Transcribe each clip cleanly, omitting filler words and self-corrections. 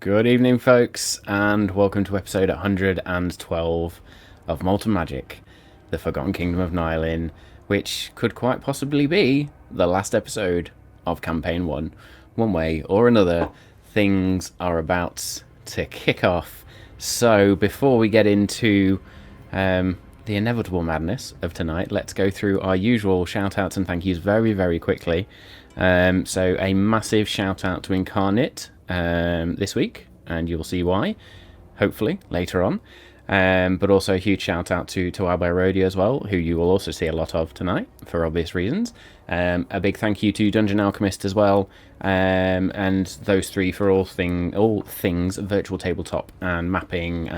Good evening, folks, and welcome to episode 112 of Malt and Magic, the Forgotten Kingdom of Nialin, which could quite possibly be the last episode of Campaign 1. One way or another, things are about to kick off. So, before we get into the inevitable madness of tonight, let's go through our usual shout-outs and thank yous very, very quickly. So, a massive shout-out to Incarnate this week, and you'll see why, hopefully, later on. But also a huge shout out to Alba Rodia as well, who you will also see a lot of tonight, for obvious reasons. A big thank you to Dungeon Alchemist as well, and those three for all things virtual tabletop and mapping,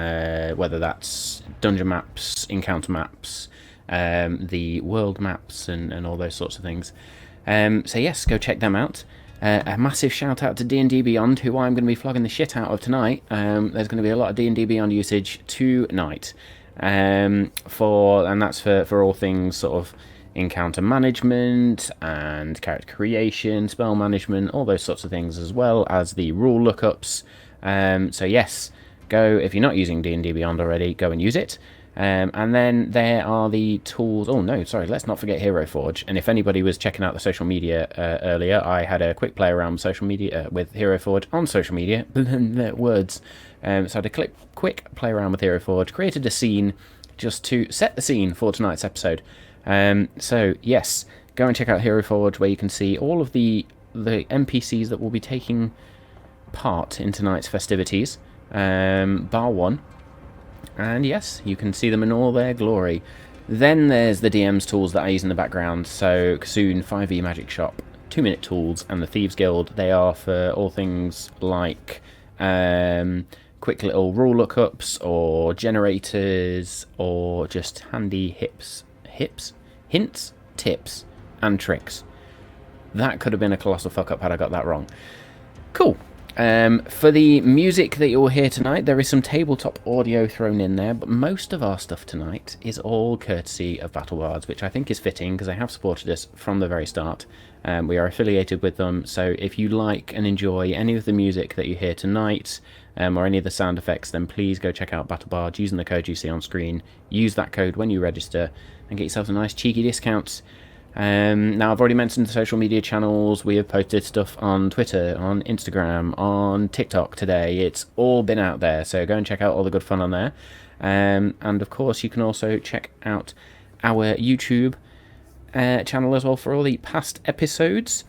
whether that's dungeon maps, encounter maps, the world maps, and all those sorts of things. So yes, go check them out. A massive shout out to D&D Beyond, who I'm going to be flogging the shit out of tonight. There's going to be a lot of D&D Beyond usage tonight, and that's for all things sort of encounter management and character creation, spell management, all those sorts of things, as well as the rule lookups. So yes, go, if you're not using D&D Beyond already, go and use it. And then there are the tools. Oh no, sorry, let's not forget Hero Forge. And if anybody was checking out the social media earlier, I had a quick play around with social media with Hero Forge on social media. Words. So I had a quick play around with Hero Forge, created a scene just to set the scene for tonight's episode. So yes, go and check out Hero Forge, where you can see all of the NPCs that will be taking part in tonight's festivities, bar one. And yes, you can see them in all their glory. Then there's the DM's tools that I use in the background. So Ksoon, 5e Magic Shop, 2-Minute Tools, and the Thieves Guild. They are for all things like quick little rule lookups, or generators, or just handy hints, tips, and tricks. That could have been a colossal fuck up had I got that wrong. Cool. For the music that you'll hear tonight, there is some tabletop audio thrown in there, but most of our stuff tonight is all courtesy of Battle Bards, which I think is fitting because they have supported us from the very start. We are affiliated with them, so if you like and enjoy any of the music that you hear tonight, or any of the sound effects, then please go check out Battle Bards using the code you see on screen. Use that code when you register and get yourself a nice cheeky discount. Now, I've already mentioned the social media channels. We have posted stuff on Twitter, on Instagram, on TikTok today. It's all been out there, so go and check out all the good fun on there. And of course, you can also check out our YouTube channel as well for all the past episodes.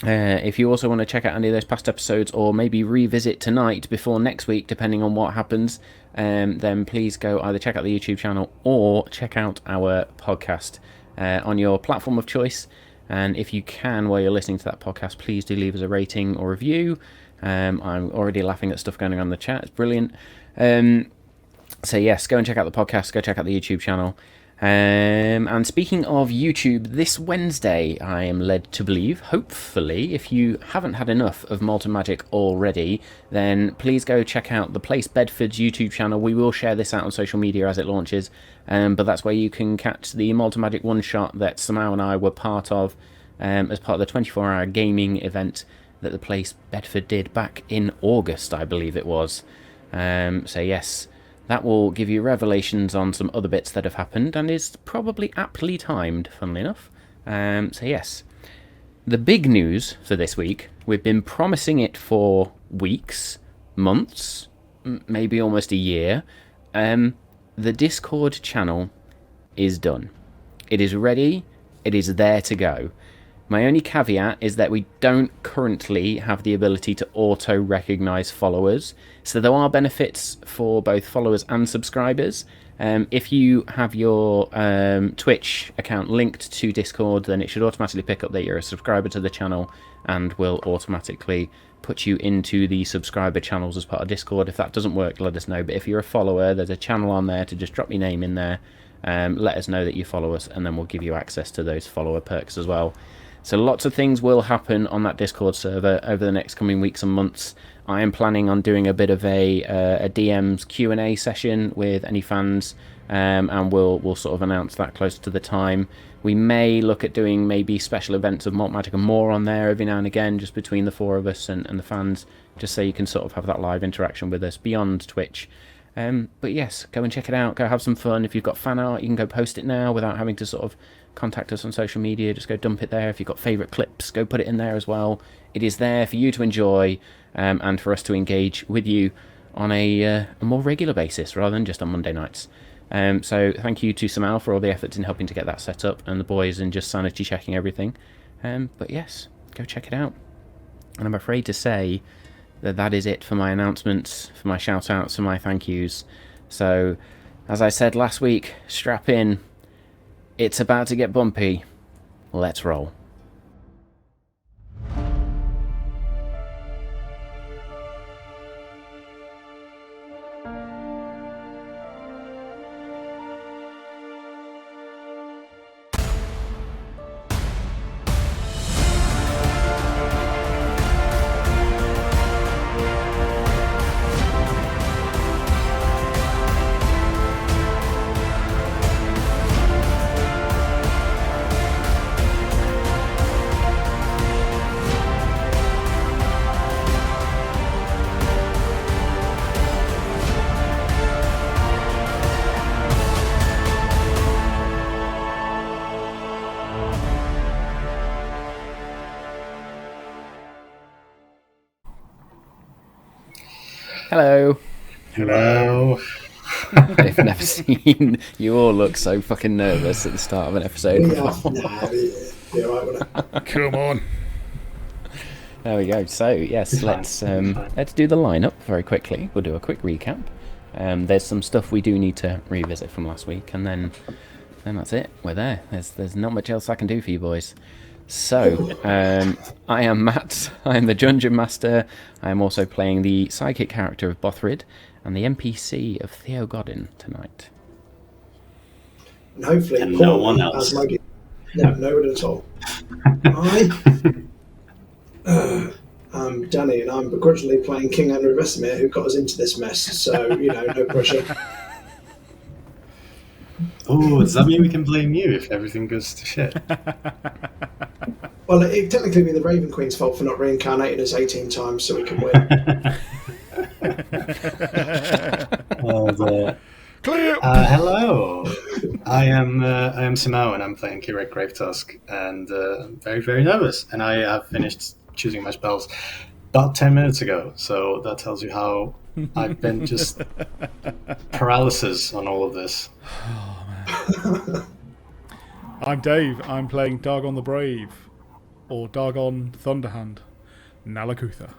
If you also want to check out any of those past episodes, or maybe revisit tonight before next week, depending on what happens, then please go either check out the YouTube channel or check out our podcast on your platform of choice. And if you can, while you're listening to that podcast, please do leave us a rating or review. I'm already laughing at stuff going on in the chat. It's brilliant. So yes, go and check out the podcast, go check out the YouTube channel. And speaking of YouTube, this Wednesday, I am led to believe, hopefully, if you haven't had enough of Malt and Magic already, then please go check out the Place Bedford's YouTube channel. We will share this out on social media as it launches, but that's where you can catch the Malt and Magic one-shot that Samau and I were part of as part of the 24-hour gaming event that the Place Bedford did back in August, I believe it was. So yes, that will give you revelations on some other bits that have happened, and is probably aptly timed, funnily enough. So yes, the big news for this week, we've been promising it for weeks, months, maybe almost a year. The Discord channel is done. It is ready. It is there to go. My only caveat is that we don't currently have the ability to auto-recognize followers, so there are benefits for both followers and subscribers. If you have your Twitch account linked to Discord, then it should automatically pick up that you're a subscriber to the channel and will automatically put you into the subscriber channels as part of Discord. If that doesn't work, let us know. But if you're a follower, there's a channel on there to just drop your name in there. Let us know that you follow us, and then we'll give you access to those follower perks as well. So lots of things will happen on that Discord server over the next coming weeks and months. I am planning on doing a bit of a DM's Q&A session with any fans, and we'll sort of announce that closer to the time. We may look at doing maybe special events of Malt Magic and more on there every now and again, just between the four of us and the fans, just so you can sort of have that live interaction with us beyond Twitch. But yes, go and check it out. Go have some fun. If you've got fan art, you can go post it now without having to sort of contact us on social media. Just go dump it there. If you've got favourite clips, go put it in there as well. It is there for you to enjoy, and for us to engage with you on a more regular basis rather than just on Monday nights. So thank you to Samal for all the efforts in helping to get that set up, and the boys in just sanity checking everything. But yes, go check it out. And I'm afraid to say that is it for my announcements, for my shout outs, for my thank yous. So, as I said last week, strap in. It's about to get bumpy. Let's roll. Hello. Hello. I've never seen you all look so fucking nervous at the start of an episode before. Come on. There we go. So yes, let's do the lineup very quickly. We'll do a quick recap. There's some stuff we do need to revisit from last week, and then that's it. We're there. There's not much else I can do for you boys. So, I am Matt, I am the Dungeon Master. I am also playing the psychic character of Bothrid and the NPC of Theo Godin tonight. And hopefully and Paul no one else. No one at all. I'm Danny, and I'm begrudgingly playing King Henry Vesemir, who got us into this mess, so, no pressure. Oh, does that mean we can blame you if everything goes to shit? Well, it'd technically be the Raven Queen's fault for not reincarnating us 18 times so we can win. Clear. Hello. I am Simao, and I'm playing Kirek Gravetusk, and I'm very, very nervous. And I have finished choosing my spells about 10 minutes ago, so that tells you how I've been just paralysis on all of this. Oh, man. I'm Dave. I'm playing Dargon the Brave, or Dargon Thunderhand, Nalakutha,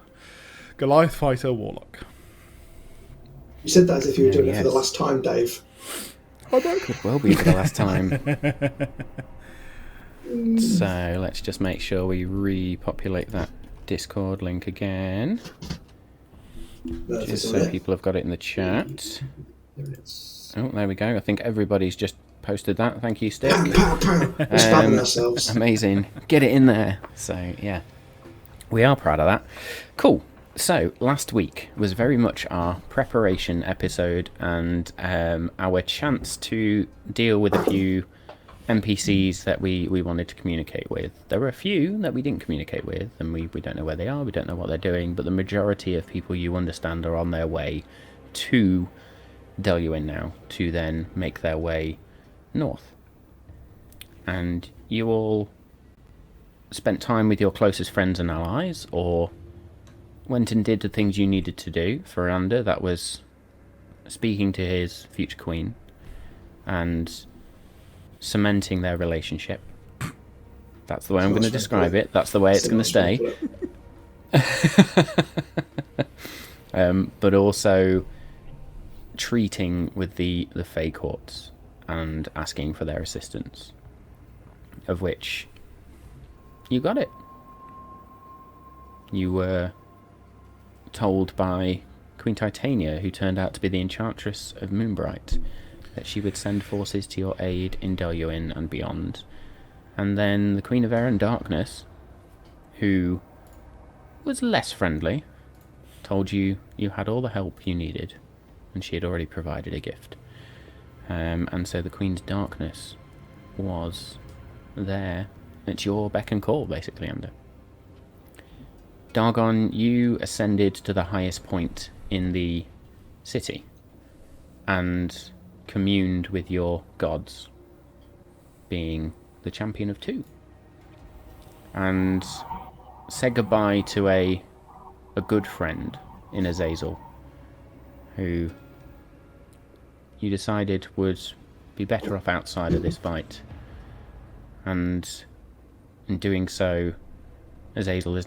Goliath Fighter Warlock. You said that as if you were doing it for the last time, Dave. I know. Could well be for the last time. So let's just make sure we repopulate that Discord link again. Just so people have got it in the chat. There it is. Oh, there we go. I think everybody's just posted that. Thank you, Stick. We're spamming ourselves. Amazing. Get it in there. So, yeah. We are proud of that. Cool. So, last week was very much our preparation episode and our chance to deal with a few NPCs that we wanted to communicate with. There were a few that we didn't communicate with, and we don't know where they are, we don't know what they're doing, but the majority of people you understand are on their way to Deluin now, to then make their way north. And you all spent time with your closest friends and allies, or went and did the things you needed to do. For Ander, that was speaking to his future queen and cementing their relationship. That's the way I'm going to describe it. That's the way it's going to stay. But also treating with the Fey Courts and asking for their assistance, of which you got it. You were told by Queen Titania, who turned out to be the Enchantress of Moonbright, that she would send forces to your aid in Deluin and beyond. And then the Queen of Air and Darkness, who was less friendly, told you you had all the help you needed, and she had already provided a gift. And so the Queen's Darkness was there at your beck and call, basically, Ander. Dargon, you ascended to the highest point in the city and communed with your gods, being the champion of two, and said goodbye to a good friend in Azazel, who you decided would be better off outside of this fight. And in doing so, Azazel is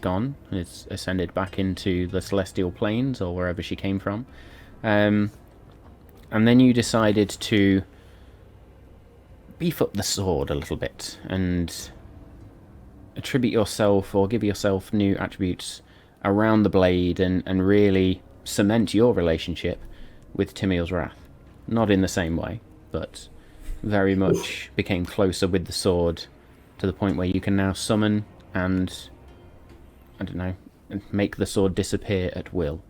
gone, and it's ascended back into the celestial planes, or wherever she came from. And then you decided to beef up the sword a little bit, and attribute yourself, or give yourself new attributes around the blade, and really cement your relationship with Timiel's Wrath. Not in the same way, but very much became closer with the sword, to the point where you can now summon and, I don't know, make the sword disappear at will.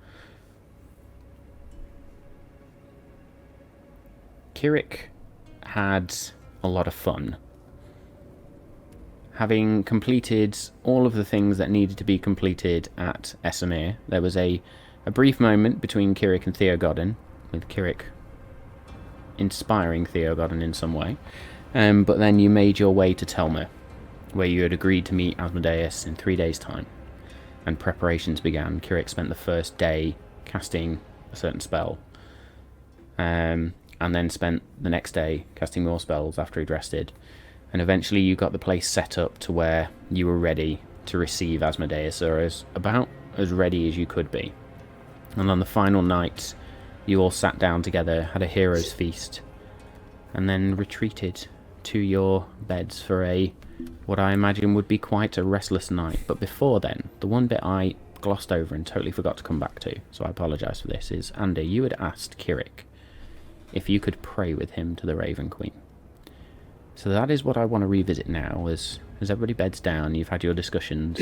Kirik had a lot of fun. Having completed all of the things that needed to be completed at Esamir, there was a brief moment between Kirik and Theogodin, with Kirik inspiring Theogodin in some way, but then you made your way to Telmer, where you had agreed to meet Asmodeus in 3 days' time, and preparations began. Kirik spent the first day casting a certain spell, and then spent the next day casting more spells after he'd rested, and eventually you got the place set up to where you were ready to receive Asmodeus, or about as ready as you could be. And on the final night, you all sat down together, had a hero's feast, and then retreated to your beds for what I imagine would be quite a restless night. But before then, the one bit I glossed over and totally forgot to come back to, so I apologise for this, is, Andy, you had asked Kirik if you could pray with him to the Raven Queen. So that is what I want to revisit now, as everybody beds down, you've had your discussions.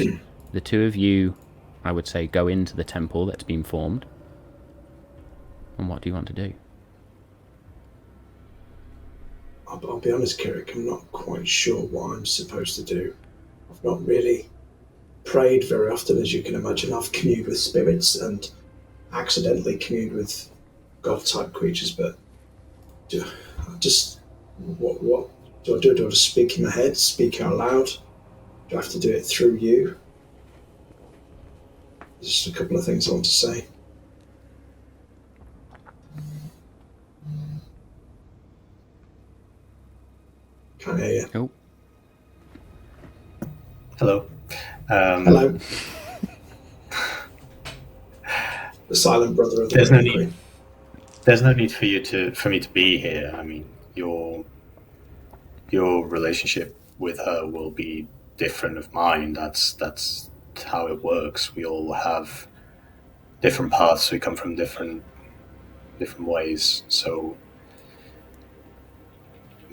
The two of you, I would say, go into the temple that's been formed. And what do you want to do? I'll be honest, Kirik, I'm not quite sure what I'm supposed to do. I've not really prayed very often, as you can imagine. I've communed with spirits and accidentally communed with god-type creatures, but what do I do? Do I just speak in my head, speak out loud? Do I have to do it through you? There's just a couple of things I want to say. Can't hear you. Oh. Hello. Hello. The silent brother of the There's no Raven need. Queen. There's no need for me to be here. I mean, your relationship with her will be different of mine. That's how it works. We all have different paths. We come from different ways. So,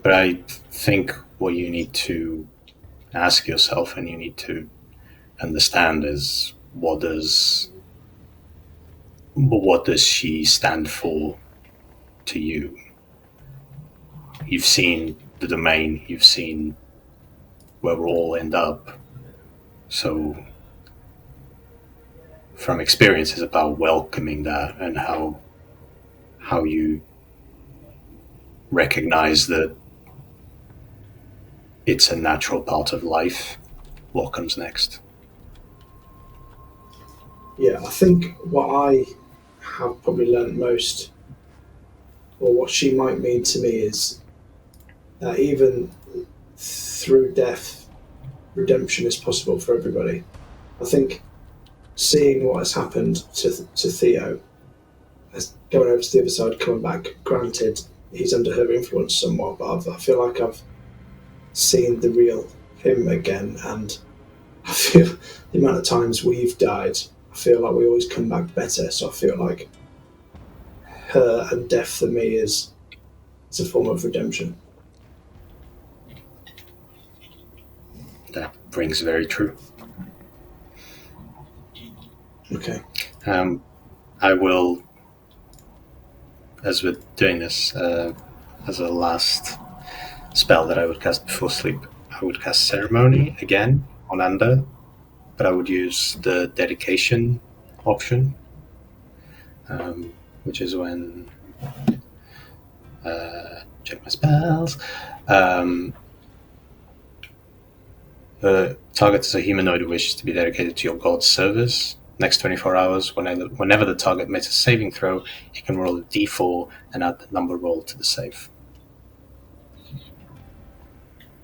but I think what you need to ask yourself and you need to understand is what does she stand for to you? You've seen the domain, you've seen where we'll all end up. So from experience, it's about welcoming that and how you recognize that it's a natural part of life. What comes next? Yeah, I think what I have probably learned most, or what she might mean to me, is that even through death, redemption is possible for everybody. I think seeing what has happened to Theo, as going over to the other side, coming back, granted, he's under her influence somewhat, but I feel like I've seen the real him again, and I feel the amount of times we've died, I feel like we always come back better. So I feel like her and death for me is a form of redemption. rings very true. Okay. I will, as we're doing this, as a last spell that I would cast before sleep, I would cast Ceremony again on Anda, but I would use the dedication option, which is when check my spells. The target is a humanoid who wishes to be dedicated to your god's service. Next 24 hours, whenever the target makes a saving throw, you can roll a d4 and add the number rolled to the save.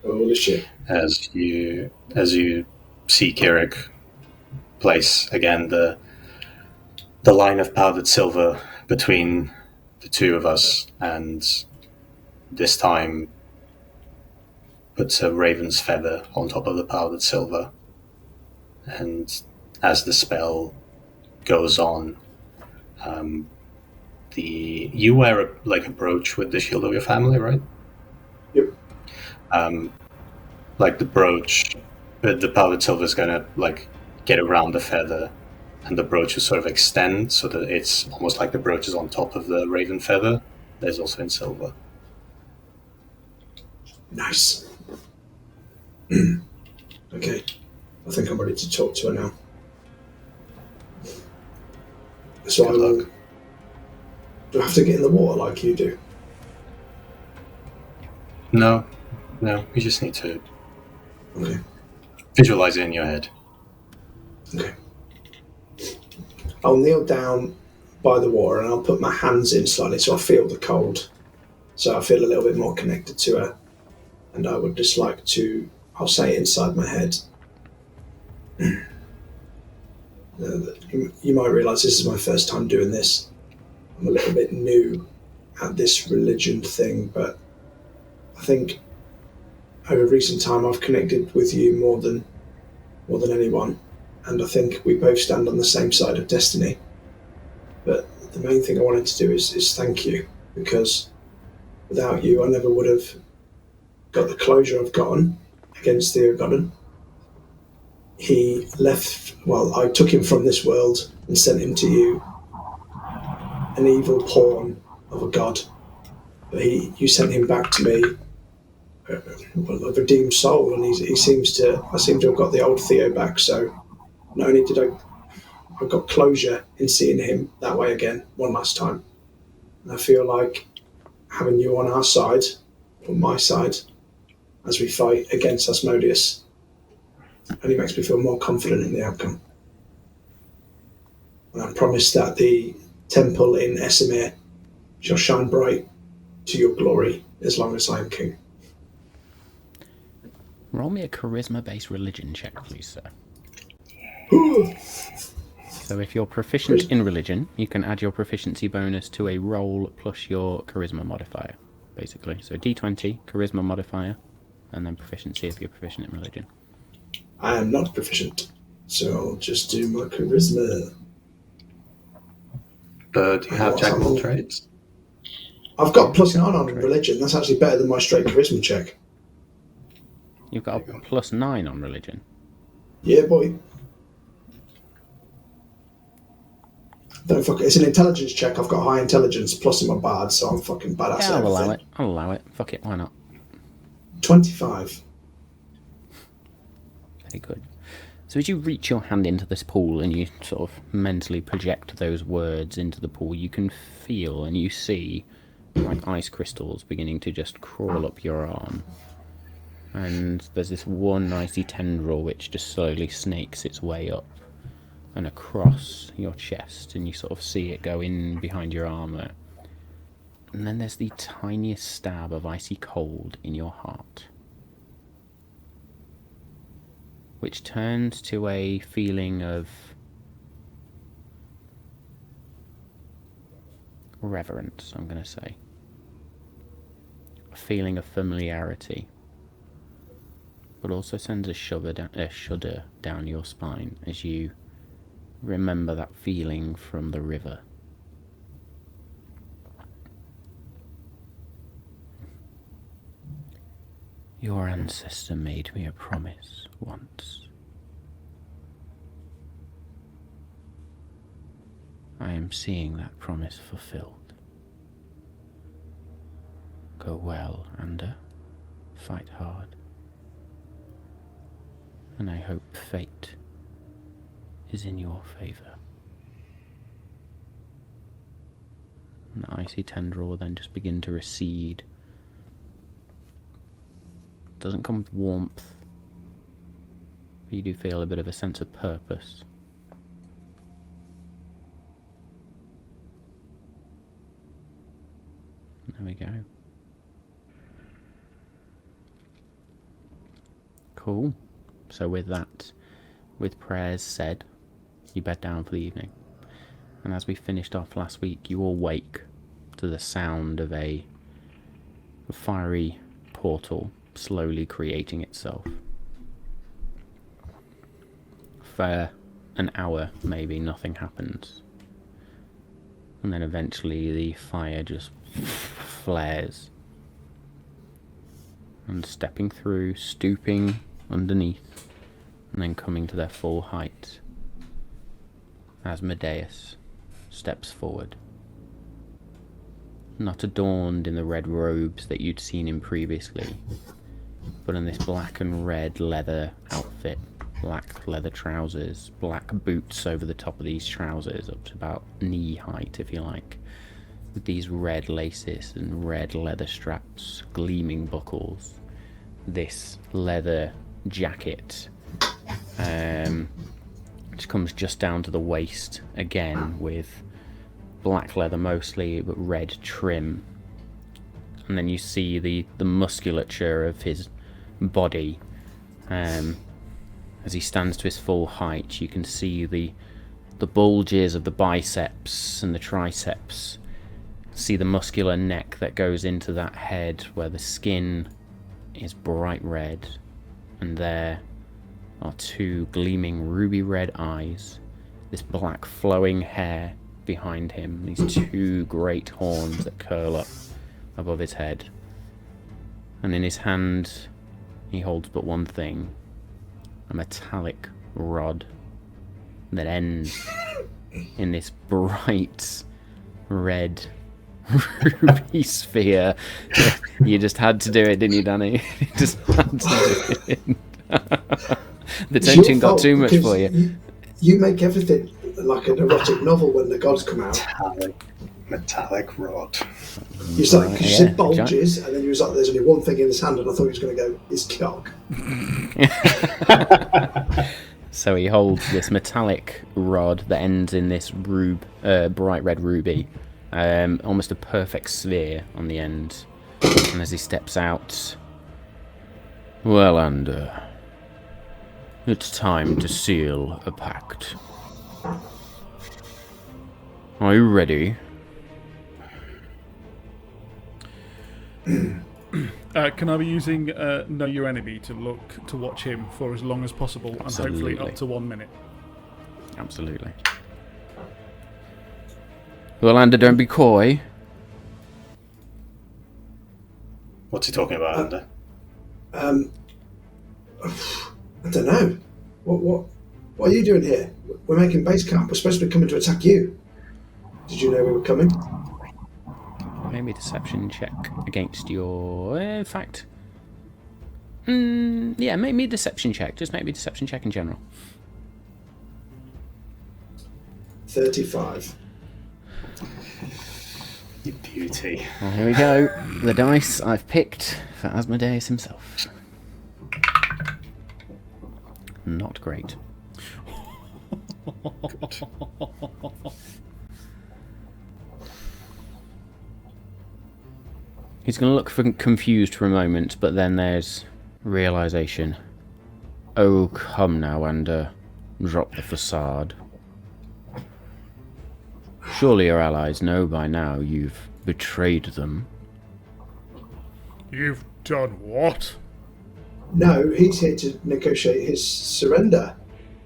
Holy shit. As you see Kirik place again the line of powdered silver between the two of us, and this time puts a raven's feather on top of the powdered silver. And as the spell goes on, you wear a brooch with the shield of your family, right? Yep. Like the brooch, the powdered silver is gonna get around the feather, and the brooch will sort of extend so that it's almost like the brooch is on top of the raven feather. There's also in silver. Nice. Okay. I think I'm ready to talk to her now. So Good luck. Do I have to get in the water like you do? No, you just need to Okay. visualize it in your head. Okay. I'll kneel down by the water and I'll put my hands in slightly so I feel the cold. So I feel a little bit more connected to her. And I would just like to, I'll say it inside my head. You might realise this is my first time doing this. I'm a little bit new at this religion thing, but I think over recent time I've connected with you more than anyone, and I think we both stand on the same side of destiny. But the main thing I wanted to do is thank you, because without you I never would have got the closure I've gotten against Theogodon. He left, well, I took him from this world and sent him to you, an evil pawn of a god. But you sent him back to me, a redeemed soul, and I seem to have got the old Theo back. So not only did I got closure in seeing him that way again one last time, and I feel like having you on our side, on my side, as we fight against Asmodeus, only makes me feel more confident in the outcome. And I promise that the temple in Esamir shall shine bright to your glory as long as I am king. Roll me a charisma-based religion check, please, sir. So if you're proficient in religion, you can add your proficiency bonus to a roll plus your charisma modifier, basically. So D20, charisma modifier, and then proficiency if you're proficient in religion. I am not proficient, so I'll just do my charisma. But you have jack of all trades. I've got +9 on religion. That's actually better than my straight charisma check. You've got a +9 on religion. Yeah, boy. Don't fuck it. It's an intelligence check. I've got high intelligence plus in my bard, so I'm fucking badass. Yeah, I'll allow it. Fuck it, why not? 25. Very good. So as you reach your hand into this pool and you sort of mentally project those words into the pool, you can feel and you see like ice crystals beginning to just crawl up your arm. And there's this one icy tendril which just slowly snakes its way up and across your chest, and you sort of see it go in behind your armour. And then there's the tiniest stab of icy cold in your heart, which turns to a feeling of reverence, I'm going to say. A feeling of familiarity, but also sends a shudder down your spine as you remember that feeling from the river. Your ancestor made me a promise once. I am seeing that promise fulfilled. Go well, Ander. Fight hard. And I hope fate is in your favour. And the icy tendril will then just begin to recede. Doesn't come with warmth, but you do feel a bit of a sense of purpose. There we go. Cool. So with that, with prayers said, you bed down for the evening. And as we finished off last week, you all wake to the sound of a fiery portal slowly creating itself. For an hour, maybe, nothing happens. And then eventually the fire just flares. And stepping through, stooping underneath, and then coming to their full height, Asmodeus steps forward. Not adorned in the red robes that you'd seen him previously, but in this black and red leather outfit, black leather trousers, black boots over the top of these trousers, up to about knee height, if you like, with these red laces and red leather straps, gleaming buckles, this leather jacket, which comes just down to the waist, again with black leather mostly, but red trim. And then you see the musculature of his body. As he stands to his full height, you can see the bulges of the biceps and the triceps. See the muscular neck that goes into that head, where the skin is bright red, and there are two gleaming ruby red eyes, this black flowing hair behind him, these two great horns that curl up above his head. And in his hand he holds but one thing, a metallic rod that ends in this bright red ruby sphere. You just had to do it, didn't you, Danny? You just had to do it. The tension got too much for you. You make everything like an erotic novel when the gods come out. Metallic rod. You like, because you said bulges, and then you was like, there's only one thing in his hand, and I thought he was going to go, his cock. So he holds this metallic rod that ends in this bright red ruby, almost a perfect sphere on the end. And as he steps out, well, Ander, it's time to seal a pact. Are you ready? Can I be using Know Your Enemy to watch him for as long as possible, Absolutely. and hopefully up to 1 minute? Absolutely. Well, Ander, don't be coy. What's he talking about, Ander? I don't know. What are you doing here? We're making base camp. We're supposed to be coming to attack you. Did you know we were coming? Maybe a deception check against your... in fact... yeah, make me a deception check. Just make me a deception check in general. 35. You beauty. Well, here we go. The dice I've picked for Asmodeus himself. Not great. He's going to look confused for a moment, but then there's realization. Oh, come now, Ander. Drop the facade. Surely your allies know by now you've betrayed them. You've done what? No, he's here to negotiate his surrender.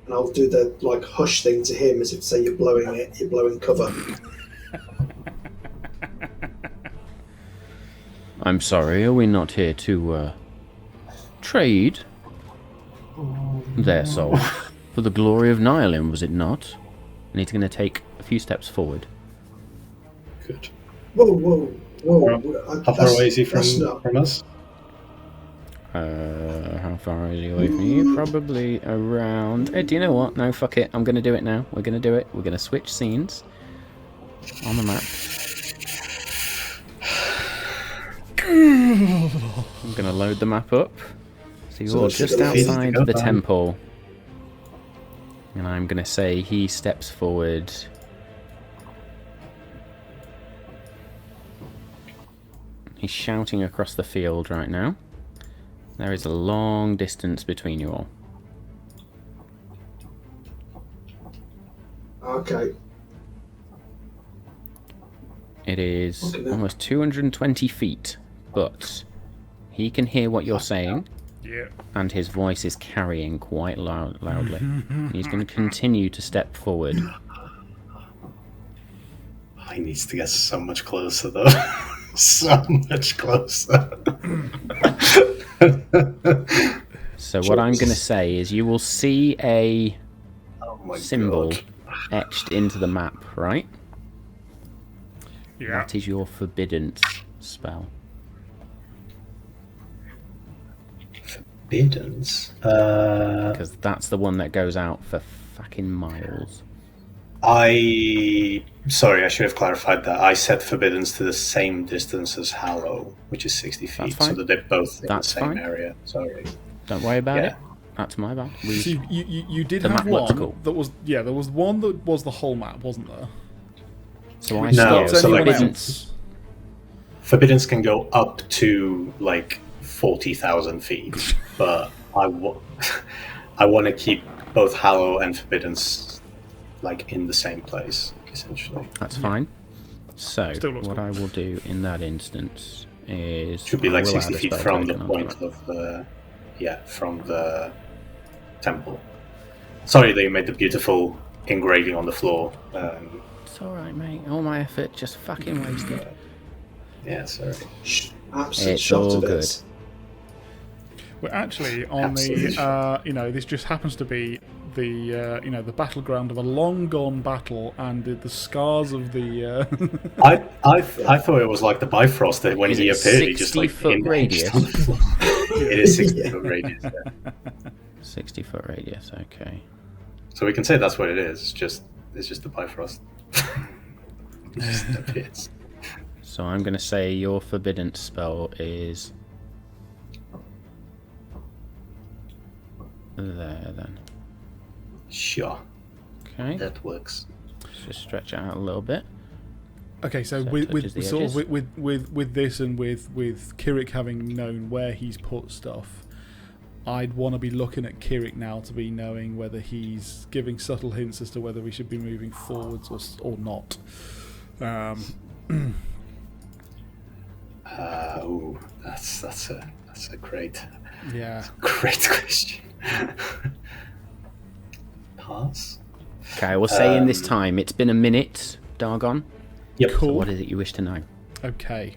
And I'll do the hush thing to him as if to say you're blowing cover. I'm sorry, are we not here to trade their soul for the glory of Nialin, was it not? And he's going to take a few steps forward. Good. Whoa. How far away is he from us? How far is he away from you? Probably around... Hey, do you know what? No, fuck it. I'm going to do it now. We're going to do it. We're going to switch scenes on the map. I'm going to load the map up. So you're just outside the temple. And I'm going to say he steps forward. He's shouting across the field right now. There is a long distance between you all. Okay. It is almost 220 feet, but he can hear what you're saying. Yeah. And his voice is carrying quite loudly. He's going to continue to step forward. He needs to get so much closer, though. So much closer. So what I'm going to say is you will see a symbol etched into the map, right? Yeah. That is your forbidden spell. Forbiddance? Because that's the one that goes out for fucking miles. Sorry, I should have clarified that. I set Forbiddance to the same distance as Hallow, which is 60 feet, so that they're both in the same area. Sorry. Don't worry about it. That's my bad. So you did have one that was... Yeah, there was one that was the whole map, wasn't there? So I Forbiddance can go up to, 40,000 feet, but I want to keep both Hallow and Forbiddance in the same place, essentially. That's fine. So what I will do in that instance is should be 60 feet from the point of from the temple. Sorry that you made the beautiful engraving on the floor. It's alright, mate. All my effort just fucking wasted. Yeah, sorry. It's all good. We're actually on the, this just happens to be the, the battleground of a long gone battle, and the scars of the. I thought it was like the Bifrost that when he appeared, he just 60-foot radius. It is 60-foot radius. Yeah. 60-foot radius. Okay. So we can say that's what it is. It's just the Bifrost. It just appears. So I'm going to say your forbidden spell is there then. Sure. Okay. That works. Let's just stretch it out a little bit. Okay, so with this and with Kirik having known where he's put stuff, I'd want to be looking at Kirik now to be knowing whether he's giving subtle hints as to whether we should be moving forwards or not. That's a great question. Pass. Okay, we'll say in this time it's been a minute, Dargon. Yep. Cool. So what is it you wish to know? Okay.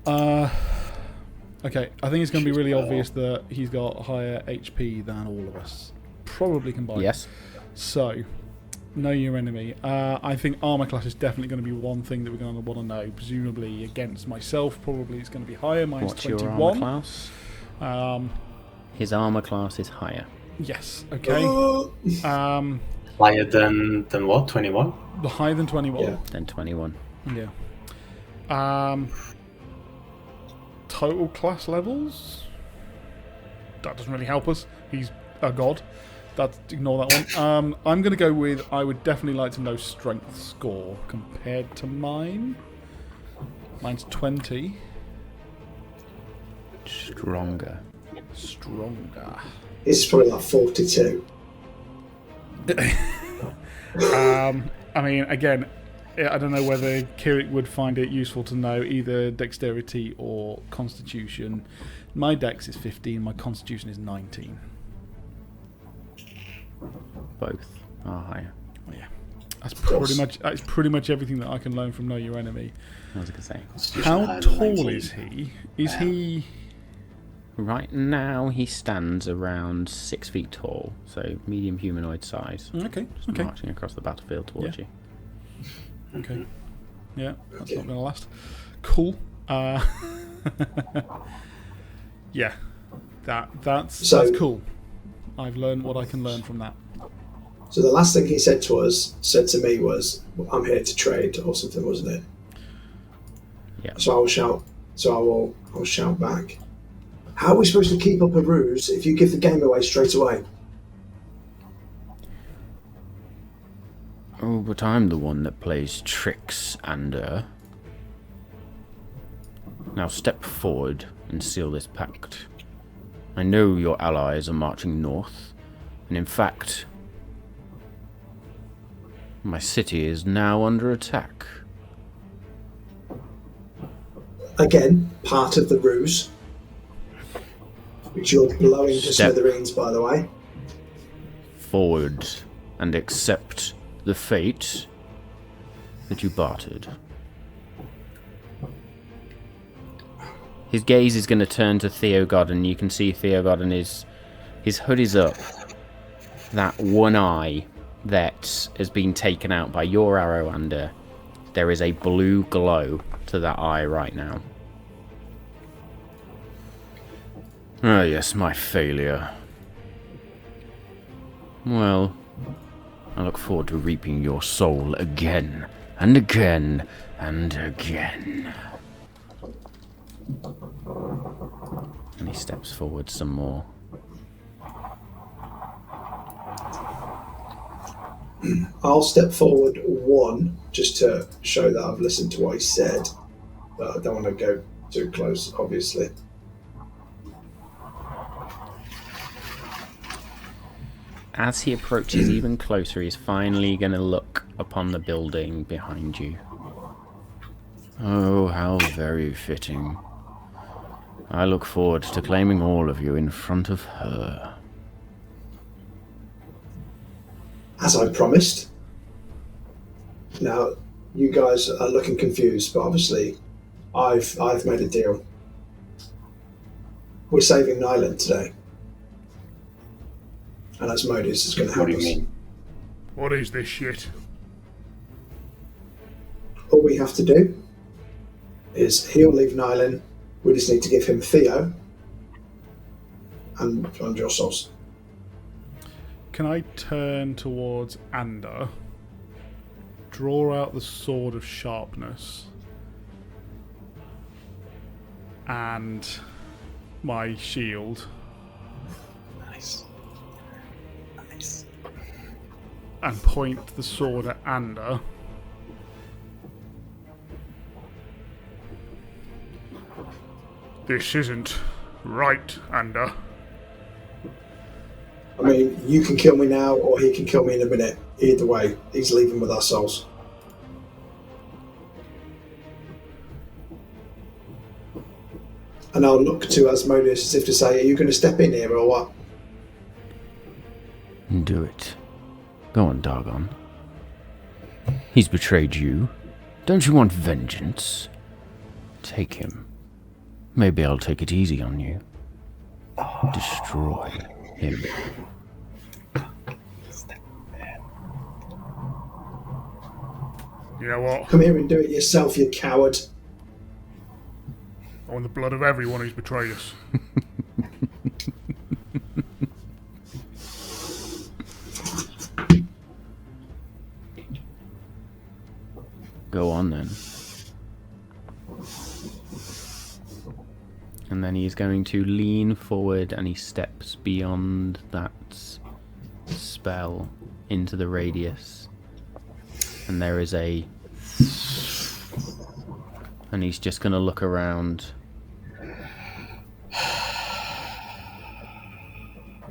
Okay, I think it's going to be really obvious that he's got higher HP than all of us. Probably combined. Yes. So, know your enemy. I think armor class is definitely going to be one thing that we're going to want to know. Presumably against myself, probably it's going to be higher. Mine's What's 21. your armor class? His armor class is higher. Yes. Okay. Higher than what? 21? Higher than 21. Yeah. Than 21. Yeah. Total class levels? That doesn't really help us. He's a god. Ignore that one. I'm going to go with, I would definitely like to know strength score compared to mine. Mine's 20. Stronger. It's probably like 42. I mean, again, I don't know whether Kirik would find it useful to know either dexterity or constitution. My dex is 15, my constitution is 19. Both are higher. Yeah. That's pretty much everything that I can learn from Know Your Enemy. I was going to say. How tall is he? Is he... Right now, he stands around 6 feet tall, so medium humanoid size. Okay. Just marching across the battlefield towards you. Okay. Yeah, that's not going to last. Cool. Yeah, that's cool. I've learned what I can learn from that. So the last thing he said to me was, "I'm here to trade," or something, wasn't it? Yeah. So I will shout. So I will shout back. How are we supposed to keep up a ruse if you give the game away straight away? Oh, but I'm the one that plays tricks, and now step forward and seal this pact. I know your allies are marching north, and in fact, my city is now under attack. Again, part of the ruse, which you're blowing to smithereens, by the way. Forward and accept the fate that you bartered. His gaze is going to turn to Theogod, and you can see Theogod, and his hood is up. That one eye that has been taken out by your arrow, and there is a blue glow to that eye right now. Ah, yes, my failure. Well, I look forward to reaping your soul again, and again, and again. And he steps forward some more. I'll step forward one, just to show that I've listened to what he said, but I don't want to go too close, obviously. As he approaches even closer, he's finally going to look upon the building behind you. Oh, how very fitting. I look forward to claiming all of you in front of her. As I promised. Now, you guys are looking confused, but obviously I've made a deal. We're saving Nialin today. And Asmodeus is going to help us. What do you mean? What is this shit? All we have to do is he'll leave Nialin. We just need to give him Theo and your souls. Can I turn towards Ander, draw out the sword of sharpness, and my shield? Nice. And point the sword at Ander. This isn't right, Ander. I mean, you can kill me now, or he can kill me in a minute. Either way, he's leaving with our souls. And I'll look to Asmodeus as if to say, are you going to step in here, or what? Do it. Go on, Dargon. He's betrayed you. Don't you want vengeance? Take him. Maybe I'll take it easy on you. Destroy him. You know what? Come here and do it yourself, you coward. I want the blood of everyone who's betrayed us. Go on then. And then he's going to lean forward and he steps beyond that spell into the radius. And there is a... And he's just going to look around.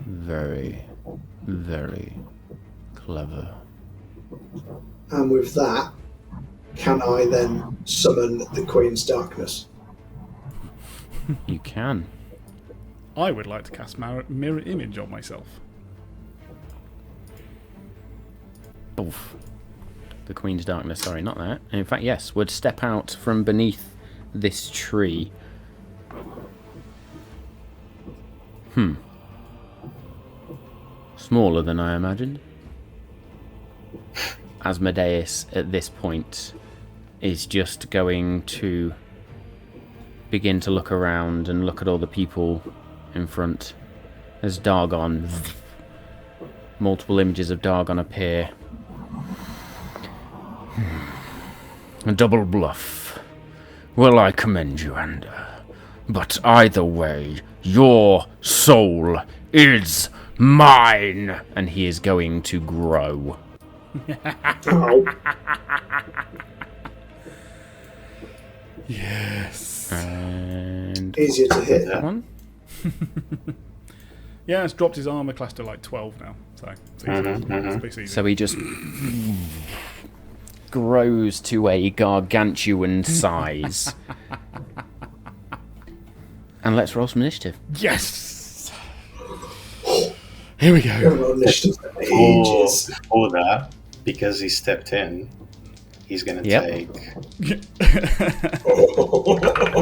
Very, very clever. And with that, can I then summon the Queen's Darkness? You can. I would like to cast mirror image on myself. Oof. The Queen's Darkness, sorry, not that. In fact, yes, would step out from beneath this tree. Smaller than I imagined. Asmodeus, at this point, is just going to begin to look around and look at all the people in front. As Dargon, multiple images of Dargon appear. A double bluff. Well, I commend you, Ander. But either way, your soul is mine! And he is going to grow. Yes. And Easier to hit. that one. Yeah, it's dropped his armor class to like 12 now. So it's easy. So he just grows to a gargantuan size. And let's roll some initiative. Yes! Here we go. Initiative for ages. For that, because he stepped in, he's going to take...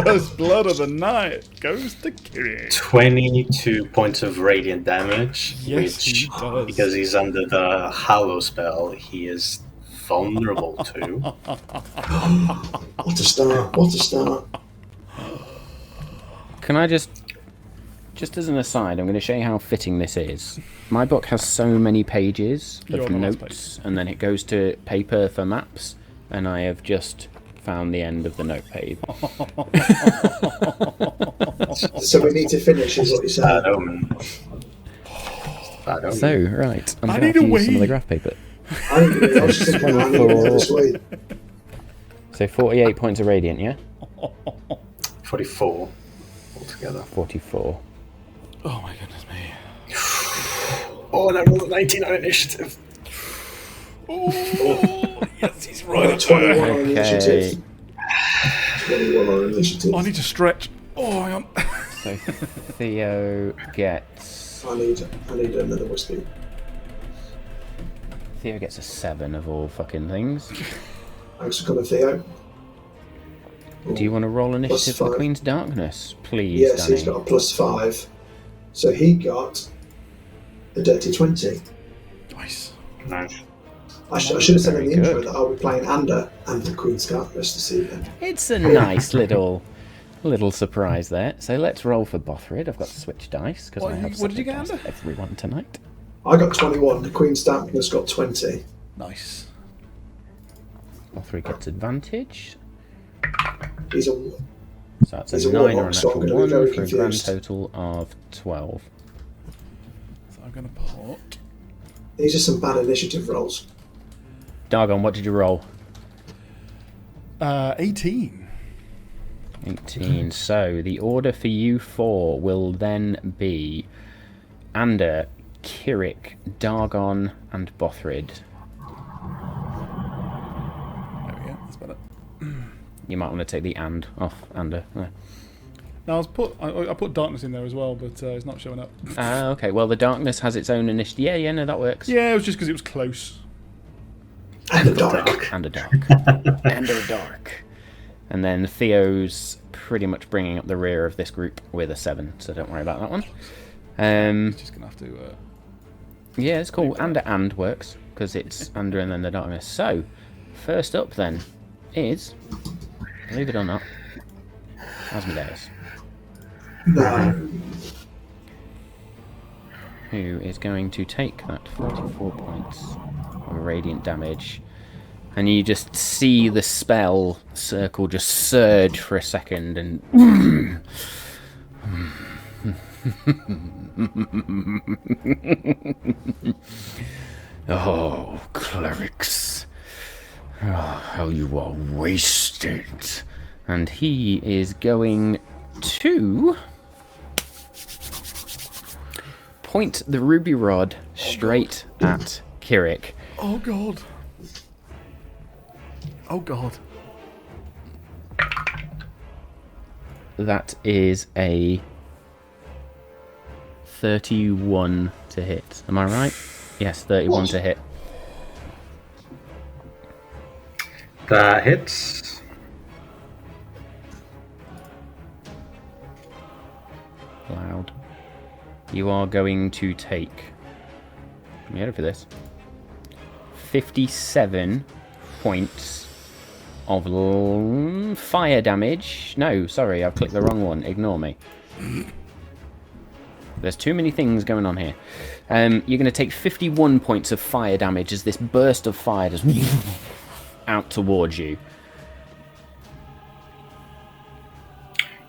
First blood of the night goes to Kirik. 22 points of radiant damage, Yes, which, he does. because he's under the Hallow spell, he is vulnerable to. What a start. What a start. Can I just as an aside, I'm going to show you how fitting this is. My book has so many pages You're of on the last notes, and then it goes to paper for maps, and I have just found the end of the note page. So we need to finish, is what you're saying. Bad omen. Bad omen. So, right, I'm I going to need a use some of the wee. graph paper. I was just thinking, I need to go this way. So 48 points of radiant, yeah? 44 altogether. 44. Oh my goodness me. Oh, that rolled a 19 on initiative. Oh, yes, he's right. 21 on Okay. initiative. 21 on initiative. I need to stretch. Oh, hang on. So Theo gets... I need another whiskey. Theo gets a 7 of all fucking things. Thanks for coming, Theo. Do you want to roll initiative for the +5. Queen's Darkness, please, Yes, Danny? he's got a +5. So he got a dirty 20. Nice. Nice. I should have said in the Very intro good. that I'll be playing Ander and the Queen's Darkness this evening. It's a nice little surprise there. So let's roll for Bothrid. I've got to switch dice because I have What did you separate get, dice for everyone tonight. I got 21, the Queen's Darkness got 20. Nice. Bothrid gets advantage. He's a... So that's He's a a 9 or a warlock, so I'm natural gonna be 1 very for a grand confused. total of 12. So I'm going to put... These are some bad initiative rolls. Dargon, what did you roll? 18. 18. So the order for you four will then be Ander, Kirik, Dargon, and Bothrid. There we go. That's better. You might want to take the and off, Ander. Now I put darkness in there as well, but it's not showing up. Ah, okay. Well, the darkness has its own initiative. Yeah, no, that works. Yeah, it was just because it was close. And the dark. And a dark. And a dark. And then Theo's pretty much bringing up the rear of this group with a 7, so don't worry about that one. Just gonna have to. Yeah, it's cool. And works because it's under and then the darkness. So, first up then is, believe it or not, Asmodeus, No. who is going to take that 44 points of radiant damage. And you just see the spell circle just surge for a second and... Oh, clerics. Oh, how you are wasted. And he is going to point the ruby rod straight at Kirik. Oh god. Oh god. That is a 31 to hit. Am I right? Yes, 31 to hit. That hits. Loud. You are going to take... I'm ready for this. 57 points of fire damage. No, sorry, I've clicked the wrong one. Ignore me. There's too many things going on here. You're going to take 51 points of fire damage as this burst of fire just out towards you.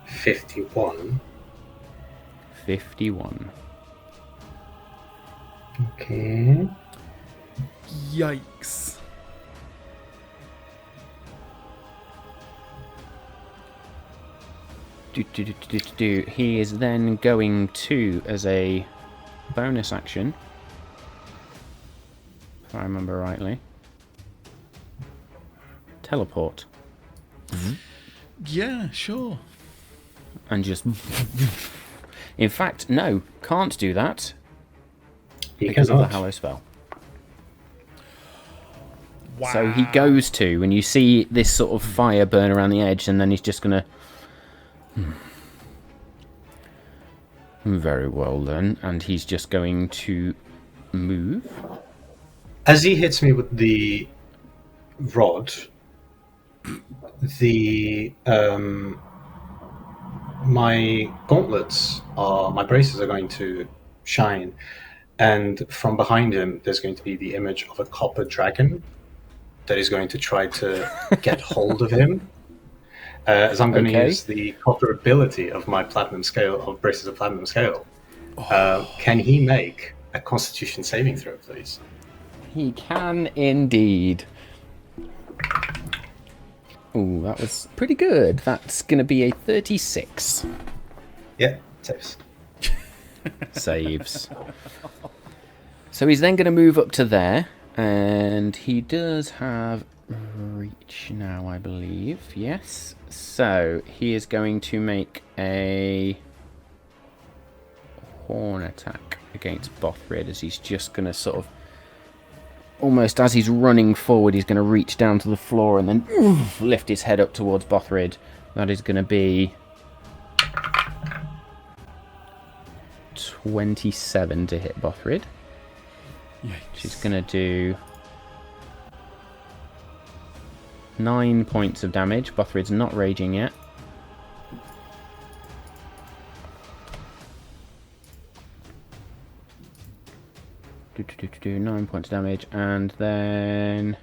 51. 51. Okay. Yikes. He is then going to, as a bonus action, if I remember rightly, teleport. Yeah, sure. And just... In fact, no, can't do that. Because of the Hallow spell. Wow. So he goes to, and you see this sort of fire burn around the edge, and then he's just going to... Very well then, and he's just going to move. As he hits me with the rod, my gauntlets my braces are going to shine, and from behind him there's going to be the image of a copper dragon that is going to try to get hold of him. As I'm going to use the copper ability of my platinum scale, of Braces of Platinum Scale. Can he make a Constitution saving throw, please? He can indeed. Ooh, that was pretty good. That's going to be a 36. Yeah, saves. Saves. So he's then going to move up to there, and he does have reach now, I believe. Yes. So he is going to make a horn attack against Bothrid, as he's just going to sort of, almost as he's running forward, he's going to reach down to the floor and then lift his head up towards Bothrid. That is going to be 27 to hit Bothrid. Yikes. She's going to do 9 points of damage. Bothrid's not raging yet. Do 9 points of damage, and then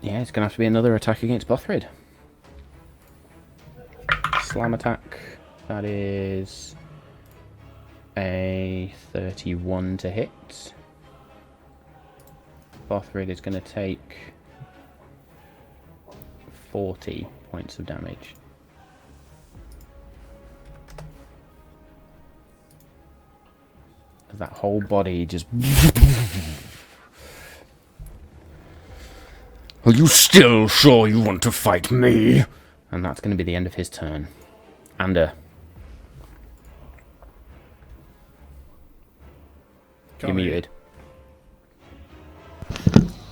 yeah, it's gonna have to be another attack against Bothrid. Slam attack. That is a 31 to hit. Bothrid is going to take 40 points of damage. That whole body just... Are you still sure you want to fight me? And that's going to be the end of his turn. Ander. You're muted.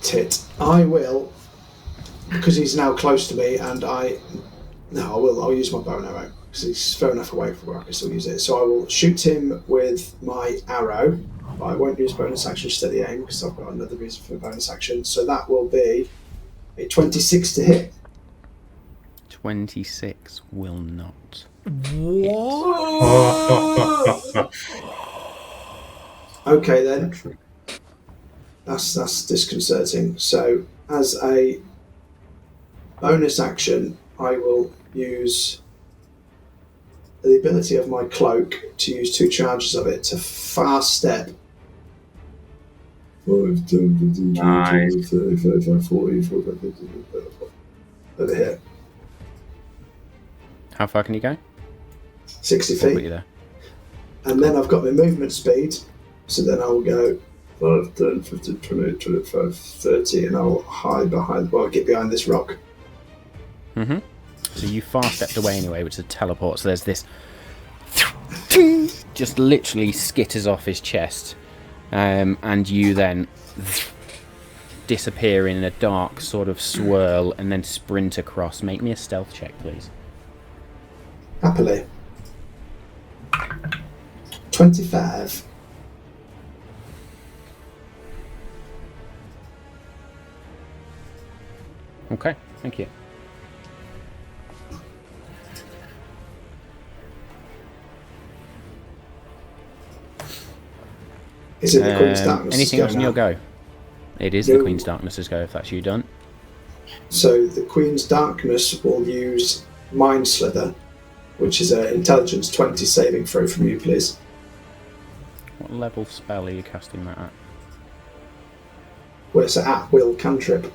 Tit. I will, because he's now close to me, and I'll use my bow and arrow, because he's far enough away from where I can still use it. So I will shoot him with my arrow, but I won't use bonus action steady aim, because I've got another reason for bonus action. So that will be a 26 to hit. 26 will not. What? Okay then. That's disconcerting. So as a bonus action, I will use the ability of my cloak to use 2 charges of it to fast step. 5, 10, 15, 20, 35, 40, 45, 50, over here. How far can you go? 60 I'll put you feet. there. And then I've got my movement speed, so then I'll go 5, 10, 15, 20, 25, 30, and I'll hide behind, get behind this rock. Mm-hmm. So you far stepped away anyway, which is a teleport, so there's this... just literally skitters off his chest. And you then disappear in a dark sort of swirl and then sprint across. Make me a stealth check, please. Happily. 25. Okay, thank you. Is it the Queen's Darkness? Anything else in your go? It is the Queen's Darkness's go, if that's you done. So the Queen's Darkness will use Mind Slither, which is an Intelligence 20 saving throw from you, please. What level spell are you casting that at? Well, it's an at-will cantrip.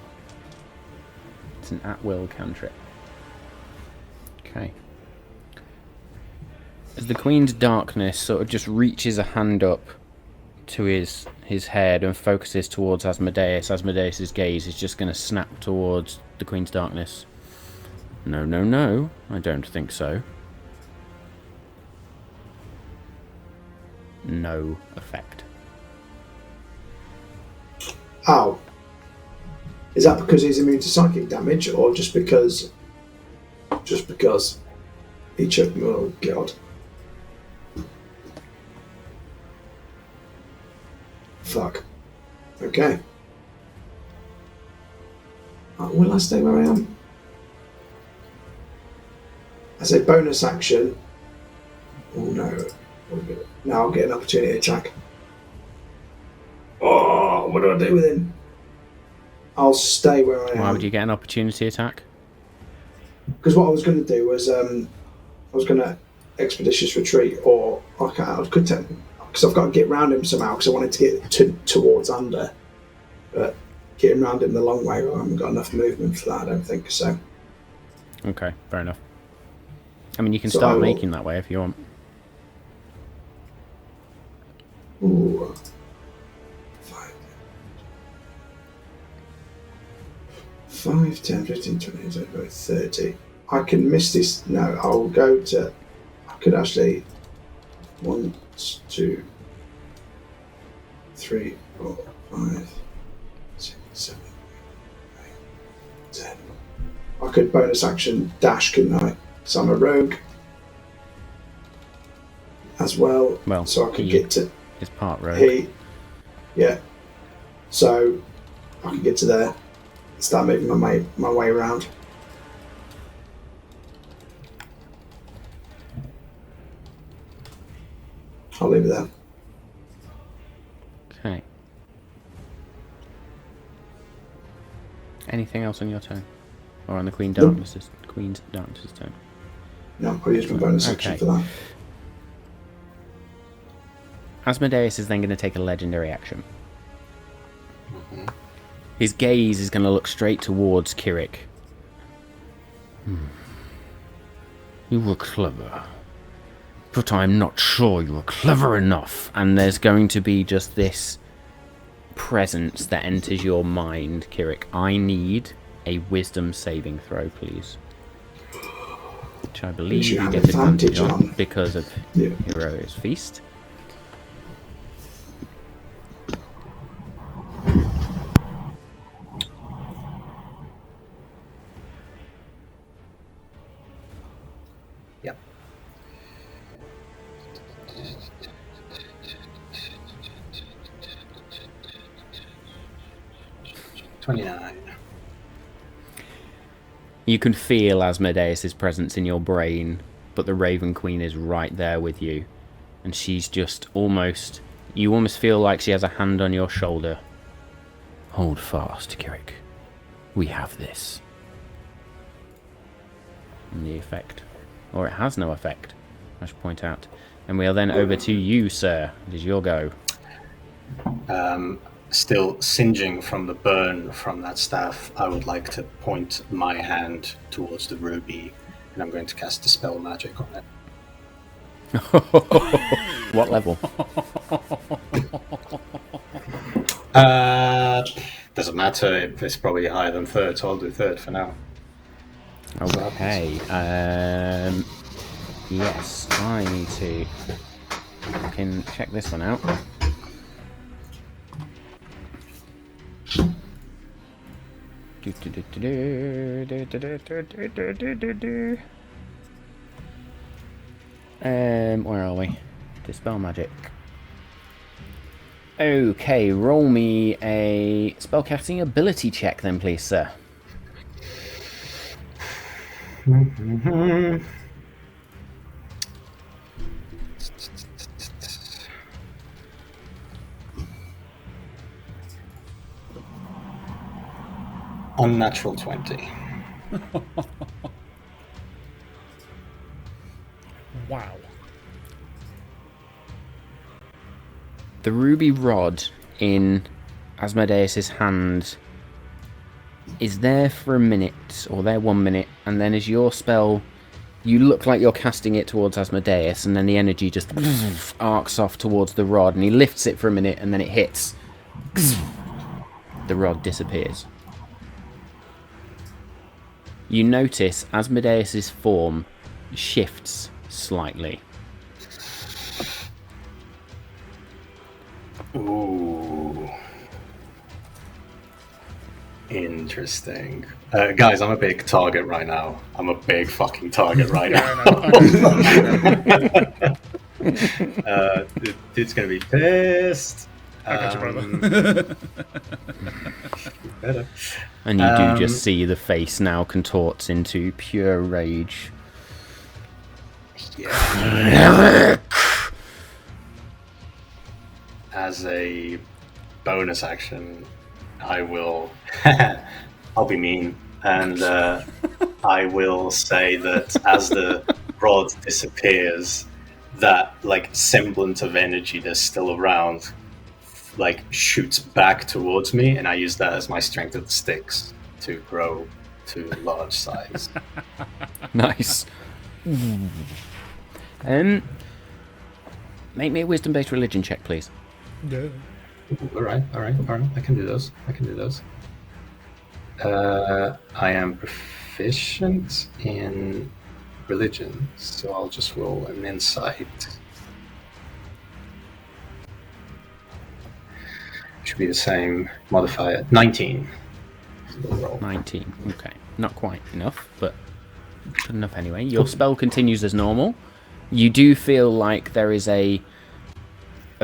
It's an at-will cantrip. Okay. As the Queen's Darkness sort of just reaches a hand up to his head and focuses towards Asmodeus, Asmodeus's gaze is just going to snap towards the Queen's Darkness. No, no, no, I don't think so. No effect. Ow. Is that because he's immune to psychic damage, or just because he choked me? Oh god. Fuck. Okay. Will I stay where I am? As a bonus action. Oh no. Now I'll get an opportunity attack. Oh, what do I do with him? I'll stay where I am. Why would you get an opportunity attack? Because what I was going to do was I was going to expeditious retreat, or I could take, because I've got to get round him somehow, because I wanted to get towards under, but getting round him the long way, I haven't got enough movement for that, I don't think so. Okay, fair enough. I mean, you can start making that way if you want. Ooh. 5, 10, 15, 20, 25, 30. I can miss this. No, I'll go to. I could actually. 1, 2, 3, 4, 5, 6, 7, 8, 10. I could bonus action dash, couldn't I? So I'm a rogue as well. Well, so I could get to. It's part rogue. Yeah. So I could get to there. Start moving my way around. I'll leave it there. Okay. Anything else on your turn? Or on the Queen's Darkness's turn? No, I'll use my bonus action for that. Asmodeus is then going to take a legendary action. His gaze is going to look straight towards Kirik. You were clever, but I'm not sure you were clever enough. And there's going to be just this presence that enters your mind, Kirik. I need a wisdom saving throw, please. Which I believe you get advantage on because of Hero's Feast. Yep. $29. You can feel Asmodeus' presence in your brain, but the Raven Queen is right there with you. And she's just almost... You almost feel like she has a hand on your shoulder. Hold fast, Kirik. We have this. And the effect. Or it has no effect, I should point out. And we are then over to you, sir. It is your go. Still singeing from the burn from that staff, I would like to point my hand towards the ruby, and I'm going to cast Dispel Magic on it. What level? Doesn't matter, it's probably higher than third, so I'll do third for now. Okay. Yes, I need to fucking check this one out. Where are we? Dispel magic. Okay, roll me a spellcasting ability check then, please, sir. Unnatural 20. Wow. The ruby rod in Asmodeus' hand is there for a minute, or there 1 minute, and then as your spell, you look like you're casting it towards Asmodeus, and then the energy just arcs off towards the rod, and he lifts it for a minute, and then it hits. The rod disappears. You notice Asmodeus' form shifts slightly. Ooh. Interesting. Guys, I'm a big target right now. I'm a big fucking target right now. Dude's gonna be pissed. I got you, brother. Better. And you do just see the face now contorts into pure rage. Yeah. As a bonus action, I will. I'll be mean, and I will say that as the rod disappears, that like semblance of energy that's still around, like shoots back towards me, and I use that as my strength of the sticks to grow to large size. Nice. Make me a wisdom-based religion check, please. Yeah. All right. I can do those. I am proficient in religion, so I'll just roll an insight. Should be the same modifier. 19. Roll. 19. Okay. Not quite enough, but good enough anyway. Your spell continues as normal. You do feel like there is a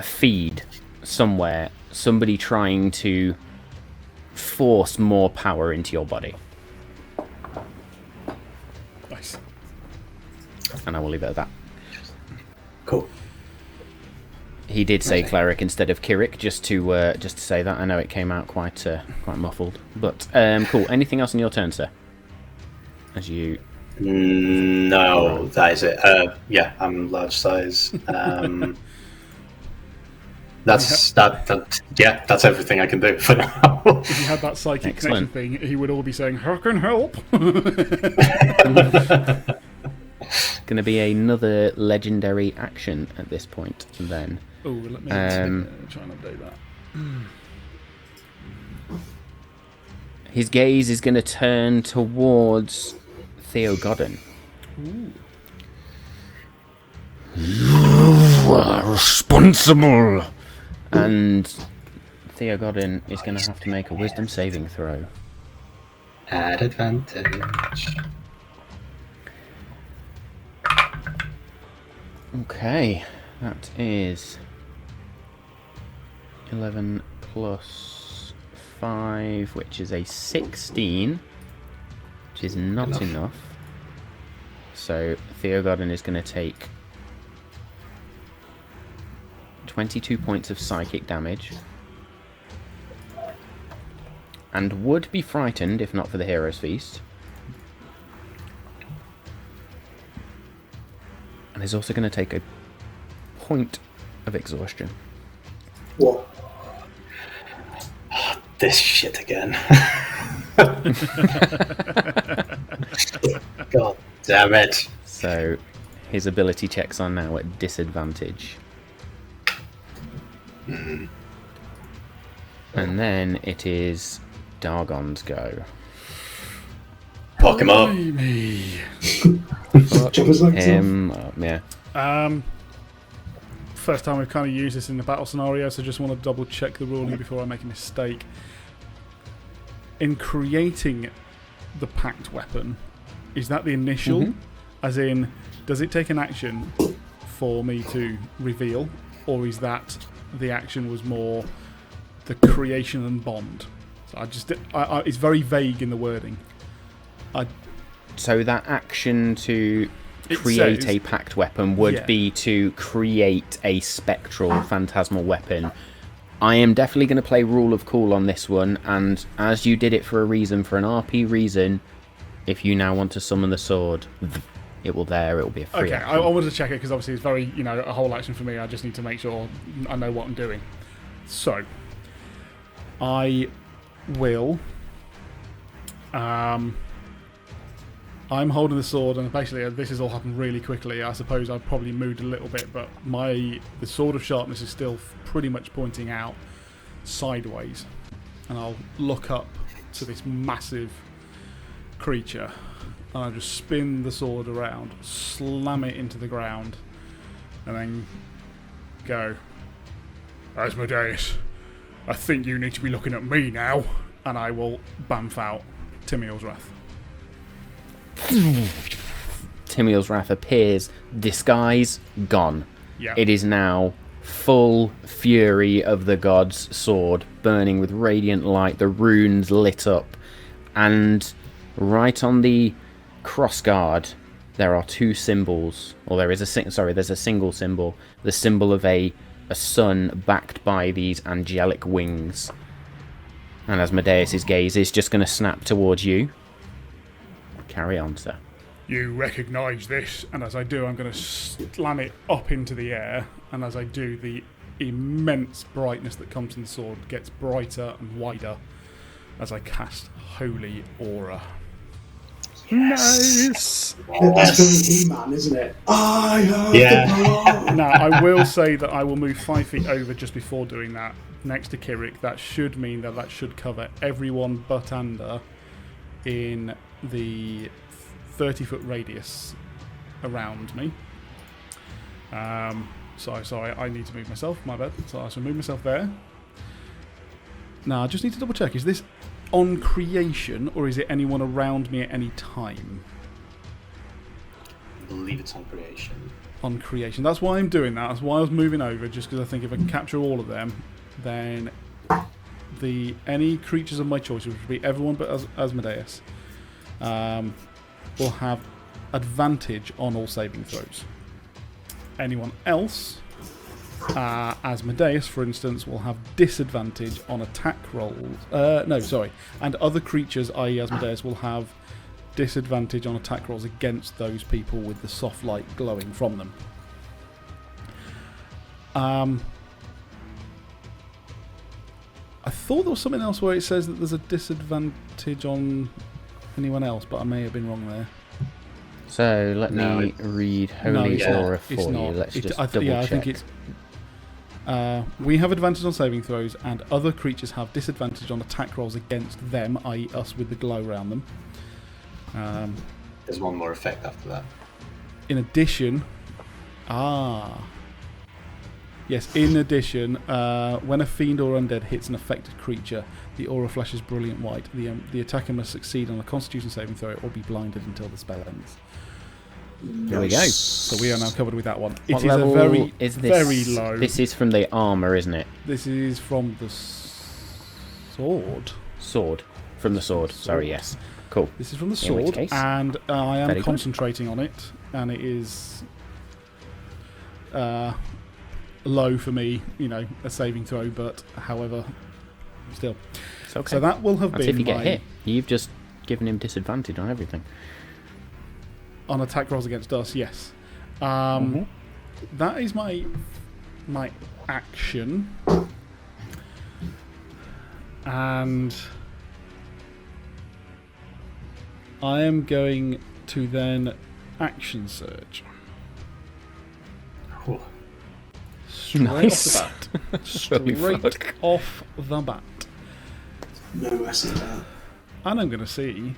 feed somewhere, somebody trying to force more power into your body. Nice. And I will leave it at that. Cool. He did say cleric instead of Kirik, just to say that. I know it came out quite muffled, but cool. Anything else on your turn, sir? As you. No, that is it. Yeah, I'm large size. That's that's everything I can do for now. If he had that psychic connection thing, he would all be saying, "How can help?" Going to be another legendary action at this point, then. Oh, let me try and update that. His gaze is going to turn towards Theo Godden. Ooh. You are responsible! And Theo Godden is going to have to make a wisdom saving throw. At advantage. Okay, that is 11 plus 5, which is a 16, which is not enough. So Theo Godden is going to take 22 points of psychic damage, and would be frightened if not for the Hero's Feast. And is also going to take a point of exhaustion. What? This shit again. God damn it. So his ability checks are now at disadvantage. Mm-hmm. And then it is Dargon's go. Fuck him up. Fuck him up, yeah. First time we've kind of used this in the battle scenario, so just want to double check the ruling before I make a mistake. In creating the pact weapon, is that the initial? Mm-hmm. As in, does it take an action for me to reveal, or is that the action was more the creation and bond? So it's very vague in the wording. So that action to create a pact weapon would be to create a spectral phantasmal weapon. I am definitely going to play rule of cool on this one, and as you did it for a reason, for an RP reason, if you now want to summon the sword, it will be a free action. I wanted to check it because obviously it's very, a whole action for me. I just need to make sure I know what I'm doing. So, I will... I'm holding the sword, and basically this has all happened really quickly. I suppose I've probably moved a little bit, but the sword of sharpness is still pretty much pointing out sideways. And I'll look up to this massive creature, and I'll just spin the sword around, slam it into the ground, and then go, Asmodeus, I think you need to be looking at me now. And I will bamf out Timiel's Wrath. Timiel's Wrath appears, disguise gone. Yeah. It is now full fury of the god's sword, burning with radiant light, the runes lit up, and right on the crossguard there are two symbols, or there's a single symbol, the symbol of a sun backed by these angelic wings. And Asmodeus' gaze is just going to snap towards you. Carry on, sir. You recognise this, and as I do, I'm going to slam it up into the air, and as I do, the immense brightness that comes from the sword gets brighter and wider as I cast Holy Aura. Nice! That's going to be He-Man, isn't it? I have the power! Now, I will say that I will move 5 feet over just before doing that, next to Kirik. That should mean that should cover everyone but Ander in the 30-foot radius around me. Sorry, I need to move myself, my bad. So I shall move myself there. Now, I just need to double check. Is this on creation, or is it anyone around me at any time? I believe it's on creation. On creation. That's why I'm doing that. That's why I was moving over, just because I think if I can capture all of them, then any creatures of my choice, which would be everyone but Asmodeus, will have advantage on all saving throws. Anyone else, Asmodeus, for instance, will have disadvantage on attack rolls. And other creatures, i.e. Asmodeus, will have disadvantage on attack rolls against those people with the soft light glowing from them. I thought there was something else where it says that there's a disadvantage on anyone else, but I may have been wrong there. So let me read Holy Aura for you. Let's just double check. I think it's... we have advantage on saving throws, and other creatures have disadvantage on attack rolls against them, i.e. us with the glow around them. There's one more effect after that. In addition... Yes, in addition, when a fiend or undead hits an affected creature, the aura flashes brilliant white. The attacker must succeed on a Constitution saving throw or be blinded until the spell ends. There we go. So we are now covered with that one. What it level is a very, is this? very low. This is from the armour, isn't it? This is from the sword. Sword. From the sword. Sorry, yes. Cool. This is from the In which sword, case, and I am very good. concentrating on it, and it is low for me, a saving throw, but however, still. It's okay. So that will have That's been if you get hit. You've just given him disadvantage on everything. On attack rolls against us, yes. That is my action, and I am going to then action surge. Cool. Straight Nice. off the bat. Holy Straight fuck. off the bat. No messing about. And I'm going to see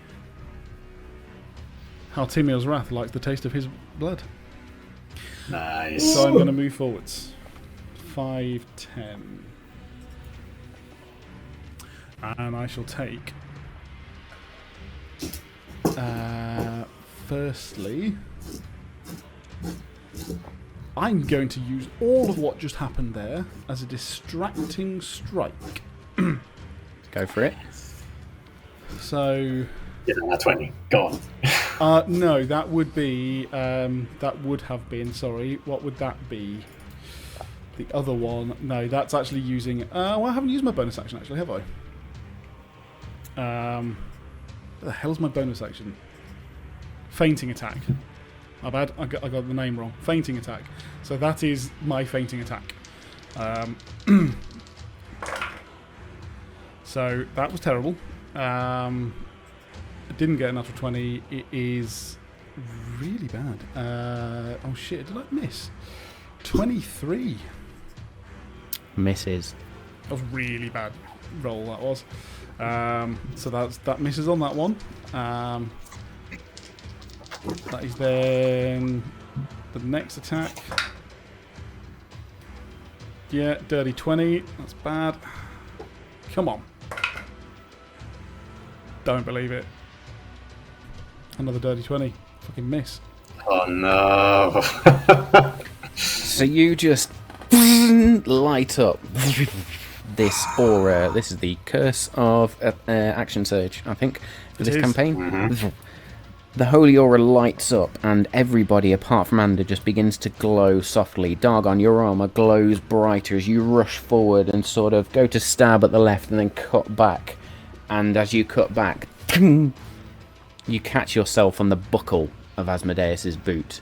how Timiel's Wrath likes the taste of his blood. Nice. So I'm going to move forwards. 5, 10. And I shall take... firstly... I'm going to use all of what just happened there as a distracting strike. Go for it. So... Yeah, that's 20. Go on. No, that would be... that would have been... Sorry, what would that be? The other one... No, that's actually using... well, I haven't used my bonus action, actually, have I? What the hell's my bonus action? Fainting attack. My bad, I got the name wrong. Fainting attack. So that is my fainting attack. So that was terrible. I didn't get a natural 20. It is really bad. Oh shit, did I miss? 23. Misses. That was really bad roll, that was. So that misses on that one. That is then the next attack. Yeah, dirty 20. That's bad. Come on. Don't believe it. Another dirty 20. Fucking miss. Oh no. So you just light up this aura. This is the curse of action surge, I think, for this campaign. Mm-hmm. The holy aura lights up, and everybody apart from Ander just begins to glow softly. Dargon, your armor glows brighter as you rush forward and sort of go to stab at the left and then cut back. And as you cut back, you catch yourself on the buckle of Asmodeus's boot.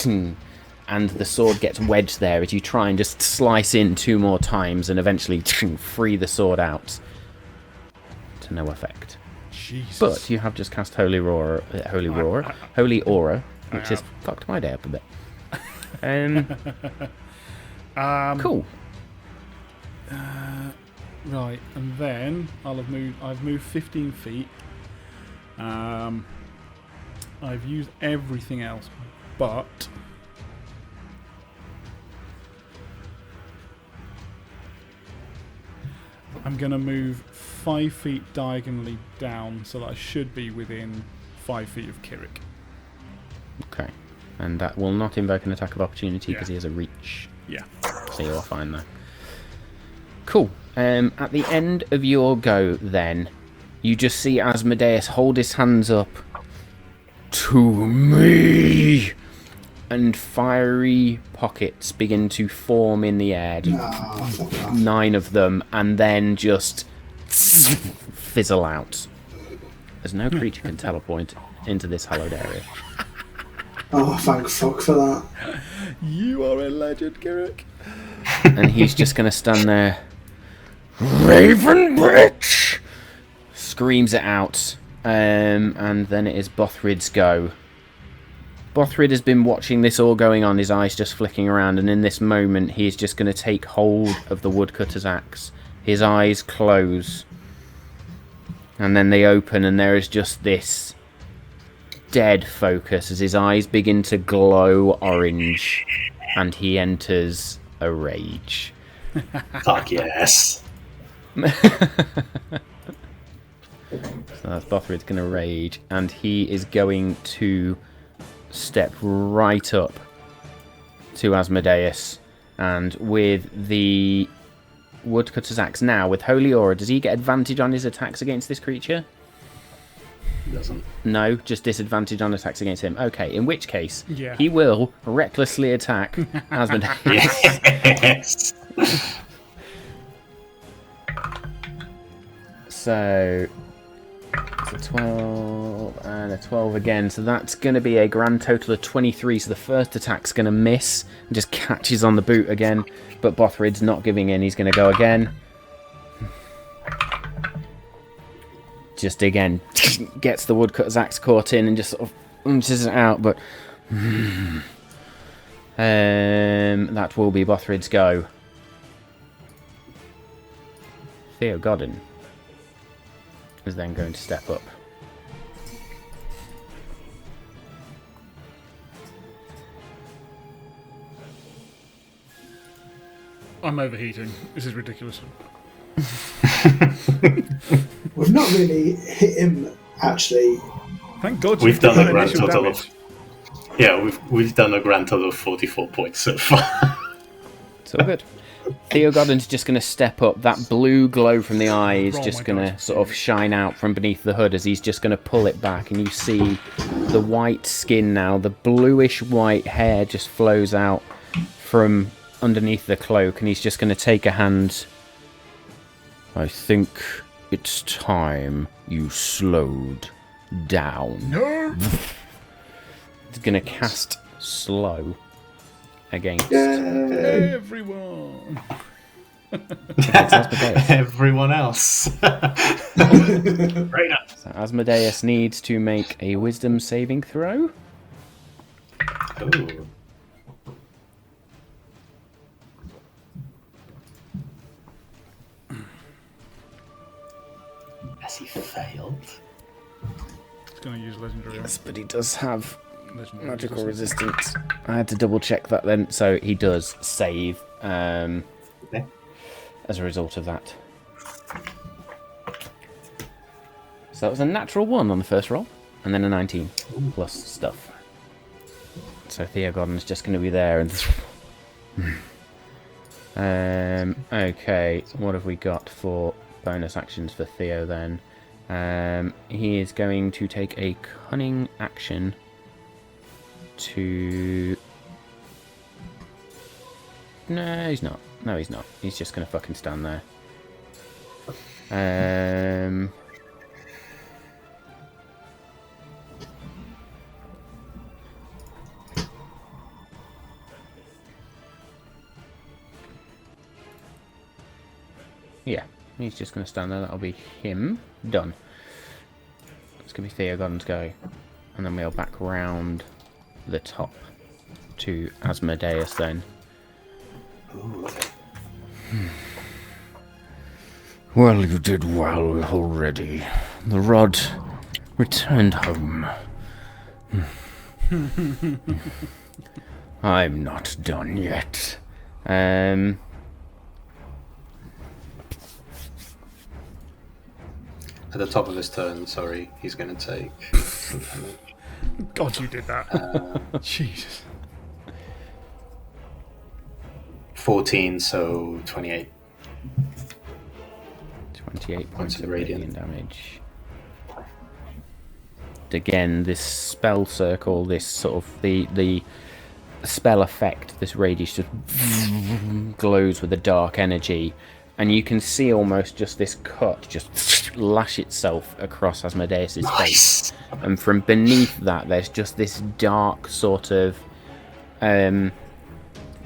And the sword gets wedged there as you try and just slice in 2 more times and eventually free the sword out. To no effect. Jesus. But you have just cast Holy Aura, which has fucked my day up a bit. Cool. Right, and then I've moved 15 feet. I've used everything else, but I'm going to move 5 feet diagonally down so that I should be within 5 feet of Kirik. Okay. And that will not invoke an attack of opportunity because he has a reach. Yeah. So you're fine there. Cool. At the end of your go, then, you just see Asmodeus hold his hands up. To me! And fiery pockets begin to form in the air. 9 of them, and then just fizzle out. As no creature can teleport into this hallowed area. Oh, thank fuck for that. You are a legend, Kirik. And he's just going to stand there. Raven bitch! Screams it out. And then it is Bothrid's go. Bothrid has been watching this all going on, his eyes just flicking around, and in this moment he is just going to take hold of the woodcutter's axe. His eyes close. And then they open, and there is just this dead focus as his eyes begin to glow orange, and he enters a rage. Fuck yes. So that's Bothrid's going to rage, and he is going to step right up to Asmodeus, and with the woodcutter's axe now, with Holy Aura, does he get advantage on his attacks against this creature? Doesn't. No, just disadvantage on attacks against him. Okay, in which case, yeah, he will recklessly attack Asmodeus. Yes. So it's a 12 and a 12 again, so that's going to be a grand total of 23. So the first attack's going to miss and just catches on the boot again, but Bothrid's not giving in. He's going to go again. Just again gets the woodcutter's axe caught in and just sort of inches it out, but that will be Bothrid's go. Theo Godin is then going to step up. I'm overheating. This is ridiculous. We've not really hit him, actually. Thank God We've done a grand initial total damage. of Yeah, we've done a grand total of 44 points so far. It's all good. Theo Godden's just going to step up. That blue glow from the eye is just going to sort of shine out from beneath the hood as he's just going to pull it back, and you see the white skin now. The bluish white hair just flows out from underneath the cloak, and he's just going to take a hand. I think it's time you slowed down. No. He's going to cast slow against everyone. Everyone else. Right up. So Asmodeus needs to make a wisdom saving throw. Ooh. Has he failed? He's going to use legendary. Yes, but he does have Legendary magical resistance. I had to double check that then. So he does save as a result of that. So that was a natural 1 on the first roll, and then a 19 plus stuff. So Theo Godden's just going to be there and. Okay, what have we got for bonus actions for Theo then? He is going to take a cunning action to... No, he's not. No, he's not. He's just going to fucking stand there. Yeah, he's just going to stand there. That'll be him. Done. It's going to be Theo Godden's go. And then we'll back round the top to Asmodeus then. Well, you did well already. The rod returned home. I'm not done yet. At the top of his turn, sorry, he's going to take some damage. God, you did that. Jesus. 14, so 28. 28 Points of radiant damage. Again, this spell circle, this sort of the spell effect, this radius just glows with a dark energy, and you can see almost just this cut just lash itself across Asmodeus' face, and from beneath that there's just this dark sort of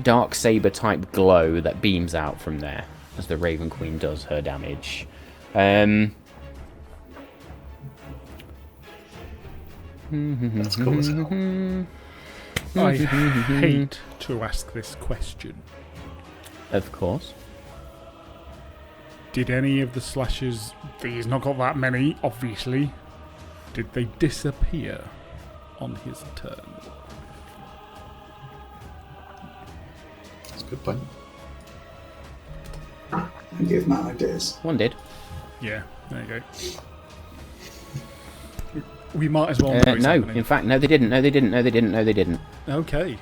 dark saber type glow that beams out from there as the Raven Queen does her damage. That's cool as hell. I hate to ask this question. Of course. Did any of the slashers, he's not got that many, obviously, did they disappear on his turn? That's a good point. Give Matt ideas. One did. Yeah, there you go. We might as well know it's no, happening. in fact, no, they didn't. No, they didn't. No, they didn't. No, they didn't. Okay.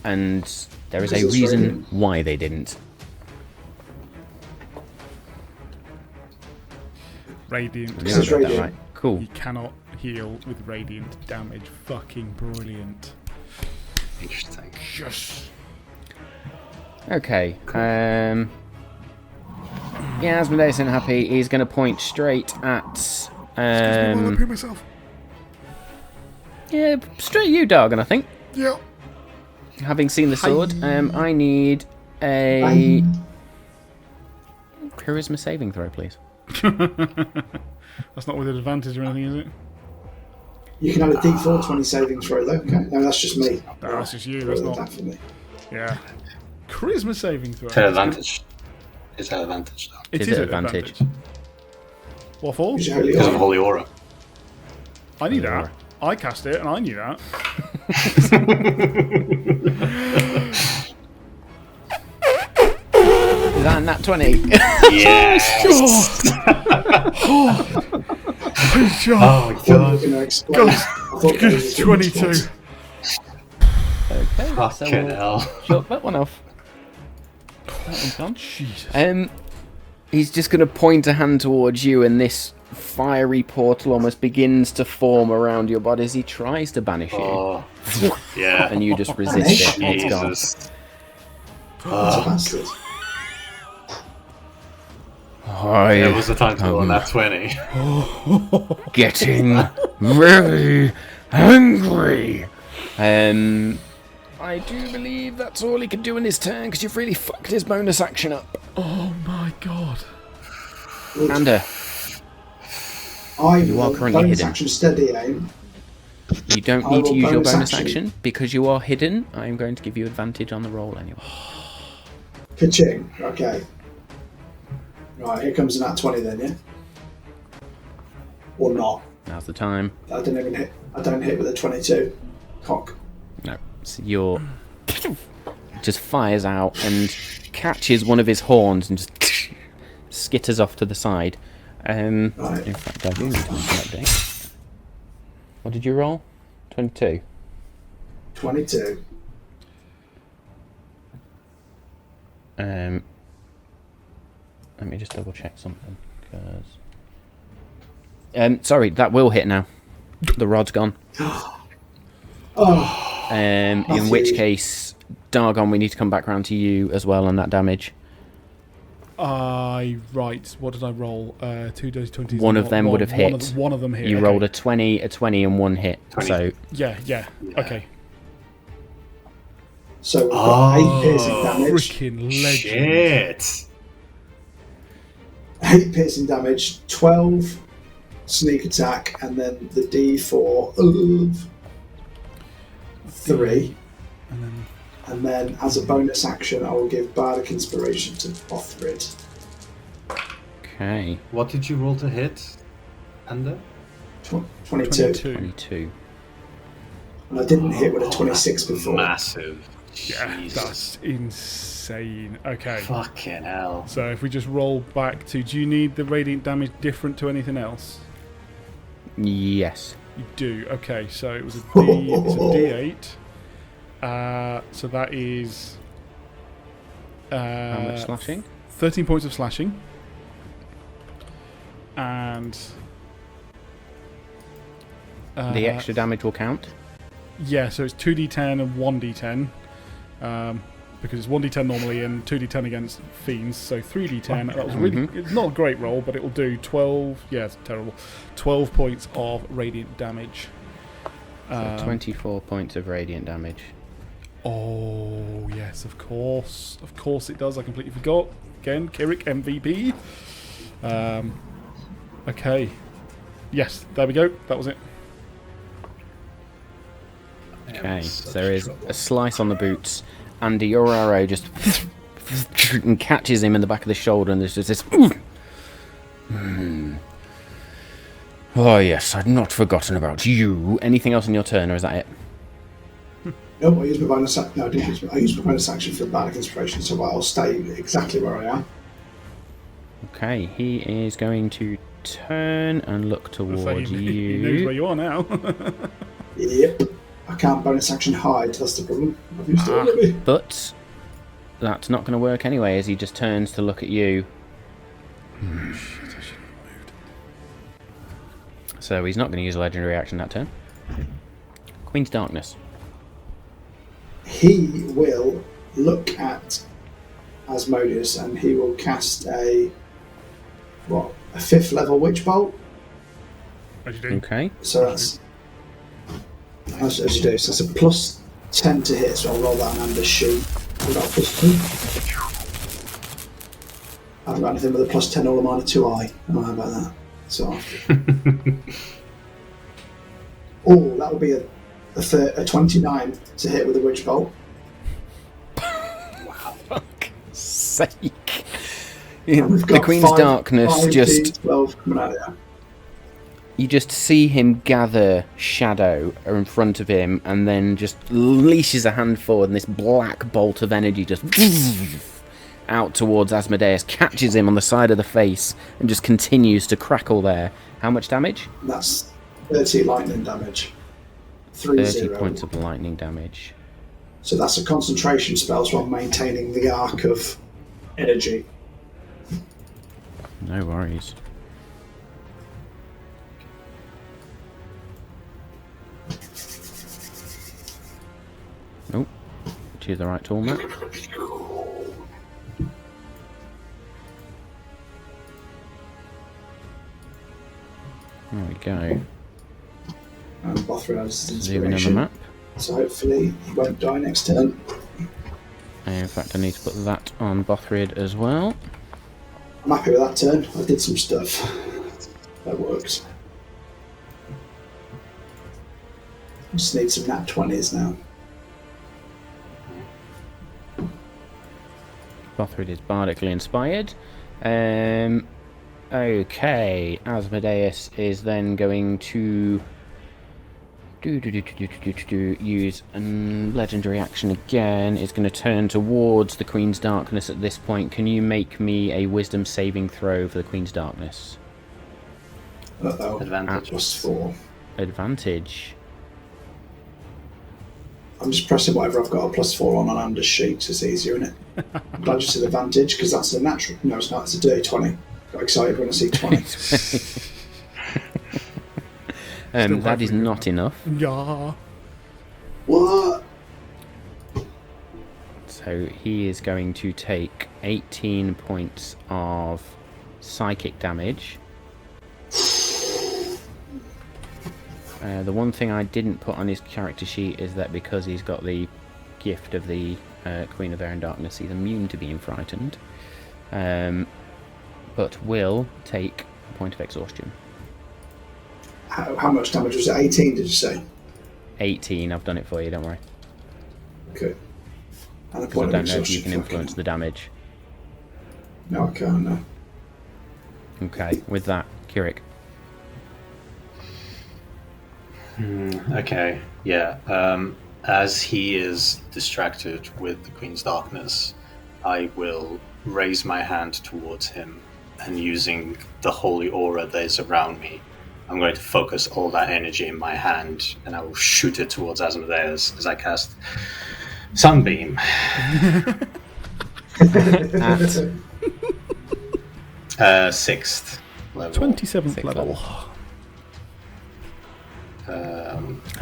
And there is a Because it's reason radiant. why they didn't. Radiant. This is I got that radiant. right. Cool. You cannot heal with radiant damage. Fucking brilliant. Interesting. Yes. Okay. Yeah, Asmodeus isn't happy. He's going to point straight at. myself. Yeah, straight at you, Dargan, I think. Yeah. Having seen the sword, I need a charisma saving throw, please. That's not with an advantage or anything, is it? You can have a D4 20 saving throw though. Okay. No, that's just me. No, that's just you. That's not. That for me. Yeah. Charisma saving throw. It's her advantage. It's her advantage, though. It Is is it an advantage? What for? Use your holy Because of aura. Holy Aura. I knew that. I cast it, and I knew that. Is that a nat 20? Yes! Oh, Oh, I thought you were God. going to explain. I thought that was a 22. Okay, Fucking hell. Shut that one off. That one's gone. Jesus. He's just going to point a hand towards you, and this fiery portal almost begins to form around your body as he tries to banish you. Oh, yeah. And you just resist it, and it's gone. Jesus. That's a bastard. It was the time to go on that 20. Getting very angry. I do believe that's all he can do in his turn, because you've really fucked his bonus action up. Oh my god. Ander, You are currently bonus hidden. action steady aim. you don't I need to will use your bonus bonus action. action. Because you are hidden, I am going to give you advantage on the roll anyway. Ka-ching. Okay. Right, here comes an at 20 then, yeah? Or not. Now's the time. I don't even hit. I don't hit with a 22. Cock. No. So your just fires out and catches one of his horns and just skitters off to the side. Right. In fact, I do need to make an update. What did you roll? 22. 22. Let me just double check something. Sorry, that will hit now. The rod's gone. Oh, In which case, Dargon, we need to come back round to you as well on that damage. Right. What did I roll? 2d20s. One of them would have hit. One of them hit. You okay. rolled a 20, and one hit. 20. So Yeah. Okay. so we've got 8 piercing Oh, damage. Freaking legend. Shit. 8 piercing damage, 12 sneak attack, and then the D4 of 3. And then as a bonus action, I will give Bardic Inspiration to Bothrid. okay, What did you roll to hit, Ander? 22. 22. And I didn't hit with a 26 before. Massive. Yeah, Jesus. that's insane. Okay. Fucking hell. So if we just roll back to, do you need the radiant damage different to anything else? Yes. You do. Okay, so it was a D8. So that is How much slashing? 13 points of slashing. And The extra damage will count. yeah, so it's 2d10 and 1d10. Because it's 1d10 normally and 2d10 against fiends, so 3d10. That was really, it's not a great roll, but it will do 12. Yeah, it's terrible. 12 points of radiant damage. So 24 points of radiant damage. Oh yes, of course it does. I completely forgot. Again, Kirik MVP. Okay. Yes, there we go. That was it. Okay, so there is a slice on the boots. Andy, your arrow just and catches him in the back of the shoulder, and there's just this. Oh yes, I'd not forgotten about you. Anything else in your turn, or is that it? No, I used my bonus action. No, I didn't use my, I used my bonus action for Bardic Inspiration, so I'll stay exactly where I am. Okay, he is going to turn and look towards So he knows where you. you are now. Yep. I can't bonus action hide, that's the problem. I've used it already. But that's not going to work anyway, as he just turns to look at you. Shit, I should have moved. So he's not going to use a legendary action that turn. Queen's Darkness. He will look at Asmodeus and he will cast a 5th level Witch Bolt. As you do. Okay. So that's as you do. So that's a plus 10 to hit. So I'll roll that on Anders' sheet. I've got a plus 2. I haven't got anything with a plus 10 or a minor 2i. Oh, how about that? So, that will be a 29 to hit with a Witch Bolt. Fuck's sake. And we've The got Queen's 5, Darkness 5, just... 12 coming out of there. You just see him gather shadow in front of him and then just leashes a hand forward and this black bolt of energy just out towards Asmodeus, catches him on the side of the face and just continues to crackle there. How much damage? That's 30 lightning damage. 30. 30 points of lightning damage. So that's a concentration spell, so I'm maintaining the arc of energy. No worries. Nope. Choose the right tool, Matt. There we go. And Bothra has his Zooming in the inspiration. map. So hopefully he won't die next turn. In fact, I need to put that on Bothrid as well. I'm happy with that turn. I did some stuff. That works. Just need some nat 20s now. Bothrid is bardically inspired. Okay, Asmodeus is then going to use a legendary action again. Is going to turn towards the Queen's Darkness at this point. Can you make me a Wisdom saving throw for the Queen's Darkness? Uh-oh. Advantage. +4. Advantage. I'm just pressing whatever I've got a +4 on Ananda's sheet, so it's easier, isn't it? I'm glad you said advantage, because that's a natural... No, it's not. It's a dirty 20. Got excited when I see 20. That is not enough. Yeah. What? So he is going to take 18 points of psychic damage. The one thing I didn't put on his character sheet is that because he's got the gift of the Queen of Air and Darkness, he's immune to being frightened. But will take a point of exhaustion. How much damage was it? 18, did you say? 18, I've done it for you, don't worry. Okay. And a Because I point of don't know if you exhaustion. can influence the damage. No, I can't, no. Okay, with that, Kirik. Okay, yeah. As he is distracted with the Queen's Darkness, I will raise my hand towards him, and using the holy aura that is around me, I'm going to focus all that energy in my hand, and I will shoot it towards Asmodeus as I cast Sunbeam. At 6th level. 27th level.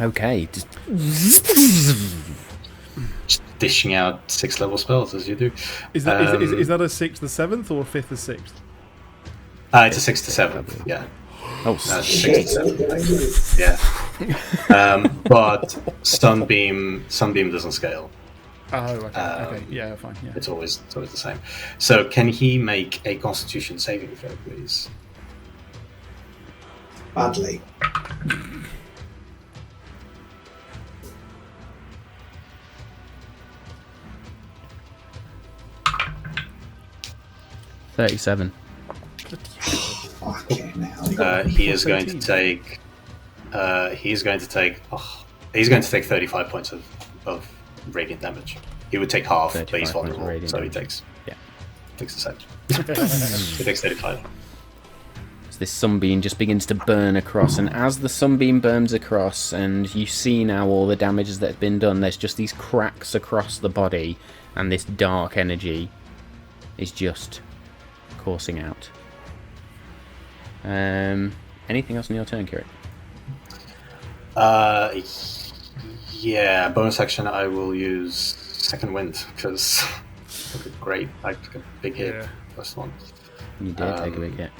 Okay, Just dishing out 6th level spells as you do. Is that a 6th to 7th or a 5th to 6th? It's a 6th to 7th, yeah. oh Shit. shit! Yeah. But Sunbeam doesn't scale. Oh, okay. Okay, yeah, fine. Yeah. It's always the same. So can he make a Constitution saving throw, please? Badly. $37. Fucking hell. He is going to take. He's going to take 35 points of radiant damage. He would take half, but 35 he's points of vulnerable, radiant so he damage. takes the same. He takes 35. So this sunbeam just begins to burn across, and as the sunbeam burns across, and you see now all the damages that have been done, there's just these cracks across the body, and this dark energy is just coursing out. Anything else in your turn, Kirik? Yeah, bonus action. I will use Second Wind because great. I took a big hit first one. You did take a big hit.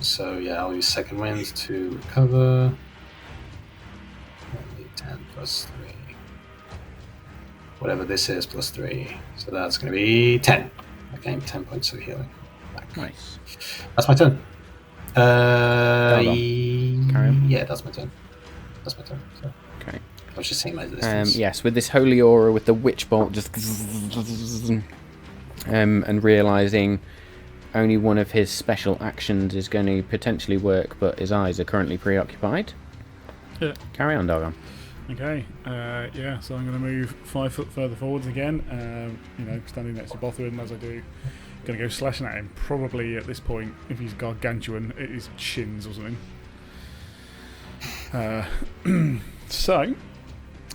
So yeah, I'll use Second Wind to recover. Only 10 plus 3. Whatever this is plus 3. So that's going to be 10. I gained 10 points of healing. Back. Nice. That's my turn. Carry on. Yeah, that's my turn. So Okay. I was just seeing my distance. Yes, with this holy aura, with the witch bolt just and realizing only one of his special actions is going to potentially work, but his eyes are currently preoccupied. Yeah. Carry on, Dogon. Okay, so I'm going to move 5 foot further forwards again, standing next to Bothwyn as I do. Going to go slashing at him, probably at this point, if he's gargantuan, at his shins or something. So,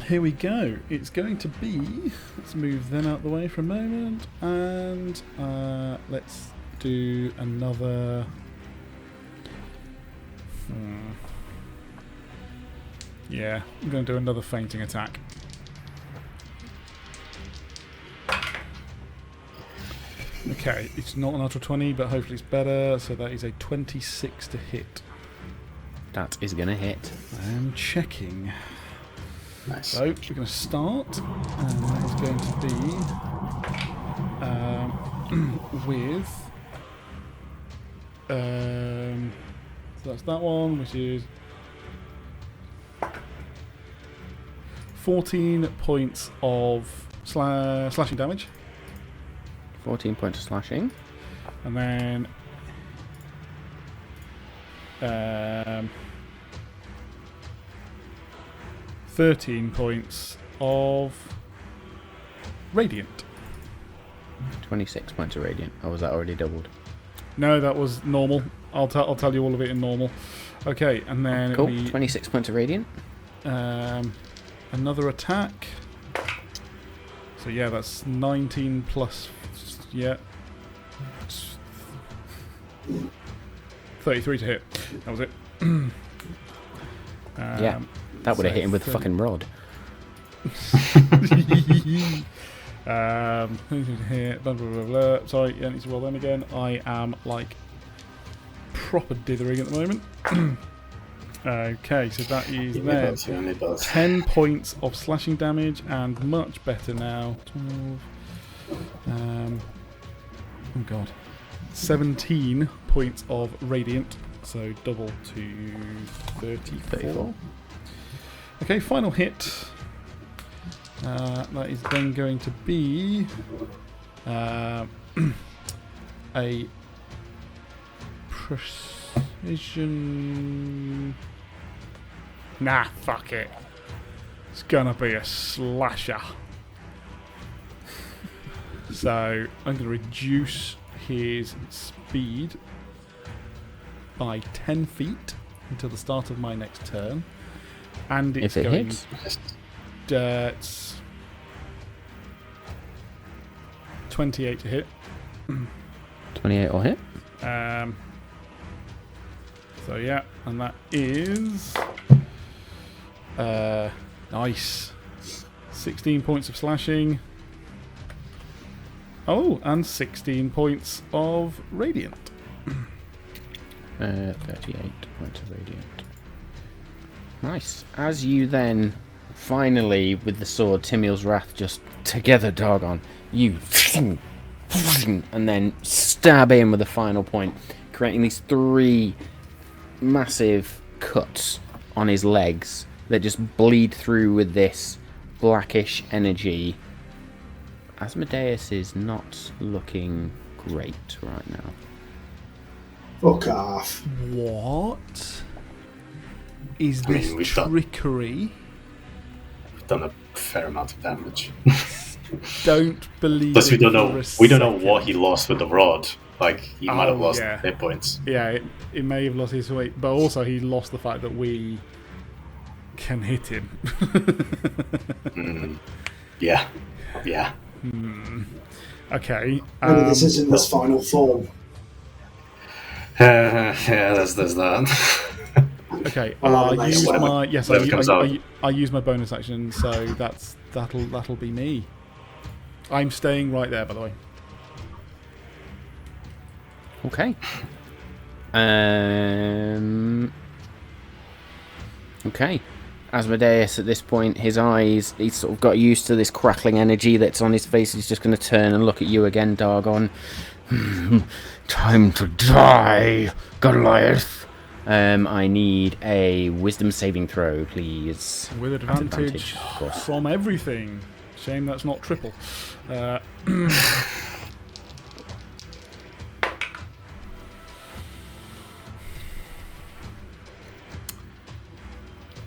Here we go. It's going to be... Let's move them out the way for a moment. And let's do another... Yeah, I'm going to do another fainting attack. Okay, it's not an natural 20, but hopefully it's better. So that is a 26 to hit. That is going to hit. I'm checking. Nice. So we're going to start, and that is going to be with. So that's that one, which is 14 points of slashing damage. 14 points of slashing. And then 13 points of radiant. 26 points of radiant. Or was that already doubled? No, that was normal. I'll tell you all of it in normal. Okay, and then cool. 26 points of radiant. Another attack. So yeah, that's 19 plus. Yeah. 33 to hit. That was it. Yeah, that would have hit him with a fucking rod. Here, blah, blah, blah, blah. Sorry, I need to roll them again. I am like proper dithering at the moment. Okay, so that is then 10 points of slashing damage, and much better now. 12. Oh god. 17 points of radiant, so double to 34. Okay, final hit. That is then going to be a precision. Nah, fuck it. It's gonna be a slasher. So I'm gonna reduce his speed by 10 feet until the start of my next turn, and it's if it going. hits. It's 28 to hit. 28 will hit. So yeah, and that is nice. 16 points of slashing. Oh, and 16 points of radiant. 38 points of radiant. Nice. As you then finally, with the sword, Timiel's Wrath, just together, doggone, you and then stab in with the final point, creating these 3 massive cuts on his legs that just bleed through with this blackish energy. Asmodeus is not looking great right now. Fuck off. What is this trickery? We've done a fair amount of damage. Don't believe. Plus, we don't know. We don't know what second. he lost with the rod. Like he might have lost hit points. Yeah, it may have lost his weight, but also he lost the fact that we can hit him. Yeah. Okay. Maybe this isn't his final form. Yeah, there's that. Okay, Well, I use whatever- my yes. I use my bonus action, so that'll be me. I'm staying right there, by the way. Okay. Okay. Asmodeus, at this point, his eyes, he's sort of got used to this crackling energy that's on his face. He's just going to turn and look at you again, Dargon. Time to die, Goliath. I need a wisdom saving throw, please. With advantage of course. from everything. Shame that's not triple.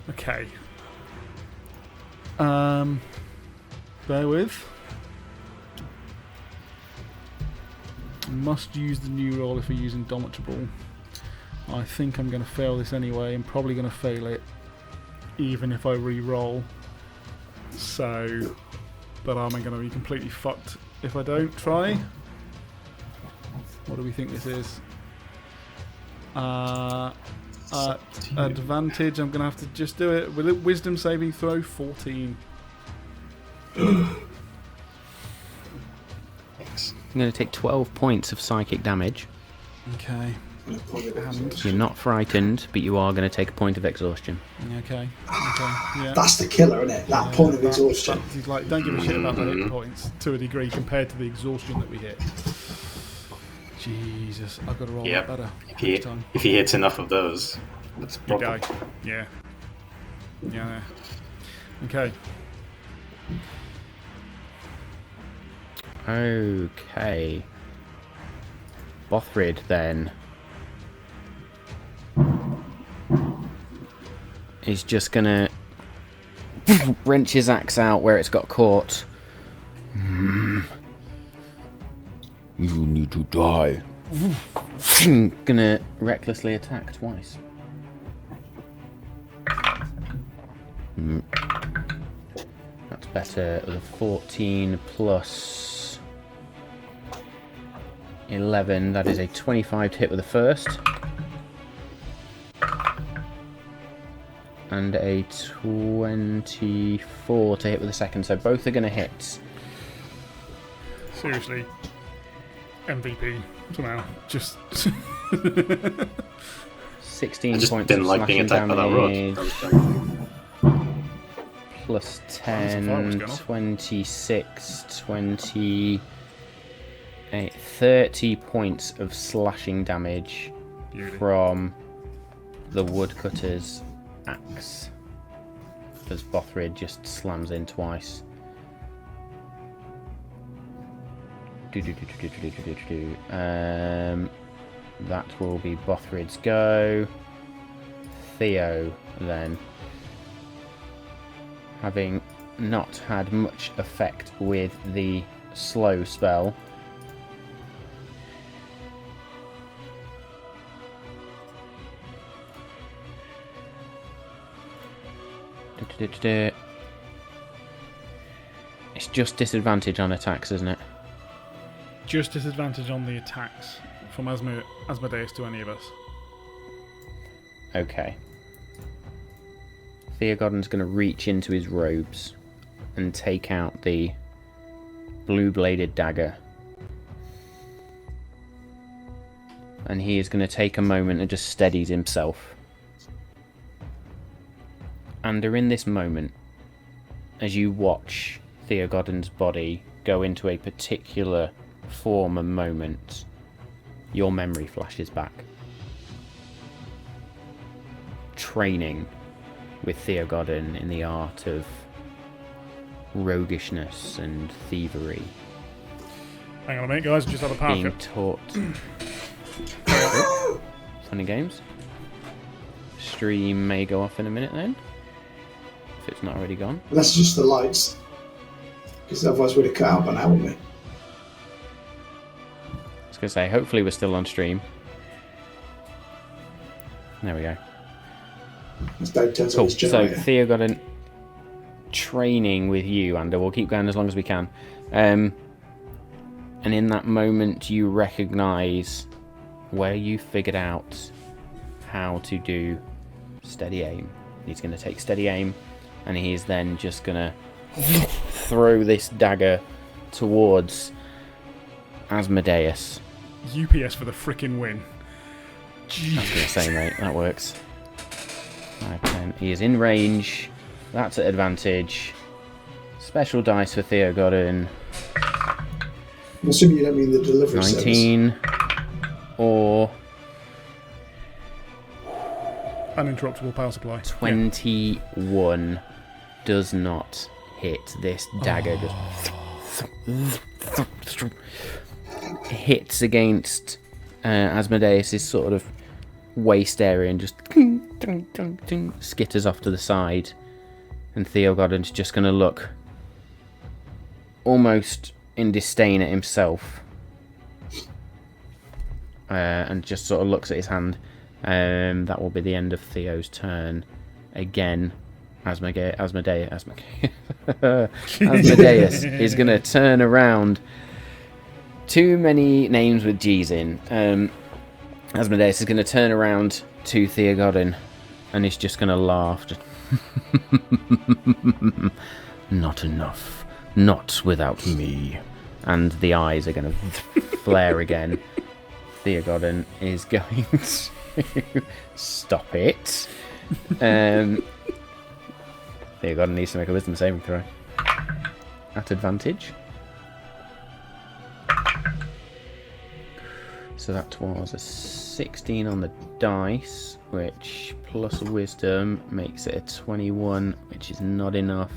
Okay. Bear with. Must use the new roll if we use Indomitable. I think I'm going to fail this anyway. I'm probably going to fail it, even if I re-roll. So, but am I going to be completely fucked if I don't try? What do we think this is? Advantage, I'm going to have to just do it. With a wisdom saving throw, 14. Thanks. I'm going to take 12 points of psychic damage. Okay. You're not frightened, but you are going to take a point of exhaustion. Okay. Yeah. That's the killer, isn't it? That point of exhaustion. He's like, don't give a shit about the hit points to a degree compared to the exhaustion that we hit. Jesus, I've got to roll that better next time. If he hits enough of those, that's You problem. die. Yeah. Yeah. Okay. Okay. Bothrid then is just gonna wrench his axe out where it's got caught. You need to die. Gonna recklessly attack twice. That's better. With a 14 plus 11, that is a 25 to hit with the first. And a 24 to hit with the second. So both are going to hit. Seriously. MVP somehow. Just 16 I just points didn't of like being slashing attacked by that rod. damage. That was very- Plus so far what's 10, going on? 26, 28, 30 points of slashing damage beauty. from the woodcutter's axe. As Bothrid just slams in twice. That will be Bothrid's go. Theo then, having not had much effect with the slow spell, it's just disadvantage on attacks, isn't it? Just disadvantage on the attacks from Asmodeus to any of us. Okay. Theogodon's going to reach into his robes and take out the blue-bladed dagger. And he is going to take a moment and just steadies himself. And are in this moment, as you watch Theogodon's body go into a particular form and moment, your memory flashes back. Training with Theogodon in the art of roguishness and thievery. Hang on a minute, guys. Just had a power Being cut. taught. Fun and games. Stream may go off in a minute then, if it's not already gone. That's just the lights. Because otherwise we'd have cut out by now, wouldn't we? I was going to say, hopefully we're still on stream. There we go. As Dave turns on Cool. his So generator. Theogodon training with you, and we'll keep going as long as we can. And in that moment, you recognise where you figured out how to do steady aim. He's going to take steady aim, and he is then just going to throw this dagger towards Asmodeus. UPS for the frickin' win. I was going to say, mate, that works. 5, 10. He is in range. That's at advantage. Special dice for Theogodon. I'm assuming you don't mean the delivery service. 19 or Uninterruptible power supply. 21 does not hit. This dagger just hits against Asmodeus' sort of waist area and just skitters off to the side. And Theogodon's just going to look almost in disdain at himself and just sort of looks at his hand. That will be the end of Theo's turn. Again, Asmodeus is going to turn around. Too many names with G's in. Asmodeus is going to turn around to Theogodin, and he's just going to laugh. Not enough. Not without me. And the eyes are going to flare again. Theogodin is going to stop it. Theogodin needs to make a wisdom saving throw. At advantage. So that was a 16 on the dice, which plus wisdom makes it a 21, which is not enough.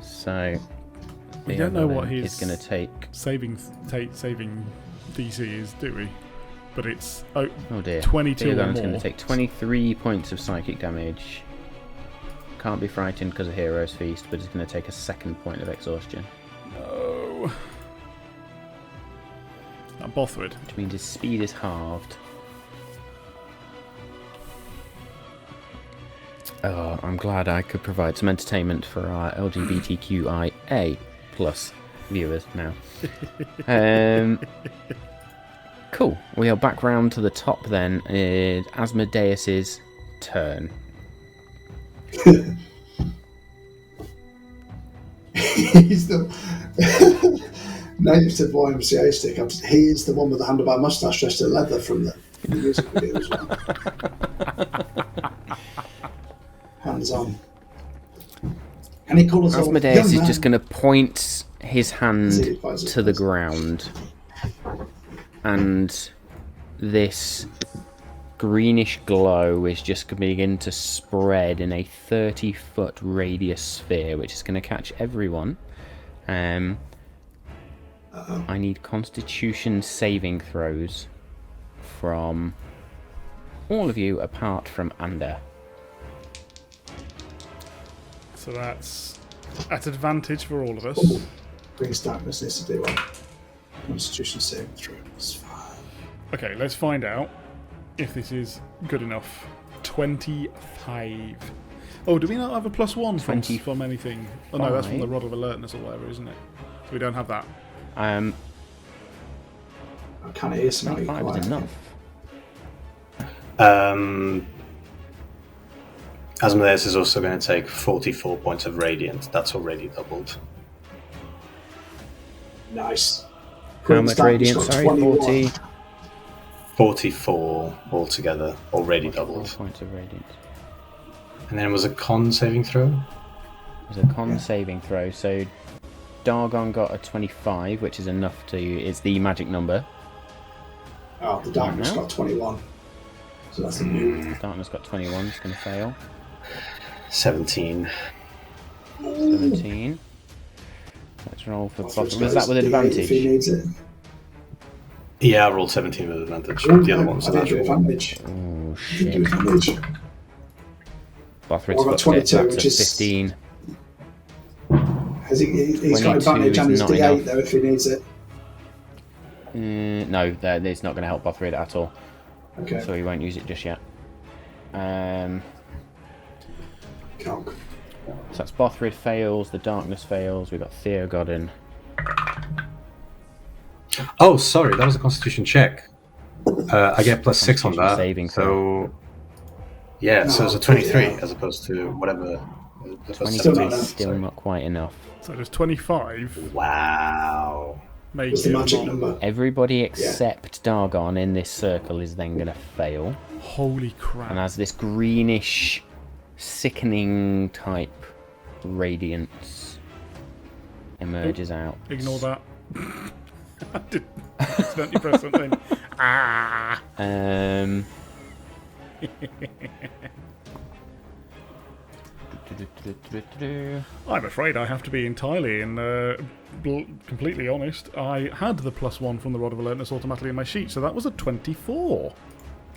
So we don't know what his is going to take saving DC is, do we? But it's oh dear. 22 or more. Theogodin's going to take 23 points of psychic damage. Can't be frightened because of Hero's Feast, but he's going to take a second point of exhaustion. No. Not Bothrid. Which means his speed is halved. Oh, I'm glad I could provide some entertainment for our LGBTQIA plus viewers now. Cool. We are back round to the top then. It's Asmodeus's turn. He's the now you've said YMCA stick. He is the one with the handlebar mustache dressed in leather from the music video as well. Hands on. And he calls Asmodeus is just going to point his hand to the ground, and this greenish glow is just going to begin to spread in a 30-foot radius sphere, which is going to catch everyone. I need Constitution saving throws from all of you apart from Ander. So that's at advantage for all of us. Oh, brings darkness needs to do one. Constitution saving throws. Okay, let's find out if this is good enough. 25. Oh, do we not have a +1 from anything? Oh no, that's from the Rod of Alertness or whatever, isn't it? So we don't have that. I kind of hear something. 25 is enough. Asmodeus is also going to take 44 points of radiant. That's already doubled. Nice. How much radiant? Sorry, 40. 44 altogether, already doubled. Points of radiant. And then it was a con saving throw? It was a con saving throw, so Dargon got a 25, which is enough to... It's the magic number. Oh, the darkness got 21. So that's the new. Darkness got 21, it's going to fail. 17. 17. Let's roll for... Was that with advantage? If he needs it. Yeah, I rolled 17 with advantage. Oh, the other one's natural. Advantage. Oh, Shit. shit. Bothrid's got 22, that's which a is 15. Has he's got advantage and his D8 though if he needs it. No, it's not going to help Bothrid at all. Okay. So he won't use it just yet. Cock. So that's Bothrid fails, the darkness fails, we've got Theogodin. Oh, sorry, that was a constitution check. I get +6 on that. Saving so, yeah, so it's a 23 as opposed to whatever. 23 is still not quite enough. So there's 25. Wow. What's the magic number? Everybody except Dargon in this circle is then going to fail. Holy crap. And as this greenish, sickening type radiance emerges out. Ignore that. I did accidentally press something. I'm afraid I have to be entirely and completely honest. I had the +1 from the Rod of Alertness automatically in my sheet, so that was a 24.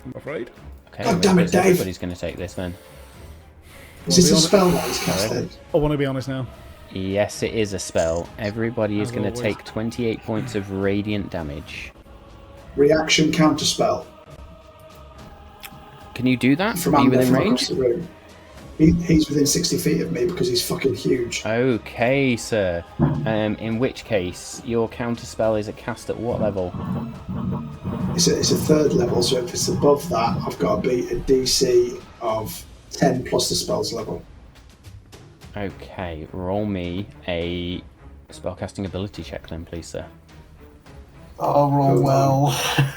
I'm afraid. Okay, God damn it, Dave. Everybody's going to take this then. Is this a spell that he's casted? I want to be honest now. Yes, it is a spell. Everybody is As going to always. take 28 points of radiant damage. Reaction counter spell. Can you do that? From Are you Amber within from range? across the room. He's within 60 feet of me because he's fucking huge. Okay, sir. In which case, your counterspell is a cast at what level? It's a third level, so if it's above that, I've got to beat a DC of 10 plus the spell's level. Okay, roll me a spellcasting ability check then, please, sir. Oh, roll well.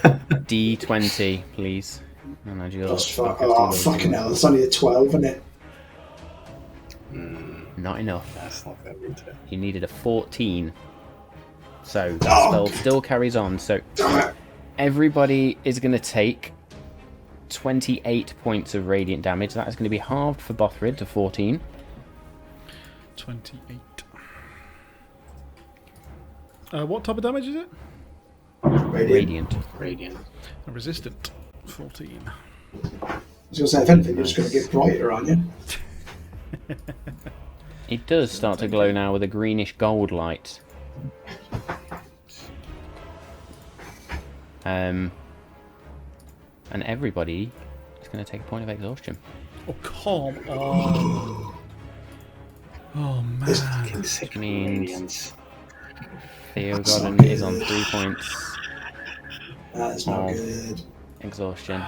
D20, please. And add your Oh, fucking hell, it's only a 12, isn't it? Not enough. That's not very good. You needed a 14. So the spell still carries on. So everybody is going to take 28 points of radiant damage. That is going to be halved for Bothrid to 14. 28. What type of damage is it? Radiant. A resistant. 14. I was going to say, if anything, you're just going to get brighter, aren't you? It does start to glow now with a greenish gold light. And everybody is going to take a point of exhaustion. Oh, come on. Oh, man. Which means Theogodin is on 3 points That's not good. exhaustion.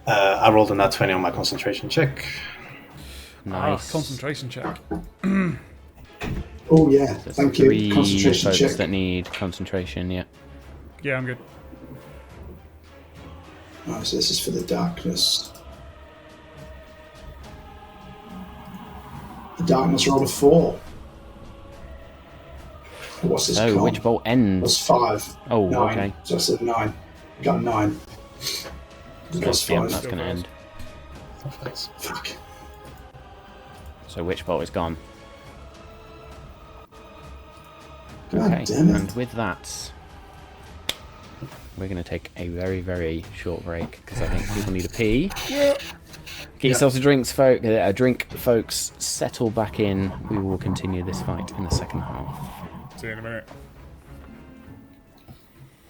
I rolled a nat 20 on my concentration check. Nice. Concentration check. Oh, yeah. There's Thank you. three Concentration folks check. that need concentration, yeah. Yeah, I'm good. Right, so this is for the darkness. The darkness rolled a 4. What's this So, called? which bolt ends? Plus 5. Oh, 9. okay. So I said 9. Got a 9. Plus Yeah, 5. that's going to end. Fuck. So, which bolt is gone? God Okay, damn it. and with that, we're going to take a very, very short break because I think people need a pee. Get yourselves a drink, folks. Settle back in. We will continue this fight in the second half. See you in a minute.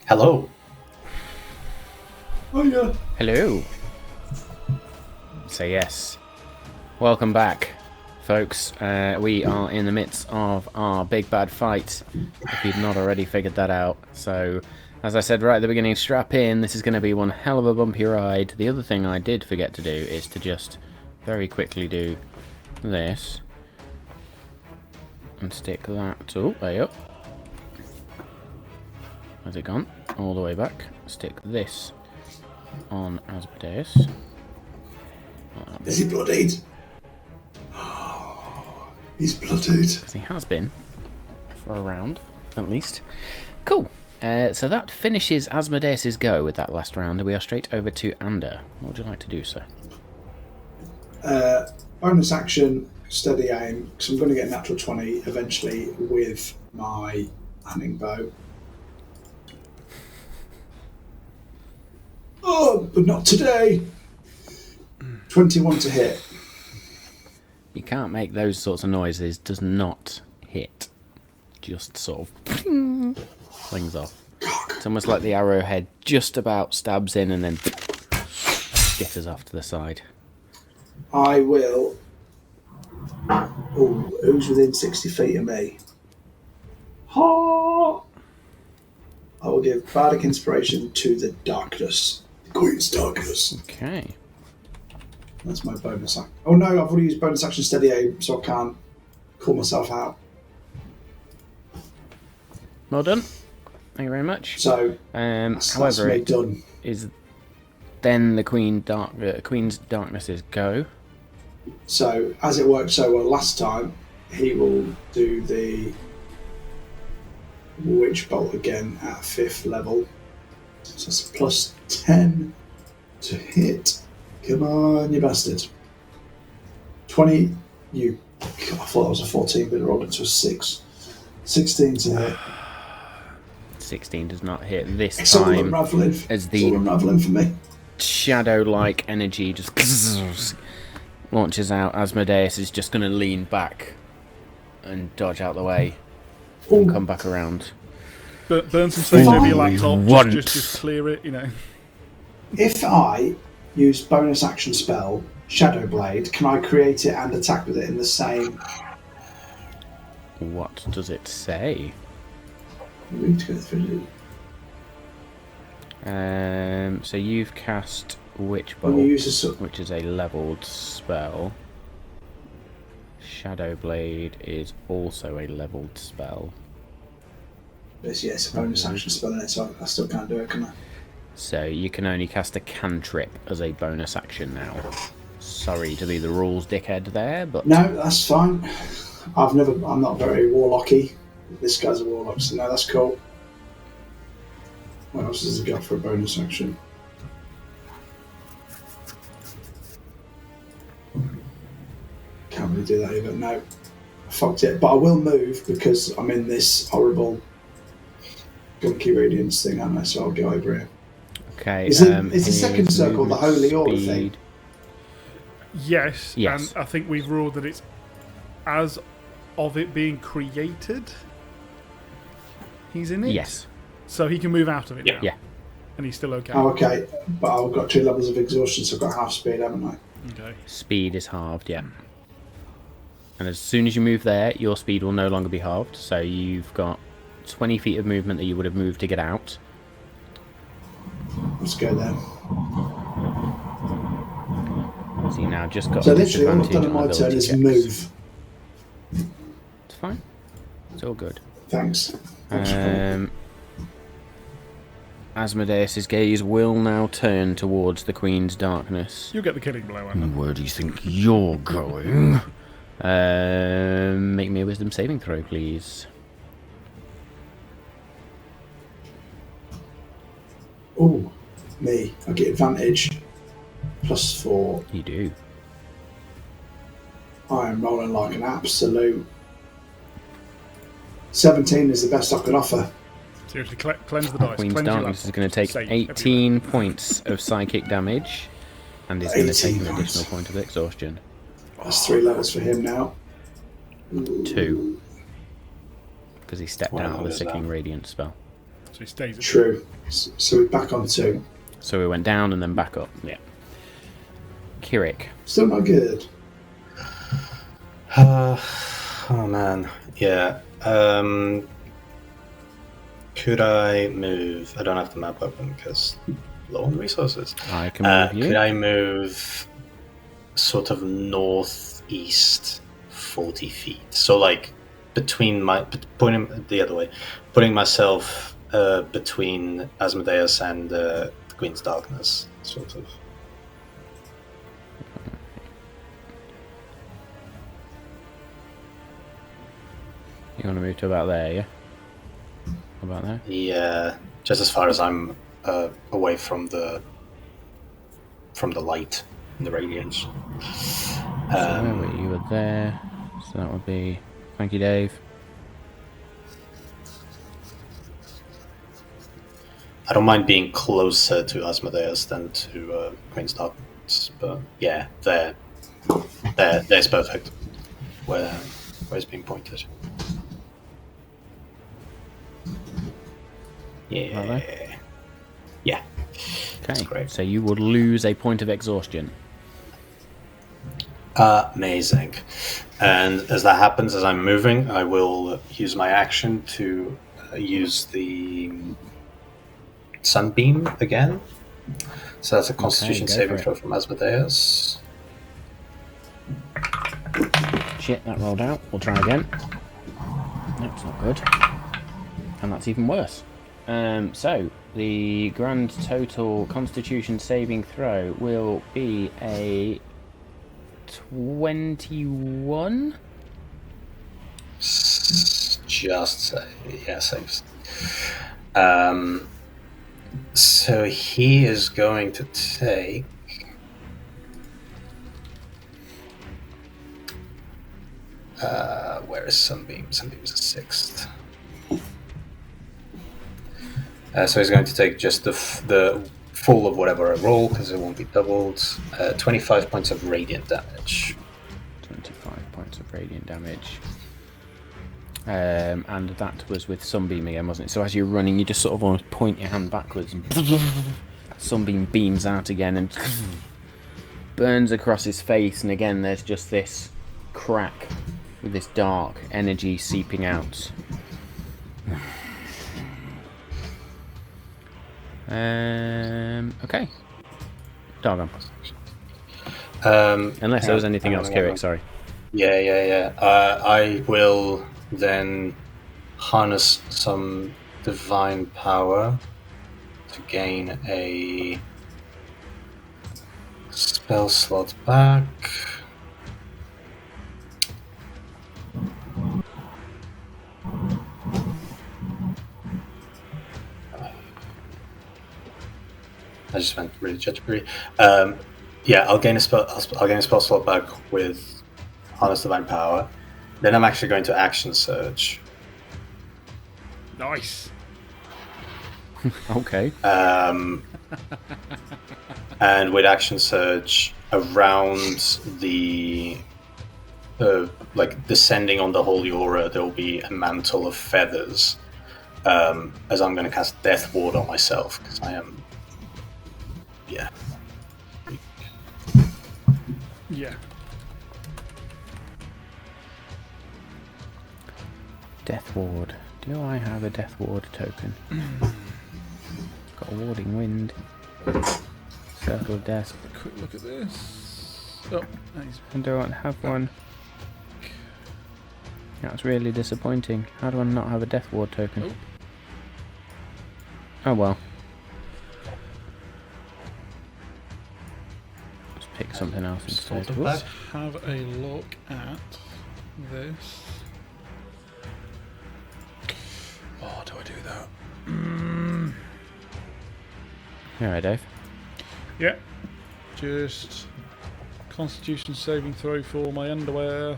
Hello. Oh, yeah. Hello. Say yes. Welcome back, folks. We are in the midst of our big bad fight, if you've not already figured that out. So, as I said right at the beginning, strap in. This is going to be one hell of a bumpy ride. The other thing I did forget to do is to just very quickly do this. And stick that... Oh, way up. Has it gone? All the way back. Stick this on Asmodeus. Is he bloodied? Oh, he's bloodied. Because he has been for a round, at least. Cool. So that finishes Asmodeus' go with that last round, and we are straight over to Ander. What would you like to do, sir? Bonus action, steady aim, because I'm going to get a natural 20 eventually with my hunting bow. Oh, but not today. 21 to hit. You can't make those sorts of noises. Does not hit. Just sort of flings off. It's almost like the arrowhead just about stabs in and then skitters off to the side. I will. Oh, who's within 60 feet of me? Ha! I will give bardic inspiration to the darkness. The Queen's darkness. Okay. That's my bonus action. Oh no, I've already used bonus action steady aim, so I can't call myself out. Well done. Thank you very much. So, however, me it done. is then the Queen's darknesses go. So, as it worked so well last time, he will do the Witch Bolt again at 5th level. So it's a plus 10 to hit. Come on, you bastard. 20. You. God, I thought that was a 14, but it rolled into a 6. 16 to hit. 16 does not hit this It's all time. unraveling. As It's all unraveling for me. shadow-like energy just launches out. Asmodeus is just going to lean back and dodge out the way and come back around. Burn some stage over your laptop. want. Just clear it, you know. If I use bonus action spell, Shadow Blade, can I create it and attack with it in the same... What does it say? We need to go through So you've cast Witch when Bolt, you use a... which is a leveled spell. Shadow Blade is also a leveled spell. It's a bonus action spell in it, so I still can't do it, can I? So you can only cast a cantrip as a bonus action now. Sorry to be the rules dickhead there, but... No, that's fine. I'm not very warlocky. This guy's a warlock, so no, that's cool. What else does it got for a bonus action? Can't really do that either. No, I fucked it. But I will move because I'm in this horrible gunky radiance thing, aren't I? So I'll go over here. Okay. Is the second circle the movement holy order speed. thing? Yes, Yes. and I think we've ruled that it's as of it being created. He's in it? Yes. So he can move out of it now. Yeah. And he's still okay. Oh, okay. But I've got 2 levels of exhaustion, so I've got half speed, haven't I? Okay. Speed is halved, yeah. And as soon as you move there, your speed will no longer be halved. So you've got 20 feet of movement that you would have moved to get out. Let's go there. So you now just got So a literally all I've disadvantage done in on my turn ability is checks. move. It's fine. It's all good. Thanks. Thanks for coming. Asmodeus' gaze will now turn towards the Queen's darkness. You'll get the killing blow, Anna. Where do you think you're going? Make me a wisdom saving throw, please. Oh, me. I get advantage. +4. You do. I am rolling like an absolute. 17 is the best I can offer. Seriously, cleanse the dice. Queen's Cleanse your darkness lap. is going to take Save 18 points of psychic damage, and is going to take 18 an points. additional point of exhaustion. That's 3 levels for him now. 2. Because he stepped What out of the level is that? Sicking Radiance spell. So he stays at True. So we're back on 2. So we went down and then back up. Yeah. Kirik. Still not good. Oh man, yeah. Could I move? I don't have the map open because low on resources. I can move you. Could I move sort of northeast 40 feet? So like between pointing the other way, putting myself between Asmodeus and the Queen's Darkness, sort of. You want to move to about there, yeah? About there? Yeah, just as far as I'm away from the light and the radiance. So you were there. So that would be... Thank you, Dave. I don't mind being closer to Asmodeus than to Queen's Darkness, but yeah, there's perfect. Where it's being pointed. Yeah. Are they? Yeah. That's Okay, great. so you would lose a point of exhaustion. Amazing. And as that happens, as I'm moving, I will use my action to use the Sunbeam again. So that's a Constitution go saving for it. throw from Asmodeus. Shit, that rolled out. We'll try again. That's not good. And that's even worse. So, the grand total Constitution saving throw will be a 21? Just saves. So he is going to take. Where is Sunbeam? Sunbeam is a 6th. So he's going to take just the full of whatever I roll because it won't be doubled. 25 points of radiant damage. 25 points of radiant damage. And that was with Sunbeam again, wasn't it? So as you're running, you just sort of almost point your hand backwards and Sunbeam beams out again and burns across his face, and again there's just this crack with this dark energy seeping out. Okay. Dargon. Unless there was anything else, Kirik, sorry. Yeah. I will then harness some divine power to gain a spell slot back. I just went really judgery. I'll gain a spell slot back with harness divine power. Then I'm actually going to action surge. Nice. Okay. And with action surge around the descending on the holy aura, there will be a mantle of feathers. As I'm going to cast Death Ward on myself because I am. Yeah. Death Ward. Do I have a Death Ward token? Got a Warding Wind. Circle of Death. Quick look at this. Oh, nice. I don't have one. That's really disappointing. How do I not have a Death Ward token? Oh well. Let's pick something else instead. Let's have a look at this. Oh, do I do that? You alright, Dave? Yeah. Just Constitution saving throw for my underwear.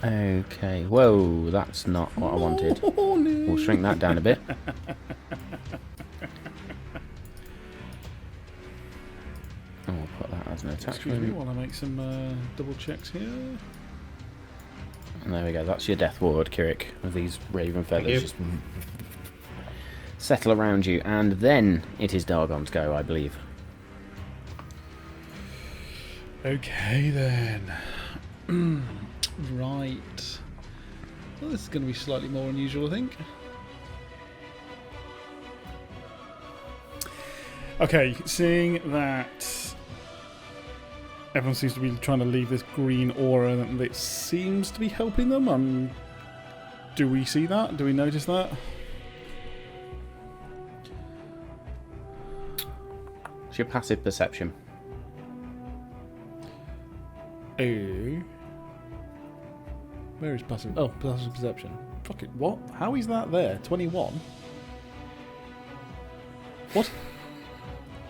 Okay. Whoa, that's not what I wanted. We'll shrink that down a bit. And we'll put that as an Excuse me attachment. while I make some double checks here. And there we go. That's your Death Ward, Kirik, of these raven feathers. Just settle around you, and then it is Dargon's go, I believe. Okay then. Right. Well, this is going to be slightly more unusual, I think. Okay, seeing that everyone seems to be trying to leave this green aura that seems to be helping them, do we see that? Do we notice that? It's your passive perception. Oh. Where is passive? Oh, passive perception. Fuck it. What? How is that there? 21? What?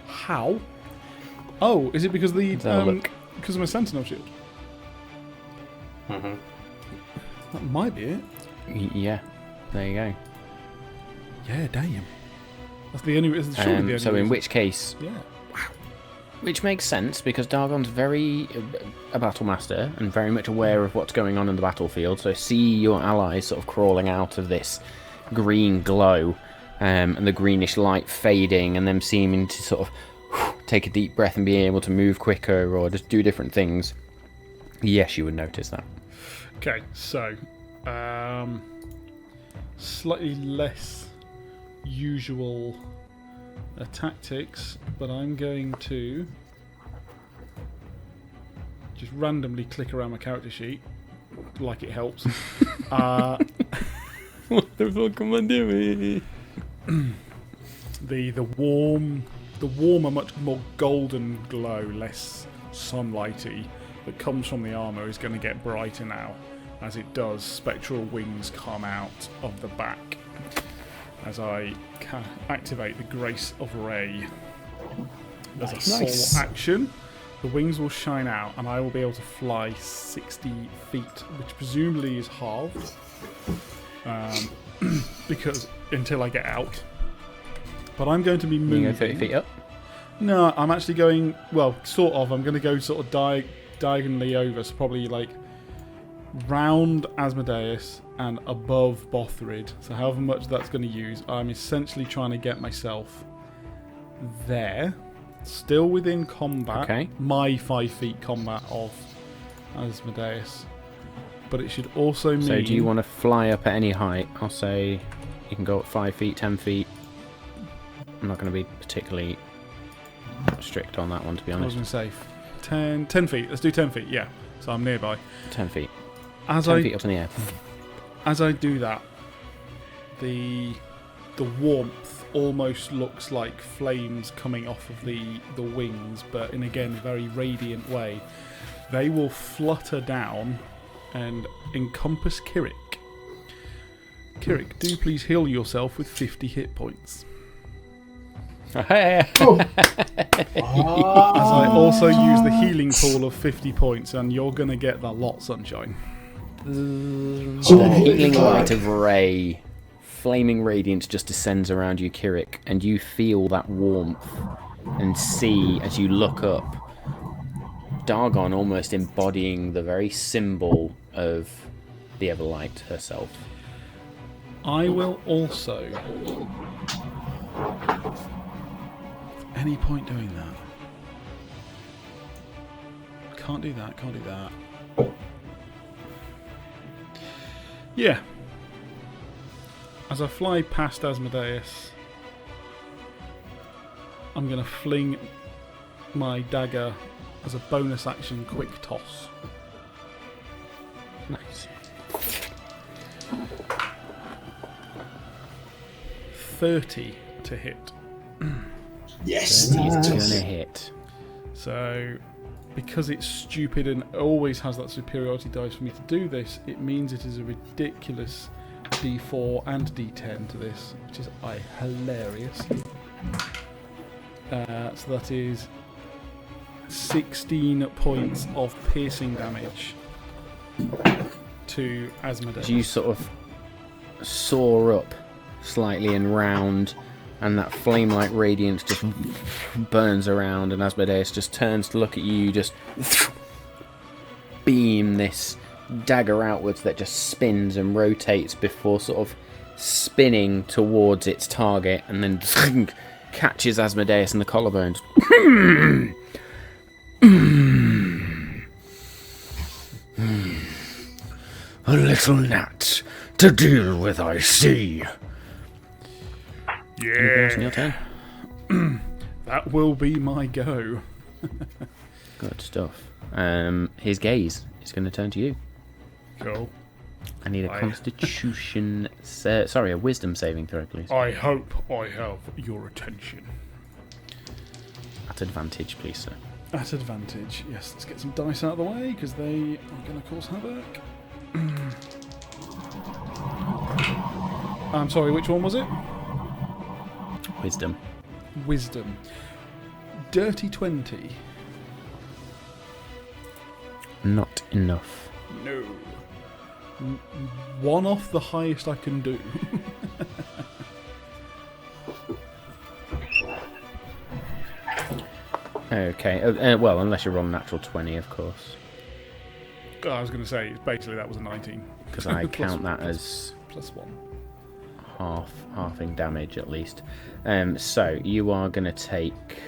How? Oh, is it because the because of my sentinel shield? Mm-hmm. That might be it. Yeah. There you go. Yeah, damn. That's the only. Surely the only so in reason. which case, Yeah. which makes sense because Dargon's very a battle master and very much aware of what's going on in the battlefield. So see your allies sort of crawling out of this green glow, and the greenish light fading, and them seeming to sort of take a deep breath and be able to move quicker or just do different things. Yes, you would notice that. Okay, so slightly less usual tactics, but I'm going to just randomly click around my character sheet, like it helps. What the fuck am I doing? The warmer, much more golden glow, less sunlighty, that comes from the armour is going to get brighter now. As it does, spectral wings come out of the back as I activate the Grace of Ray. As a sole action, the wings will shine out and I will be able to fly 60 feet, which presumably is halved, because until I get out. But I'm going to be moving. You go 30 feet up? No, I'm actually going, well, sort of. I'm going to go sort of diagonally over, so probably like round Asmodeus and above Bothrid. So however much that's going to use, I'm essentially trying to get myself there, still within combat. Okay. My 5 feet combat of Asmodeus. But it should also mean... So do you want to fly up at any height? I'll say you can go up 5 feet, 10 feet. I'm not going to be particularly strict on that one, to be I was honest. going to say 10 feet. Let's do 10 feet, yeah. So I'm nearby. 10 feet. As 10 feet up in the air. As I do that, the warmth almost looks like flames coming off of the wings, but in, again, a very radiant way. They will flutter down and encompass Kirik. Kirik, do please heal yourself with 50 hit points. Oh. As I also use the healing pool of 50 points, and you're going to get the lot, Sunshine. Healing light of Ray, flaming radiance just descends around you, Kirik, and you feel that warmth and see, as you look up, Dargon almost embodying the very symbol of the Everlight herself. I will also... Any point doing that? Can't do that, can't do that. Yeah. As I fly past Asmodeus, I'm going to fling my dagger as a bonus action quick toss. Nice. 30 to hit. Yes, He's nice. gonna hit. So, because it's stupid and always has that superiority dice for me to do this, it means it is a ridiculous D4 and D10 to this, which is hilarious. So that is 16 points of piercing damage to Asmodeus. As you sort of soar up slightly and round, and that flame-like radiance just burns around, and Asmodeus just turns to look at you, just beam this dagger outwards that just spins and rotates before sort of spinning towards its target, and then catches Asmodeus in the collarbones. A little gnat to deal with, I see. Anything else on your turn? That will be my go. Good stuff. His gaze is going to turn to you. Cool. I need a Constitution, a Wisdom saving throw, please. I hope I have your attention. At advantage, please, sir. At advantage, yes. Let's get some dice out of the way because they are going to cause havoc. I'm sorry, which one was it? Wisdom. Wisdom. Dirty 20. Not enough. No. One off the highest I can do. Okay. Well, unless you roll a natural 20, of course. I was going to say, basically that was a 19. Because I count that as +1. halving damage at least. So you are going to take,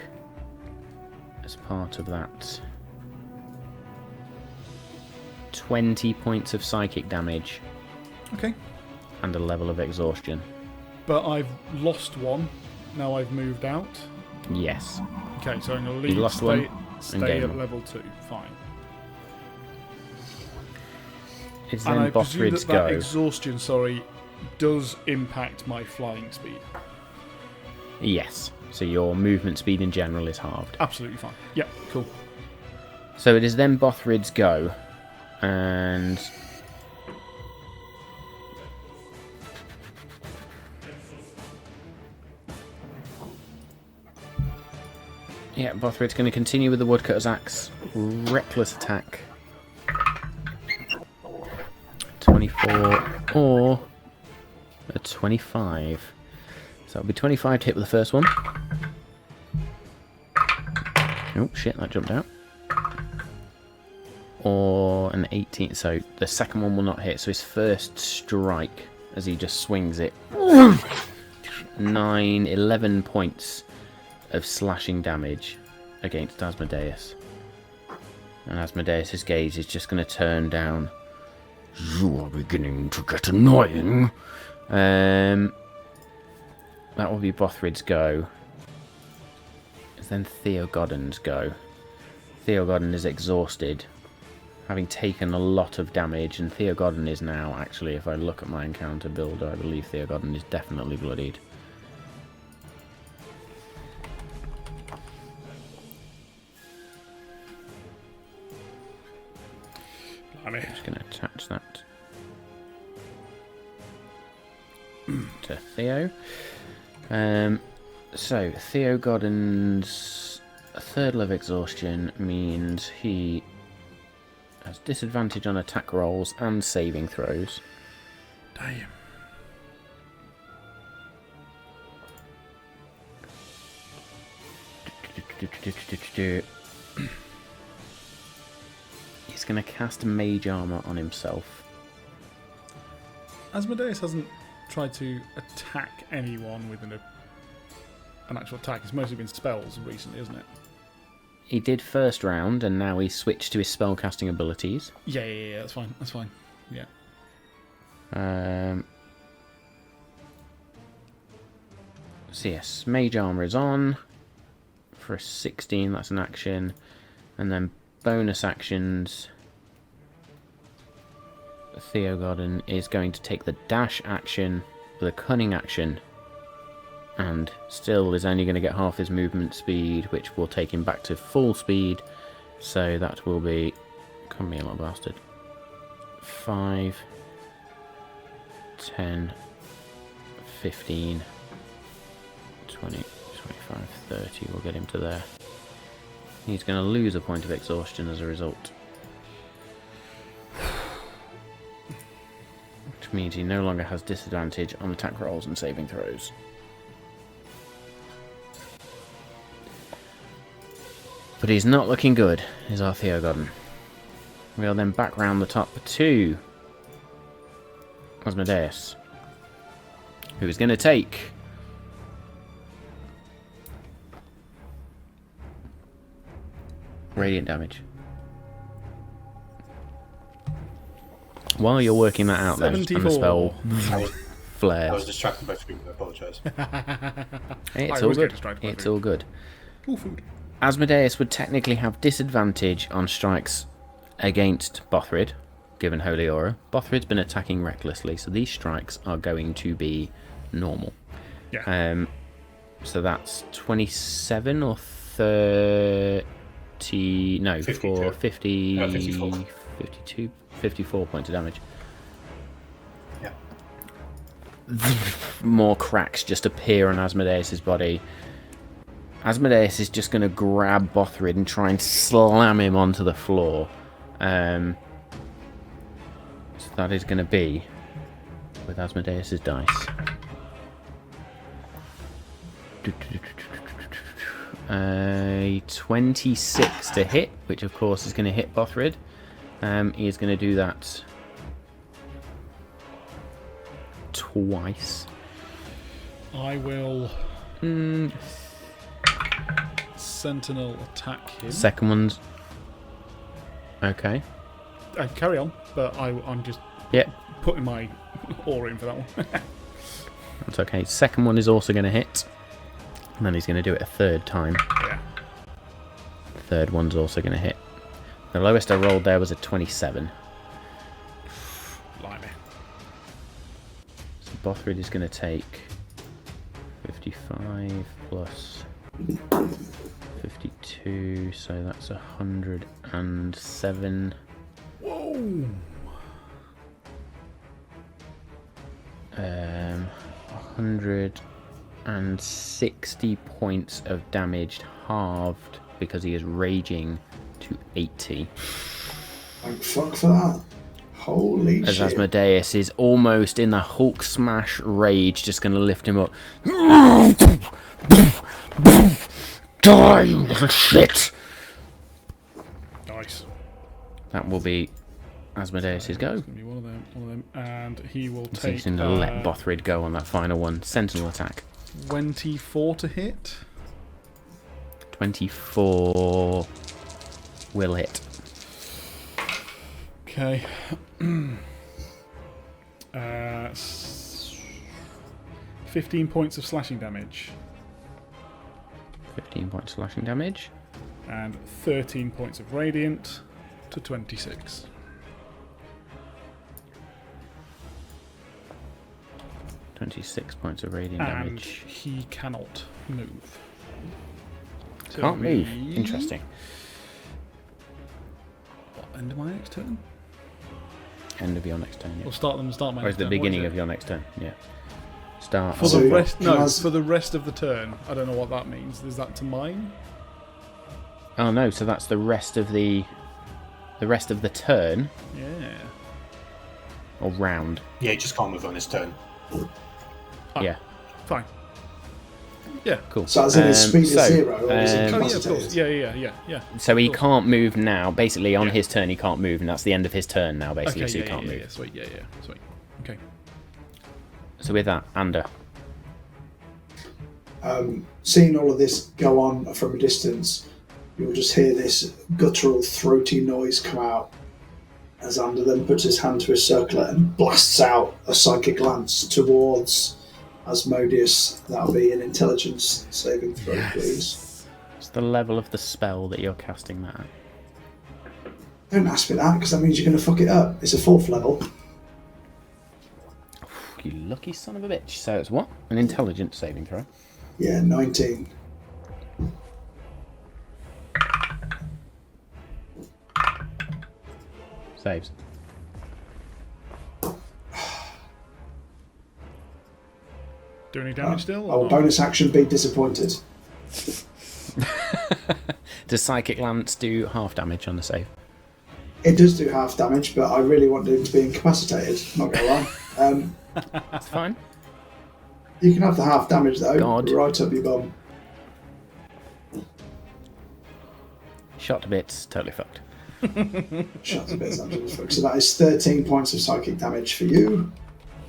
as part of that, 20 points of psychic damage. Okay. And a level of exhaustion. But I've lost one. Now I've moved out. Yes. Okay, so I'm going to You lost one stay and at gain level 2. Fine. It's And then I presume Bothrid's that go. exhaustion, does impact my flying speed. Yes. So your movement speed in general is halved. Absolutely fine. Yeah, cool. So it is then Bothrid's go. And yeah, Bothrid's going to continue with the woodcutter's axe. Reckless attack. 24 or a 25. So it'll be 25 to hit with the first one. Oh shit, that jumped out. or an 18. So the second one will not hit. So his first strike, as he just swings it, 11 points of slashing damage against Asmodeus. And Asmodeus' gaze is just going to turn down. You are beginning to get annoying. That will be Bothrid's go. It's then Theogodon's go. Theogodon is exhausted, having taken a lot of damage, and Theogodon is now, actually, if I look at my encounter builder, I believe Theogodon is definitely bloodied. I'm just going to attach that to Theo. So, Theogodon's third level exhaustion means he has disadvantage on attack rolls and saving throws. Damn. He's going to cast Mage Armor on himself. Asmodeus hasn't tried to attack anyone with an actual attack. It's mostly been spells recently, isn't it? He did first round, and now he's switched to his spellcasting abilities. Yeah, that's fine. That's fine. Yeah. So yes, Mage Armor is on for a 16. That's an action, and then bonus actions. Theogodon is going to take the dash action, the cunning action, and still is only going to get half his movement speed, which will take him back to full speed. So that will be, come here, little bastard, 5, 10, 15, 20, 25, 30. We'll get him to there. He's going to lose a point of exhaustion as a result, which means he no longer has disadvantage on attack rolls and saving throws. But he's not looking good, is our Theogodon. We'll then back round the top to Asmodeus, who is going to take radiant damage. While you're working that out, then, and the spell flares. I was distracted by food. I apologise. It's all good. It's all good. Ooh, food. Asmodeus would technically have disadvantage on strikes against Bothrid, given Holy Aura. Bothrid's been attacking recklessly, so these strikes are going to be normal. Yeah. So that's 27 or 30... No, 52. for 50... 54. 52... 54 points of damage. Yeah. More cracks just appear on Asmodeus' body. Asmodeus is just going to grab Bothrid and try and slam him onto the floor. So that is going to be with Asmodeus' dice. 26 to hit, which of course is going to hit Bothrid. He is going to do that twice. I will Sentinel attack him. Second one's okay. Carry on, but I'm just putting my aura in for that one. That's okay. Second one is also going to hit. And then he's going to do it a third time. Yeah. Third one's also going to hit. The lowest I rolled there was a 27. Blimey. So Bothrid is going to take 55 plus 52, so that's 107. Whoa! 160 points of damage, halved because he is raging to 80. Thank fuck for that. Holy As shit. Asmodeus is almost in the Hulk smash rage, just going to lift him up. Die, you little shit! Nice. That will be Asmodeus' go. It's going to be one of them. And he will So he's take... going to let Bothrid go on that final one. Sentinel attack. 24 to hit. 24 will hit. Okay. 15 points of slashing damage. 15 points slashing damage. And 13 points of radiant to 26. £26 of radiant And damage. he cannot move. So Can't move. we- Interesting. End of my next turn? End of your next turn. Yeah. Or start my Or next is the turn. What beginning is of it? your next turn? Yeah. Start. For So the rest, can no, I- for the rest of the turn. I don't know what that means. Is that to mine? Oh no! So that's the rest of the turn Yeah. or round. Yeah, he just can't move on his turn. Ah. Yeah. Fine. Yeah. Cool. So as in his speed is so, 0, or is it Oh yeah, of incapacitated? course. Yeah. So he Of course. can't move now. Basically, on Yeah. his turn, he can't move, and that's the end of his turn now. Basically, Okay, so he yeah, can't yeah, move. yeah, sweet, yeah, sweet. Okay. So with that, Ander. Seeing all of this go on from a distance, you'll just hear this guttural, throaty noise come out as Ander then puts his hand to his circlet and blasts out a psychic lance towards Asmodeus. That'll be an intelligence saving throw, please. It's the level of the spell that you're casting that at. Don't ask me that, because that means you're going to fuck it up. It's a 4th level. You lucky son of a bitch. So it's what? An intelligence saving throw. Yeah, 19. Saves. Do any damage still? Oh, Or not? bonus action, be disappointed. Does Psychic Lance do half damage on the save? It does do half damage, but I really want him to be incapacitated, not gonna lie. That's fine. You can have the half damage though, God. right up your bum. Shot to bits, totally fucked. Shut a bit, so that is 13 points of psychic damage for you.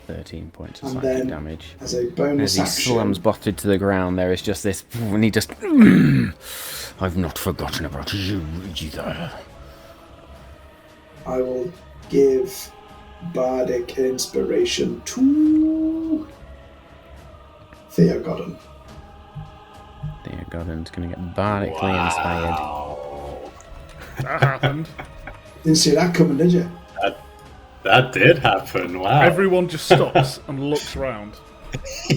13 points of And psychic then, damage. as a bonus As he action, slams Bothrid to the ground, there is just this, and he just, I've not forgotten about you either. I will give Bardic Inspiration to Theo Godden. Theo Godden's going to get bardically inspired. That happened. Didn't see that coming, did you? That did happen. Wow. Everyone just stops and looks round.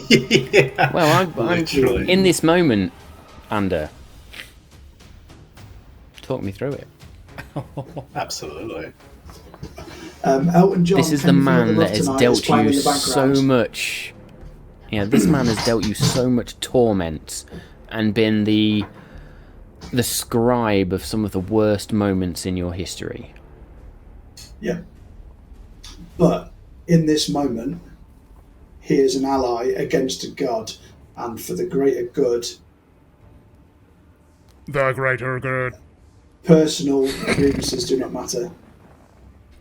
Yeah. Well, I'm Literally. in this moment, Ander. Talk me through it. Absolutely. Elton John. This is the Can You Feel man Love that has Tonight is dealt playing you in the so background. much. Yeah, this man has dealt you so much torment and been the scribe of some of the worst moments in your history. Yeah. But in this moment, he is an ally against a god, and for the greater good, The greater good. personal grievances do not matter.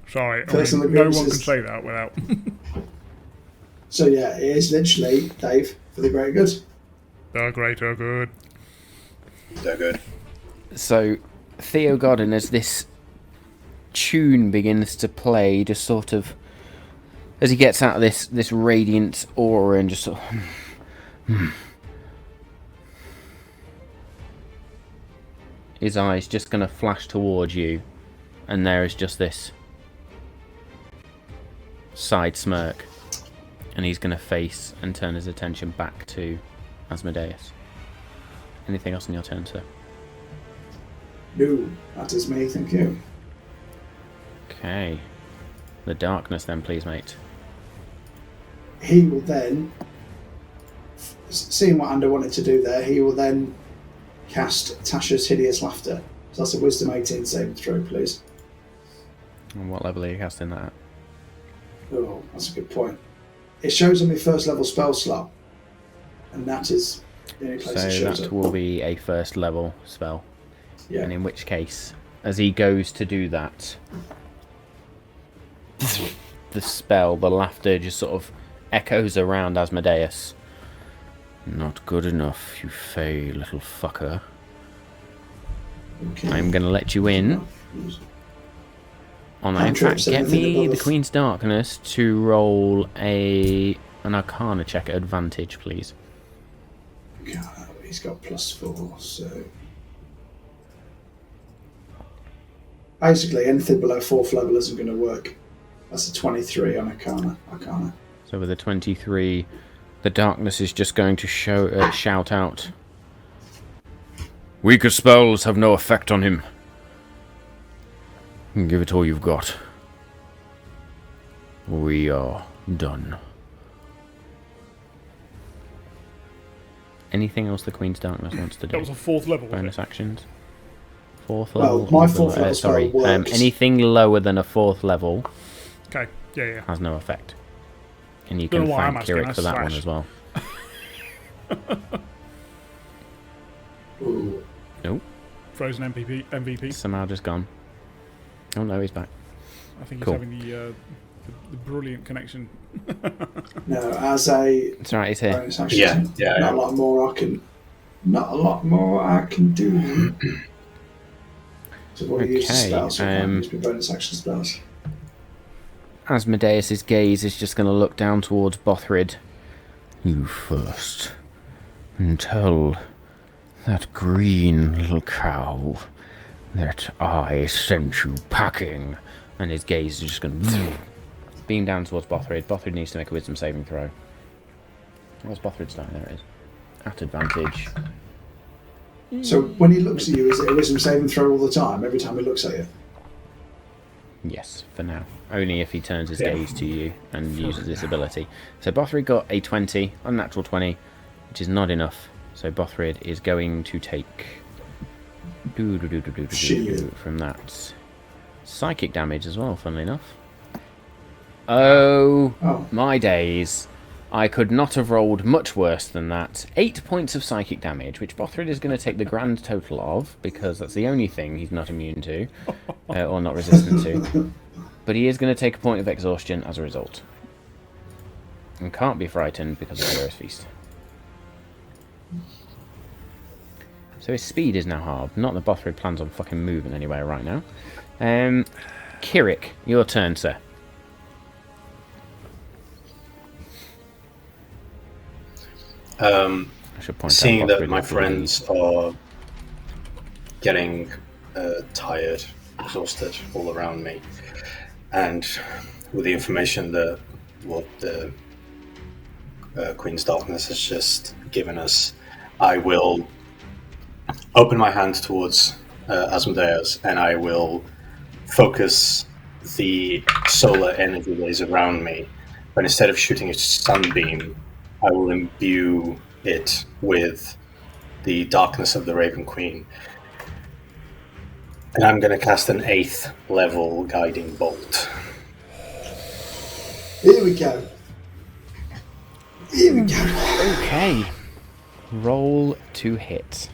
Sorry, I Personal mean, no one can grievances. say that without. So yeah, it is literally, Dave, for the greater good. The greater good. They're good. So, Theo Godden, as this tune begins to play, just sort of, as he gets out of this radiant aura and just sort of, his eyes just going to flash towards you, and there is just this side smirk, and he's going to face and turn his attention back to Asmodeus. Anything else on your turn, sir? No, that is me, thank you. Okay. The darkness then, please, mate. He will then, seeing what Ander wanted to do there, he will then cast Tasha's Hideous Laughter. So that's a Wisdom 18 saving throw, please. And what level are you casting that at? Oh, that's a good point. It shows on my first level spell slot, and that is the only place it So shows that up. will be a first level spell. Yeah. And in which case, as he goes to do that, the spell, the laughter just sort of echoes around Asmodeus. Not good enough, you fey little fucker. Okay. I'm going to let you in. In fact, get me the Queen's Darkness to roll an Arcana check at advantage, please. He's got +4, so... Basically, anything below 4th level isn't going to work. That's a 23 on Arcana. So with a 23, the darkness is just going to shout out, "Weaker spells have no effect on him. Give it all you've got. We are done." Anything else the Queen's Darkness wants to do? That was a 4th level. Bonus actions. 4th Well, level. my 4th level spell works. Anything lower than a 4th level. Okay. Yeah. Has no effect. And you can thank Kirik for that one as well. Ooh. Nope. Frozen MVP. Somehow just gone. Oh no, he's back. I think he's having the brilliant connection. No, as a it's alright, he's here. bonus action, Yeah. Not a lot more I can do. So what do you use the spells? So I can't use my bonus action spells. Asmodeus' gaze is just going to look down towards Bothrid. You first. And tell that green little cow that I sent you packing. And his gaze is just going to beam down towards Bothrid. Bothrid needs to make a wisdom saving throw. Where's Bothrid's die? There it is. At advantage. So when he looks at you, is it a wisdom saving throw all the time, every time he looks at you? Yes, for now. Only if he turns his gaze to you and uses this ability. So Bothrid got a 20, unnatural 20, which is not enough. So Bothrid is going to take from that psychic damage as well, funnily enough. Oh my days. I could not have rolled much worse than that. 8 points of psychic damage, which Bothrid is going to take the grand total of, because that's the only thing he's not immune to, or not resistant to. But he is going to take a point of exhaustion as a result. And can't be frightened because of Hero's Feast. So his speed is now halved. Not that Bothrid plans on fucking moving anywhere right now. Kirik, your turn, sir. I should point seeing out that my friends are getting tired, exhausted all around me, and with the information that what the Queen's Darkness has just given us, I will open my hand towards Asmodeus, and I will focus the solar energy rays around me, but instead of shooting a sunbeam, I will imbue it with the darkness of the Raven Queen. And I'm going to cast an 8th level guiding bolt. Here we go. Here we go. Okay. Roll to hit.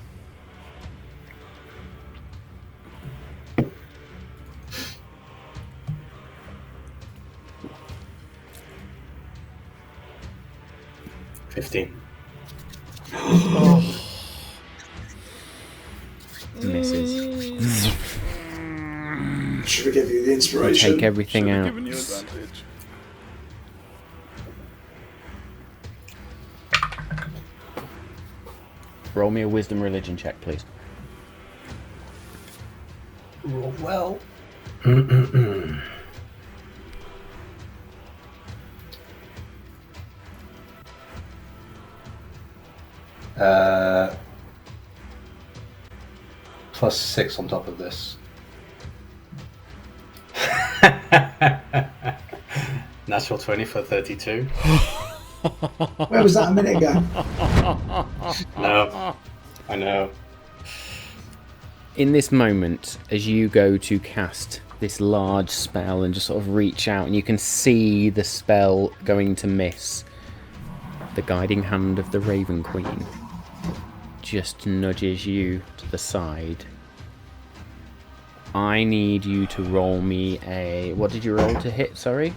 Misses. Should we give you the inspiration? Take everything out. Given you advantage. Roll me a wisdom religion check, please. Roll well. +6 on top of this. Natural 20 for 32. Where was that a minute ago? No, I know. In this moment, as you go to cast this large spell and just sort of reach out, and you can see the spell going to miss, the guiding hand of the Raven Queen just nudges you to the side I need you to roll me a... What did you roll to hit, sorry?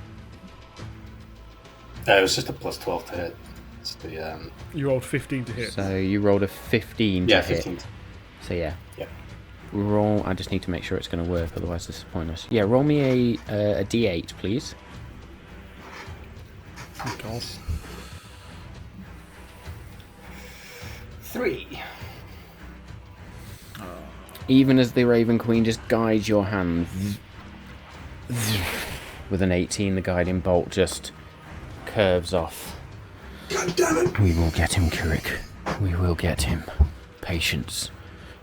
It was just a plus 12 to hit. It's the, You rolled 15 to hit. So you rolled a 15 to hit. 15. So yeah. Yeah. Roll... I just need to make sure it's going to work, otherwise this is pointless. Yeah, roll me a d8, please. Oh, God. 3. Even as the Raven Queen just guides your hand with an 18, the guiding bolt just curves off. God damn it! We will get him, Kirik. We will get him. Patience.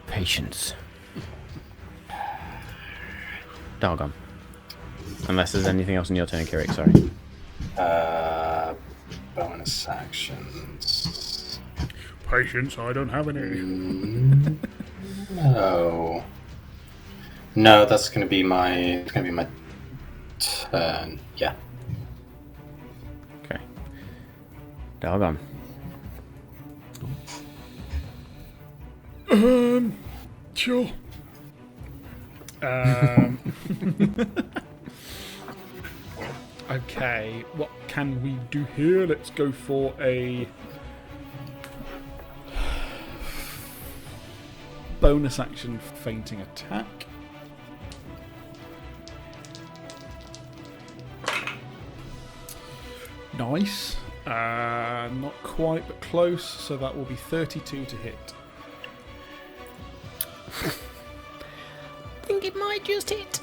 Patience. Doggone. Unless there's anything else in your turn, Kirik, sorry. Bonus actions. Patience, I don't have any. No. No, that's gonna be my turn. Yeah. Okay. Doggone. Sure. Okay, what can we do here? Let's go for a bonus action fainting attack. Nice. Not quite, but close. So that will be 32 to hit. I think it might just hit.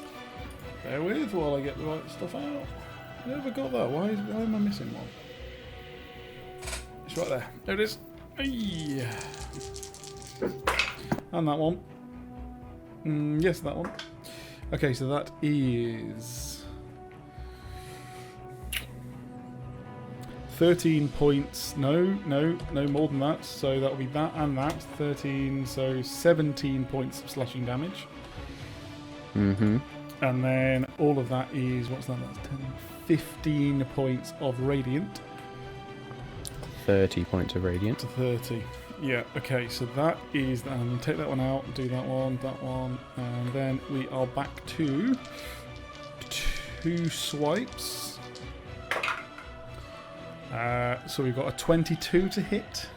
Bear with while I get the right stuff out. Never got that. Why am I missing one? It's right there. There it is. Ay. And that one. Yes, that one. Okay, so that is 13 points. No, more than that. So that will be that and that. 13, so 17 points of slashing damage. Mm-hmm. And then all of that is, what's that? That's 10, 15 points of radiant. 30 points of radiant. To 30. Yeah, okay, so that is, I'm going to take that one out, do that one, and then we are back to 2 swipes. So we've got a 22 to hit.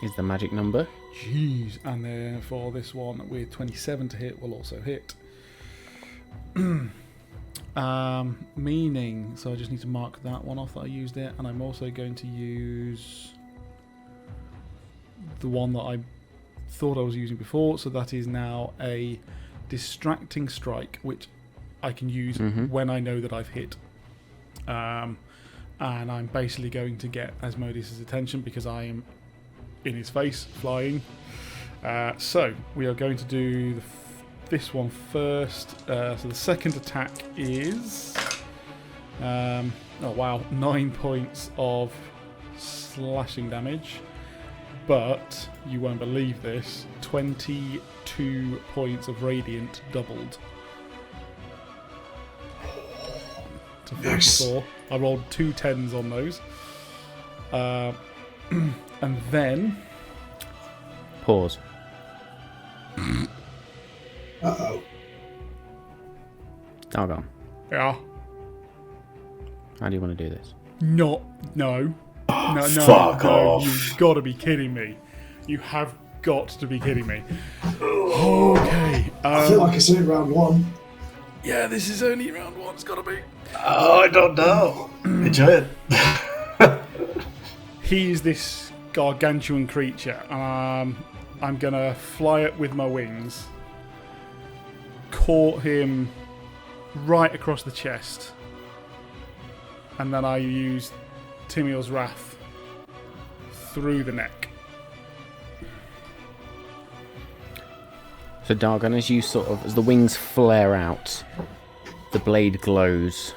Is the magic number. Jeez. And then for this one with 27 to hit will also hit. Meaning, so I just need to mark that one off that I used it, and I'm also going to use the one that I thought I was using before, so that is now a distracting strike, which I can use when I know that I've hit. And I'm basically going to get Asmodeus' attention because I am in his face, flying. So we are going to do this one first. So the second attack is 9 points of slashing damage, but you won't believe this, 22 points of radiant doubled to 44. Nice. I rolled 2 10s on those, and then Pause. Uh-oh. Doggone. yeah. How do you want to do this? No. Fuck off. You've got to be kidding me. You have got to be kidding me. Okay. I feel like it's only round 1. Yeah, this is only round 1. It's got to be. Oh, I don't know. Enjoy it. He's this gargantuan creature. I'm going to fly it with my wings. Caught him right across the chest. And then I use Timiel's Wrath through the neck. So Dargon, as the wings flare out, the blade glows,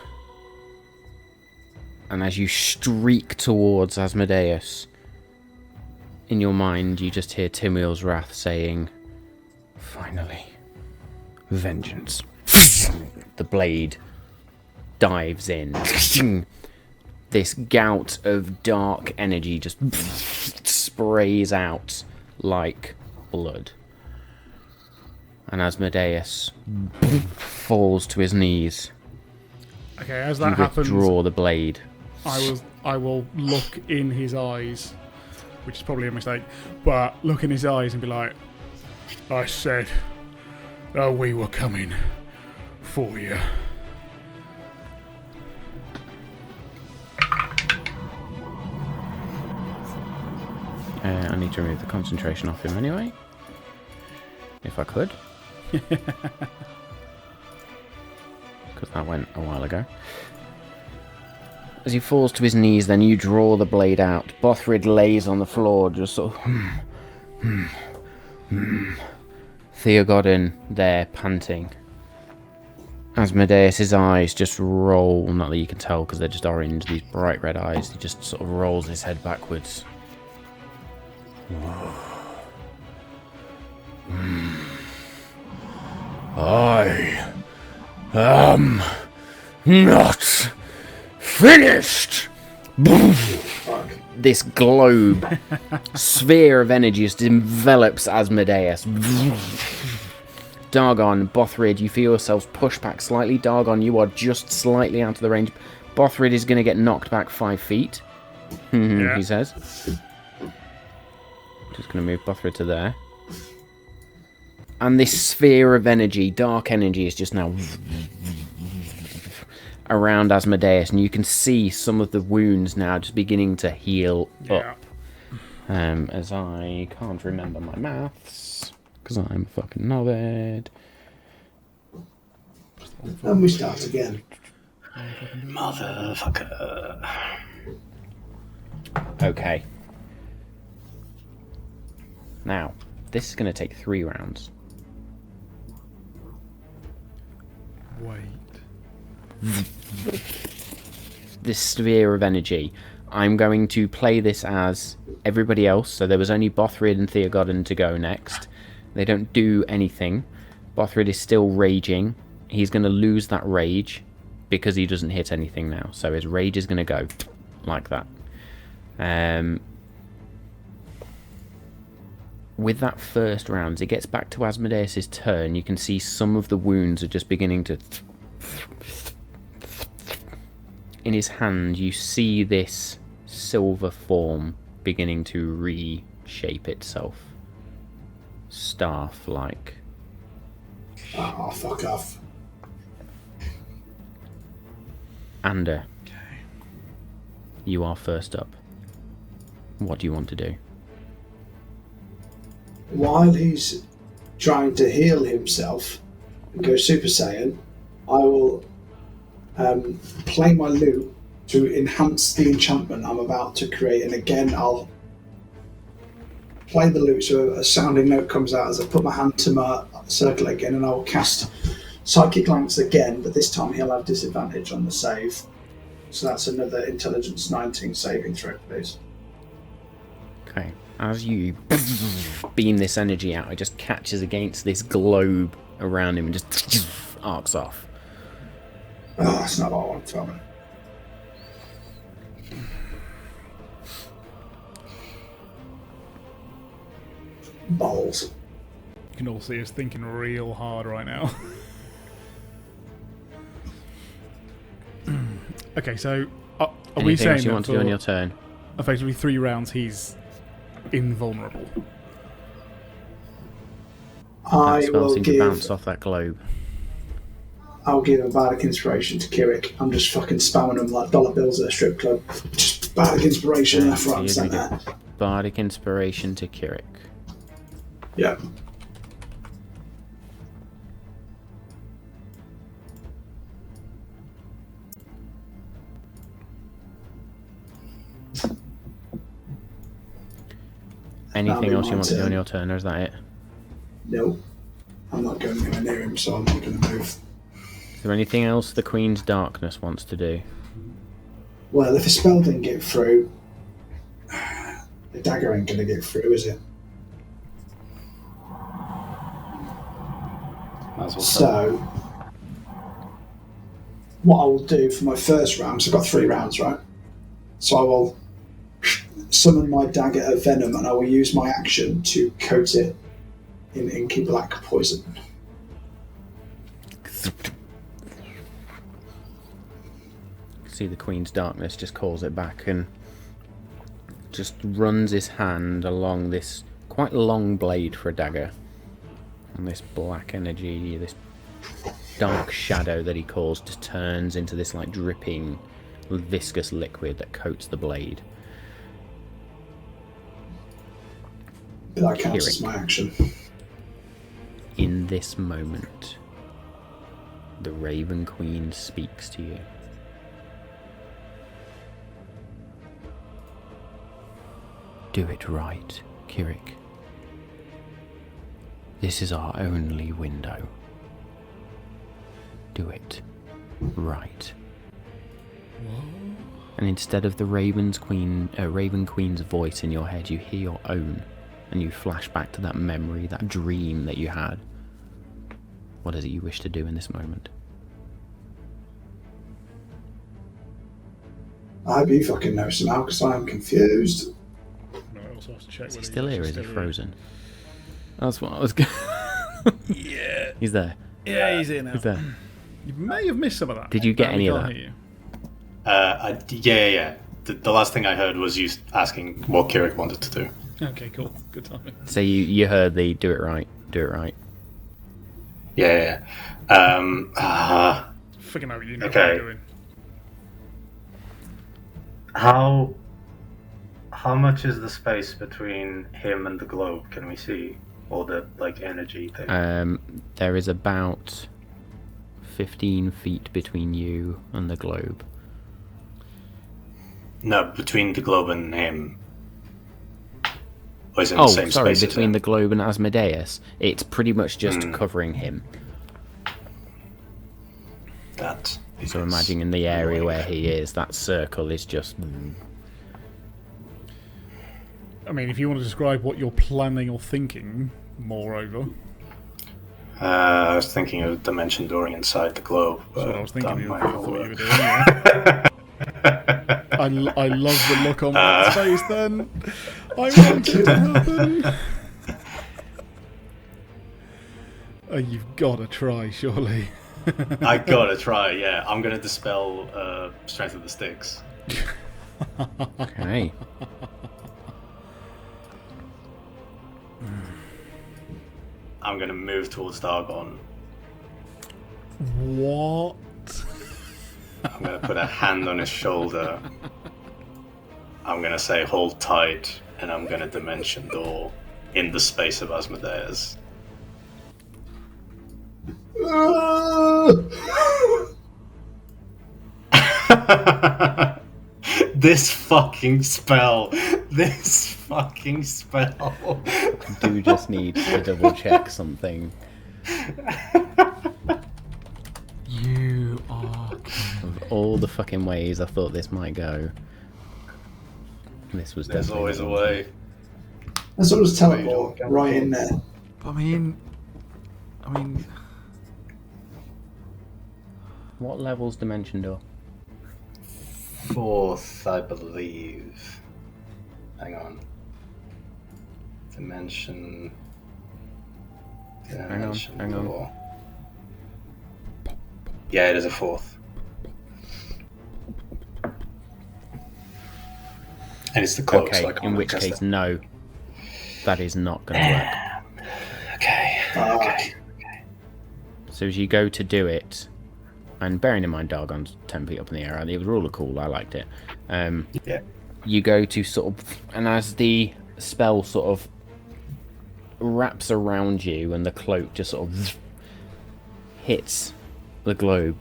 and as you streak towards Asmodeus, in your mind you just hear Timiel's Wrath saying, "Finally, vengeance." The blade dives in. This gout of dark energy just sprays out like blood. And Asmodeus falls to his knees. Okay, as that You happens, withdraw the blade. I will look in his eyes, which is probably a mistake, but look in his eyes and be like, I said that we were coming for you. I need to remove the concentration off him anyway. If I could. Because that went a while ago. As he falls to his knees, then you draw the blade out. Bothrid lays on the floor, just sort of... Theogodin there, panting. Asmodeus' eyes just roll. Not that you can tell, because they're just orange, these bright red eyes. He just sort of rolls his head backwards. I am not finished. This globe, sphere of energy just envelops Asmodeus. Dargon, Bothrid, you feel yourselves pushed back slightly. Dargon, you are just slightly out of the range. Bothrid is going to get knocked back 5 feet. He says. Just going to move Bothrid to there. And this sphere of energy, dark energy, is just now around Asmodeus, and you can see some of the wounds now just beginning to heal up. As I can't remember my maths, because I'm a fucking knobhead. And we start again. Motherfucker. Okay. Now, this is going to take 3 rounds. Wait. This sphere of energy. I'm going to play this as everybody else. So there was only Bothrid and Theogodin to go next. They don't do anything. Bothrid is still raging. He's going to lose that rage because he doesn't hit anything now. So his rage is going to go like that. With that first round, as it gets back to Asmodeus' turn, you can see some of the wounds are just beginning to... In his hand, you see this silver form beginning to reshape itself. Staff-like. Oh, fuck off. Ander, you are first up. What do you want to do? While he's trying to heal himself and go Super Saiyan, I will play my lute to enhance the enchantment I'm about to create, and again I'll play the lute so a sounding note comes out as I put my hand to my circle again, and I'll cast Psychic Glance again, but this time he'll have disadvantage on the save. So that's another Intelligence 19 saving throw, please. Okay. As you beam this energy out, it just catches against this globe around him and just arcs off. Oh, that's not what I want to tell me. Balls. You can all see us thinking real hard right now. Okay, so are we saying else you want to do on your turn? Effectively 3 rounds he's invulnerable? That spell seems to bounce off that globe. I'll give a Bardic Inspiration to Kirik. I'm just fucking spamming them like dollar bills at a strip club. Just Bardic Inspiration left, right, and centre. Bardic Inspiration to Kirik. Yeah. Anything else you want to do on your turn, or is that it? No. I'm not going anywhere near him, so I'm not going to move. Is there anything else the Queen's Darkness wants to do? Well, if a spell didn't get through, the dagger ain't going to get through, is it? So, what I will do for my first round, so I've got 3 rounds, right? So I will summon my dagger of venom, and I will use my action to coat it in inky black poison. see the Queen's darkness just calls it back and just runs his hand along this quite long blade for a dagger. And this black energy, this dark shadow that he calls, just turns into this like dripping, viscous liquid that coats the blade. That counts as my action. In this moment, the Raven Queen speaks to you. Do it right, Kirik. This is our only window. Do it right. And instead of the Raven Queen's voice in your head, you hear your own, and you flash back to that memory, that dream that you had. What is it you wish to do in this moment? I hope you fucking know somehow, because I am confused. No, I also have to check. Is he still here? Is he frozen? Here. That's what I was going. Yeah. He's there. Yeah, he's here now. He's there. You may have missed some of that. Did you get any of that? Yeah. The last thing I heard was you asking what Kirik wanted to do. Okay, cool. Good timing. So you heard the do it right. Yeah. Freaking out, you know okay. what you're doing. How much is the space between him and the globe? Can we see? Or the energy thing? There is about 15 feet between you and the globe. No, between the globe and him. Or is it the same space between the globe and Asmodeus. It's pretty much just covering him. That. So imagine in the area where he is, that circle is just... I mean, if you want to describe what you're planning or thinking, moreover. I was thinking of dimension dooring inside the globe. That's what I was thinking. I thought you were doing. Yeah. I love the look on that face. Then I want it to happen. Oh, you've got to try, surely. I gotta try. Yeah, I'm gonna dispel strength of the sticks. Okay. I'm gonna move towards Dargon. What? I'm gonna put a hand on his shoulder. I'm gonna say hold tight, and I'm gonna dimension door in the space of Asmodeus. This fucking spell. Do just need to double check something. You are. Of all the fucking ways I thought this might go, this was There's definitely always the a one. way. Let's all just teleport right in there. I mean. What level's Dimension Door? 4th, I believe. Hang on. Dimension Hang on. door. Yeah, it is a 4th. And it's the cloak, Okay, so I can't in which adjust case, it. no. That is not going to work. Okay. So as you go to do it, and bearing in mind Dargon's 10 feet up in the air, it was all cool, I liked it. Yeah. You go to sort of, and as the spell sort of wraps around you and the cloak just sort of hits the globe,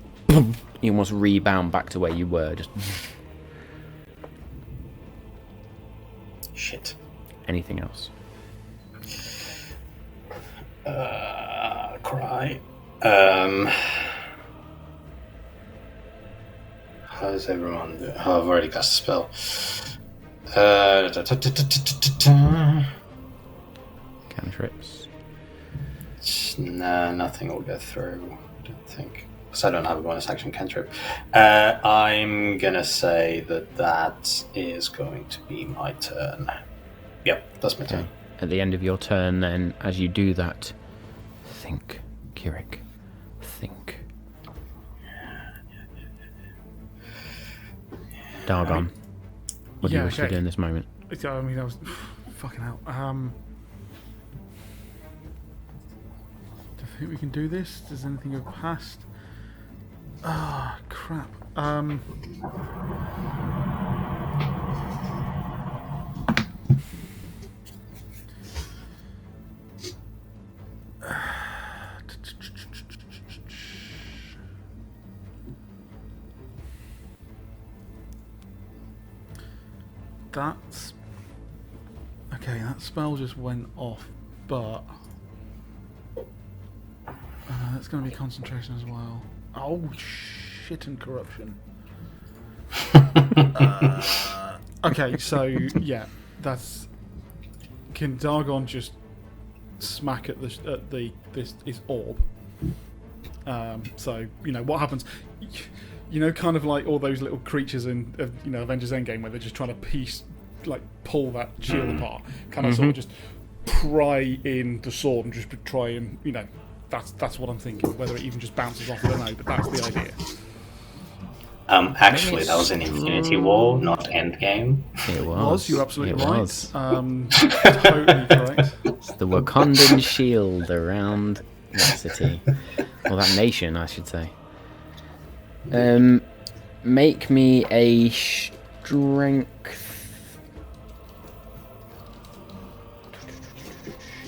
you almost rebound back to where you were. Just Shit. anything else? Cry. How does everyone do? Oh, I've already cast a spell. Cantrips. Nah, nothing will get through. I don't think. Because I don't have a bonus action cantrip. I'm gonna say that is going to be my turn. Yep, that's my turn. At the end of your turn, then, as you do that, think, Kirik. Think. Dargon. What do you wish to do in this moment? I mean, that was fucking hell. Do you think we can do this? Does anything go past? Ah, crap. That's okay. That spell just went off, but that's going to be concentration as well. Oh shit! And corruption. Okay, so yeah, that's. Can Dargon just smack at this his orb? So what happens? Kind of like all those little creatures in Avengers Endgame where they're just trying to pull that shield apart. Kind of sort of just pry in the sword and just try and that's what I'm thinking. Whether it even just bounces off, I don't know, but that's the idea. Actually, that was in Infinity War, not Endgame. It was. You're absolutely it right. Was. Totally correct. It's the Wakandan shield around that city, or that nation, I should say. Make me a strength.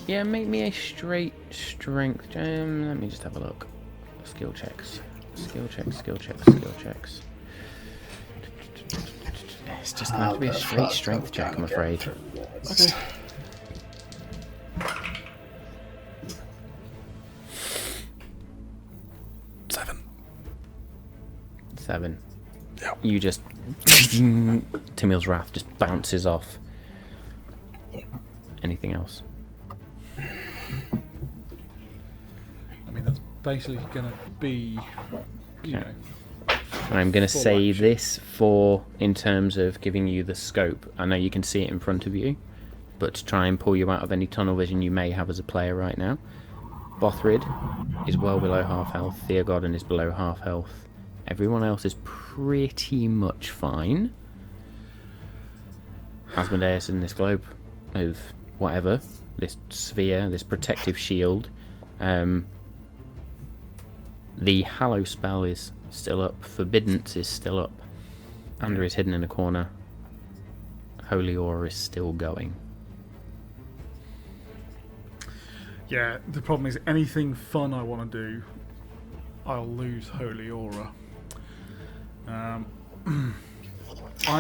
Yeah, make me a straight strength. Let me just have a look. Skill checks. It's just going to have to be a straight strength check, I'm afraid. Okay. Seven. Yeah. You just... Timil's Wrath just bounces off. Anything else? I mean, that's basically going to be, I'm going to say this in terms of giving you the scope. I know you can see it in front of you, but to try and pull you out of any tunnel vision you may have as a player right now. Bothrid is well below half health. Theogodin is below half health. Everyone else is pretty much fine. Asmodeus in this globe of whatever, this sphere, this protective shield. The Hallow spell is still up. Forbiddance is still up. Ander is hidden in a corner. Holy Aura is still going. Yeah, the problem is anything fun I want to do, I'll lose Holy Aura. I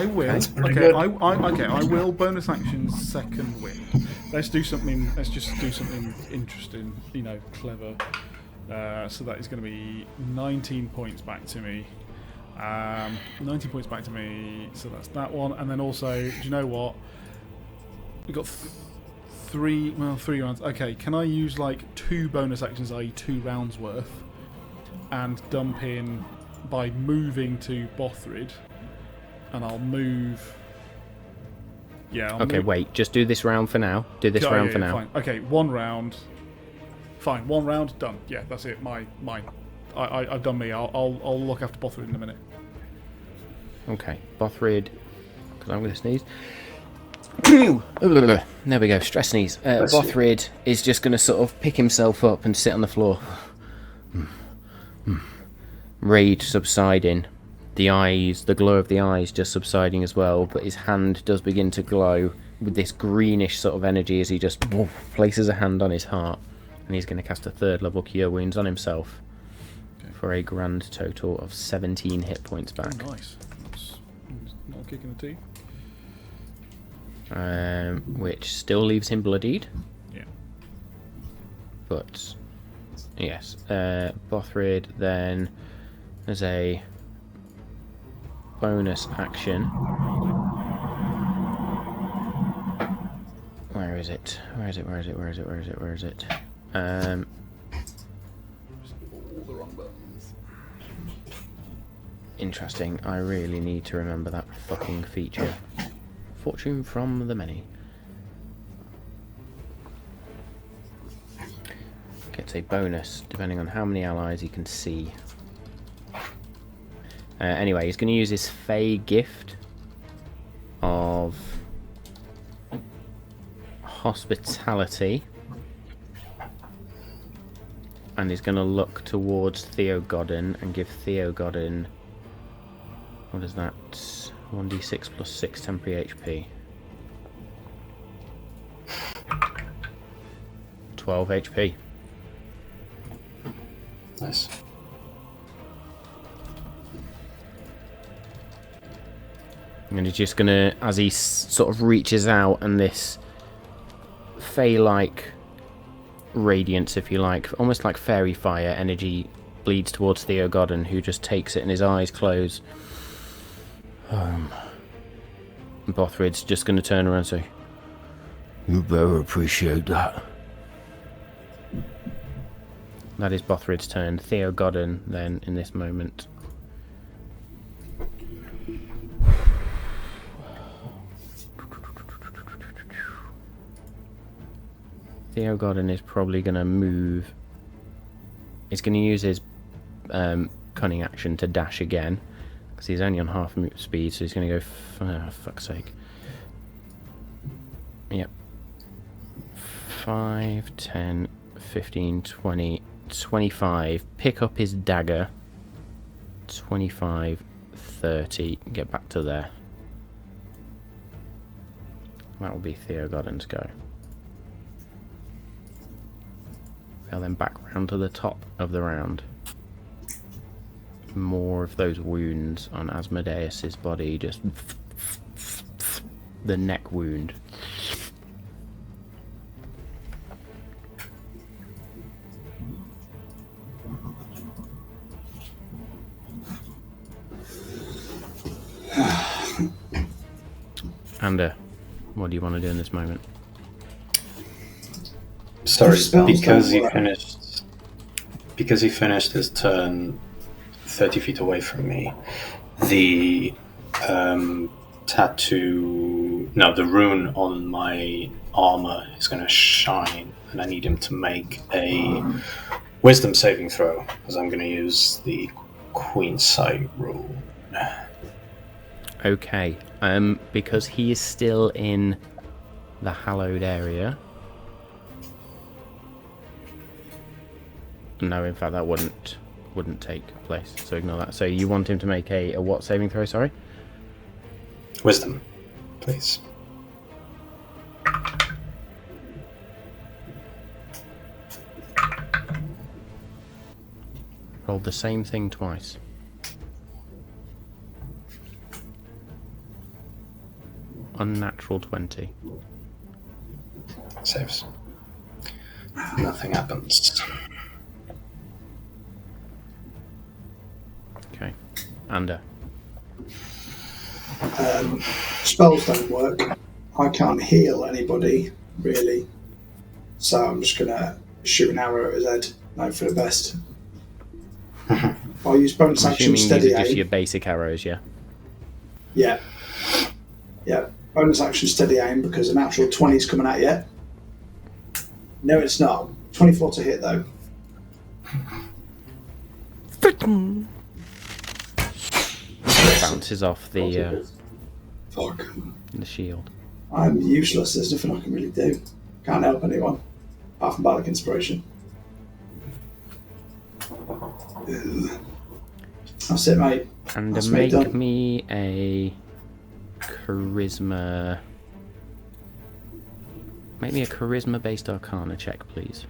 will. I will bonus action second wind. Let's do something. Let's just do something interesting. Clever. So that is going to be 19 points back to me. 19 points back to me. So that's that one. And then also, do you know what? We got three rounds. Okay, can I use 2 bonus actions, i.e. 2 rounds worth, and dump in by moving to Bothrid, and I'll move. Yeah. Wait. Just do this round for now. Do this round for now. Fine. Okay, 1 round. Fine, 1 round done. Yeah, that's it. Mine. I've done me. I'll look after Bothrid in a minute. Okay, Bothrid. Because I'm going to sneeze. There we go. Stress sneeze. Bothrid is just going to sort of pick himself up and sit on the floor. Rage subsiding. The glow of the eyes just subsiding as well, but his hand does begin to glow with this greenish sort of energy as he just places a hand on his heart, and he's going to cast a 3rd level Cure Wounds on himself for a grand total of 17 hit points back. Oh, nice. That's not a kick in the teeth. Which still leaves him bloodied. Yeah. But yes, Bothrid then as a bonus action. Where is it? Where is it? All the wrong buttons. Interesting. I really need to remember that fucking feature. Fortune from the many. Gets a bonus depending on how many allies he can see. Anyway, he's going to use his Fey gift hospitality. And he's going to look towards Theo Godin and give Theo Godin... What is that? 1d6 plus 6 temporary HP. 12 HP. Nice. And he's just gonna, as he sort of reaches out, and this fey-like radiance, if you like, almost like fairy fire energy, bleeds towards Theo Godin, who just takes it and his eyes close. Bothrid's just gonna turn around and say, "You better appreciate that." That is Bothrid's turn. Theo Godin, then, in this moment. Theo Godin is probably going to move. He's going to use his cunning action to dash again, because he's only on half speed, so he's going to go... fuck's sake. Yep. 5, 10, 15, 20, 25. Pick up his dagger. 25, 30. Get back to there. That will be Theo Godin's go. They'll then back round to the top of the round. More of those wounds on Asmodeus's body, just the neck wound. And what do you want to do in this moment? Sorry, because he finished his turn 30 feet away from me, the the rune on my armor is going to shine, and I need him to make a wisdom saving throw, because I'm going to use the Queen's Sight rule. Okay, because he is still in the hallowed area. No, in fact, that wouldn't take place, so ignore that. So you want him to make a what saving throw, sorry? Wisdom, please. Rolled the same thing twice. Unnatural 20. Saves. Nothing happens. Okay. Ander. Spells don't work. I can't heal anybody, really. So I'm just going to shoot an arrow at his head and hope for the best. I'll use bonus action steady aim. Just your basic arrows, yeah? Yeah. Yeah. Bonus action steady aim, because a natural 20 is coming at you. No, it's not. 24 to hit, though. Bounces off the Fuck. the shield. I'm useless. There's nothing I can really do. Can't help anyone. Apart from Bardic Inspiration. That's it, mate. And That's make done. me a charisma... Make me a charisma-based arcana check, please.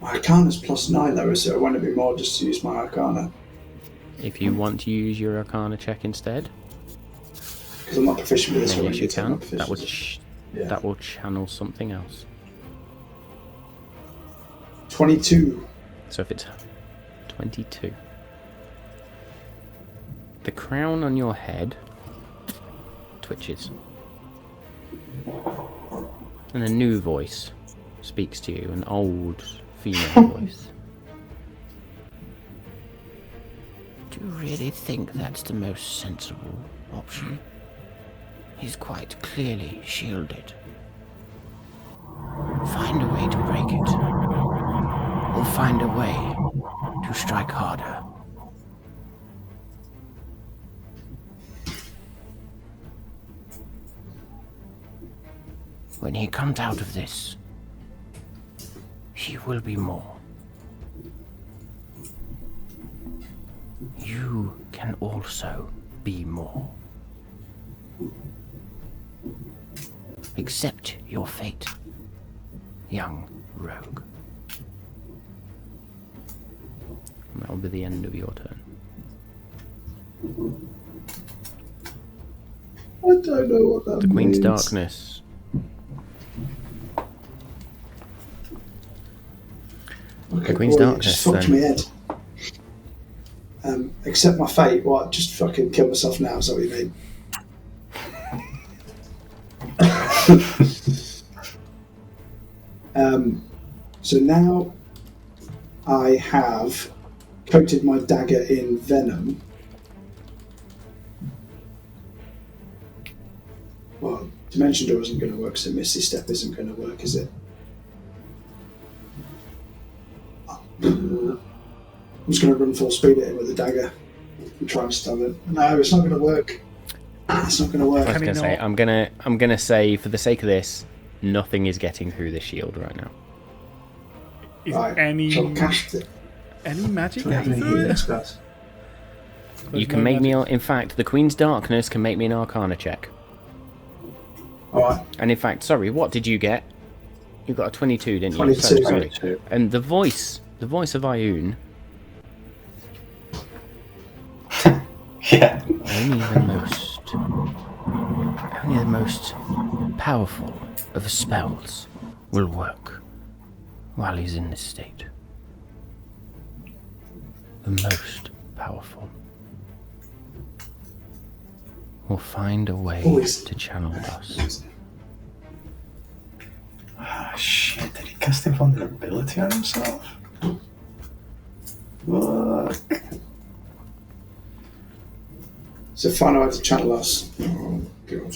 My arcana's +9 though, so it won't be more just to use my arcana. If you want to use your arcana check instead, Because I'm not proficient with this then one. yes you I'm not can. That proficient. that will channel something else. 22. So if it's 22. The crown on your head twitches. And a new voice speaks to you, an old female voice. Do you really think that's the most sensible option? He's quite clearly shielded. Find a way to break it. Or find a way to strike harder. When he comes out of this, he will be more. You can also be more. Accept your fate, young rogue. And that'll be the end of your turn. I don't know what that means. The Queen's Darkness. Okay, The Queen's Darkness, just fucked then. me head. Accept my fate. What? Just fucking kill myself now? Is that what you mean? So now I have coated my dagger in venom. Well, Dimension Door isn't going to work, so Misty Step isn't going to work, is it? I'm just going to run full speed at him with the dagger and try and stun him. No, it's not going to work. It's not going to work. I was going to say, I'm gonna say, for the sake of this, nothing is getting through the shield right now. Is Right, any so I'll cast it. any magic Do we have getting any through healing it? spells? You can make me, in fact, the Queen's Darkness can make me an Arcana check. Alright, And in fact, sorry, what did you get? You got a 22, didn't you? 22. So, sorry. 22. And the voice of Ioun, Yeah. only the most powerful of spells will work while he's in this state. The most powerful will find a way Always. to channel us. Ah, shit. Did he cast invulnerability on himself? Fuck. so find a way to channel us. Oh, God.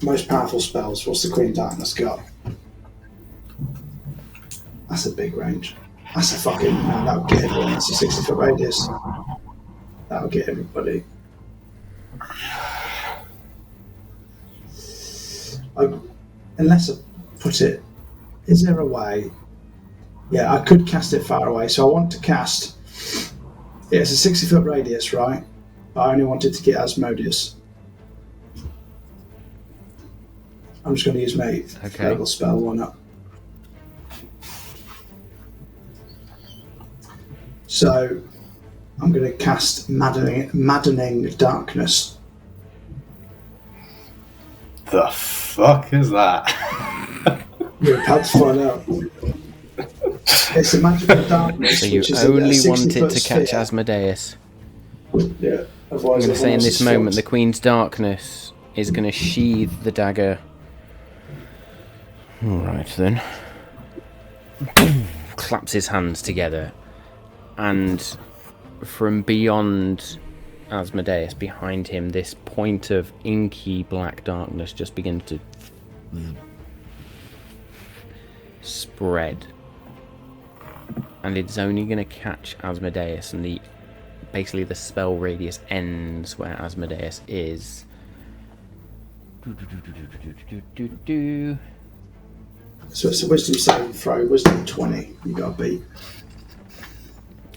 Most powerful spells. What's the Queen of Darkness got? That's a big range. That's a fucking... Man, that'll get everyone. That's a 60-foot radius. That'll get everybody. Unless I put it... Is there a way... Yeah, I could cast it far away. So I want to cast... Yeah, it's a 60-foot radius, right? But I only wanted to get Asmodeus. I'm just going to use my verbal spell, why not? So, I'm going to cast Maddening Darkness. The fuck is that? You're about to find out. It's a magical darkness. So you which is only a wanted 60-foot to catch sphere. Asmodeus. Yeah. I'm Otherwise, going to say in everyone this else is moment, the fucked. Queen's Darkness is going to sheathe the dagger. Alright then. Claps his hands together. And from beyond Asmodeus, behind him, this point of inky black darkness just begins to spread. And it's only going to catch Asmodeus, and basically the spell radius ends where Asmodeus is. So it's a wisdom saving throw, wisdom 20. You got to beat.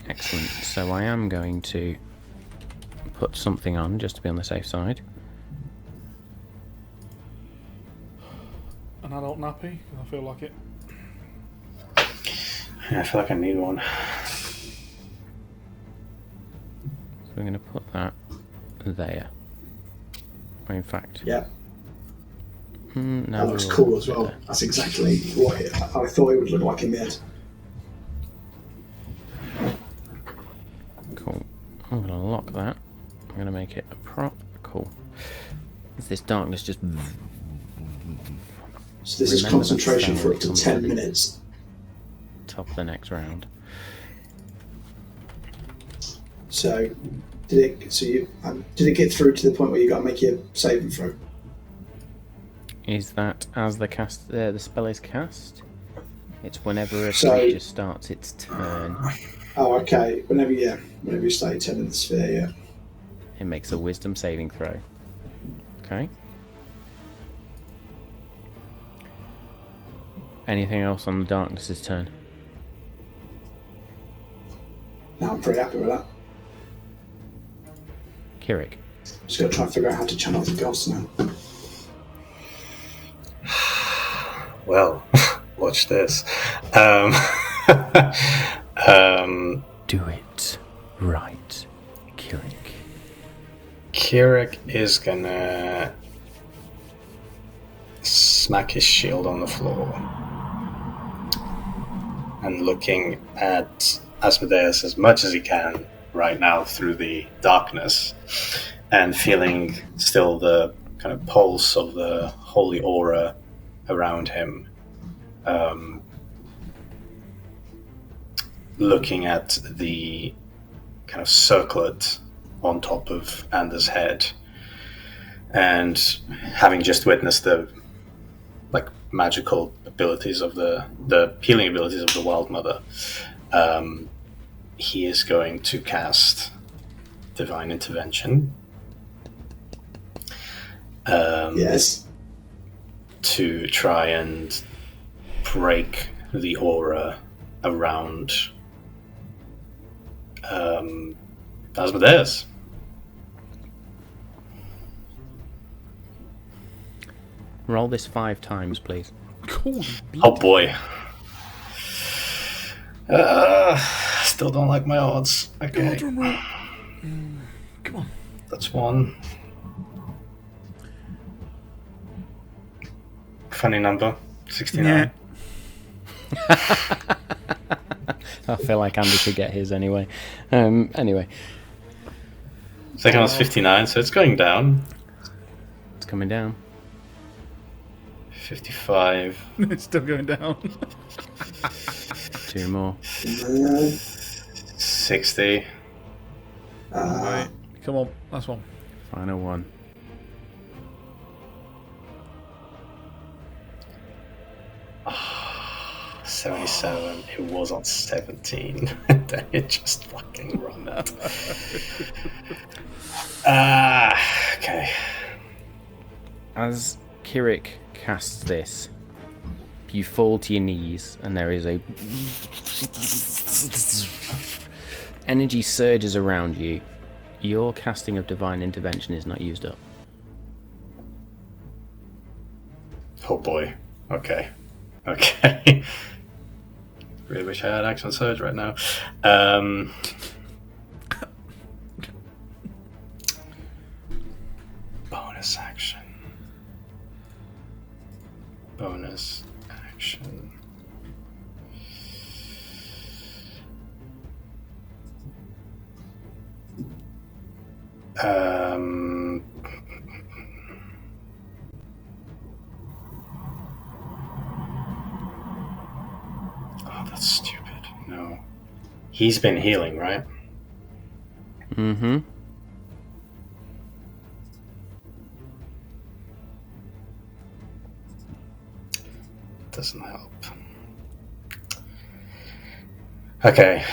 Excellent. So I am going to put something on just to be on the safe side. An adult nappy, 'cause I feel like it. I feel like I need one. So we're going to put that there. Or in fact, Yeah. no, That looks we'll cool as put it well. there. That's exactly what I thought it would look like in the head. Cool. I'm going to lock that. I'm going to make it a prop. Cool. Is this darkness just... So this is Remember that concentration spell for up to comes 10 with- minutes. top of the next round? So did it get through to the point where you got to make your saving throw? Is that as the spell is cast? It's whenever a So- creature starts its turn. Oh, okay. Whenever you start turning the sphere, yeah. It makes a wisdom saving throw. Okay. Anything else on the darkness's turn? No, I'm pretty happy with that. Kirik. Just gotta try and figure out how to channel the ghosts now. Well, watch this. Do it right, Kirik. Kirik is gonna smack his shield on the floor and looking at Asmodeus as much as he can right now through the darkness and feeling still the kind of pulse of the holy aura around him. Looking at the kind of circlet on top of Anders' head and having just witnessed the magical abilities of the healing abilities of the Wild Mother, he is going to cast Divine Intervention. Yes. To try and break the aura around Asmodeus. Roll this 5 times, please. Cool. Oh boy. Still don't like my odds. Okay. Come on. That's 1. Funny number. 69. I feel like Andy should get his anyway. Anyway. Second one's 59, so it's going down. It's coming down. 55. It's still going down. 2 more. 60. Right. Come on, last one. Final one. 77. It was on 17. Then it just fucking run out. Okay. As Kirik casts this, you fall to your knees, and there is a energy surges around you. Your casting of Divine Intervention is not used up. Oh boy. Okay. Okay. Really wish I had Action Surge right now. Bonus action. Bonus action. Oh, that's stupid. No. He's been healing, right? Mm-hmm. Doesn't help. Okay,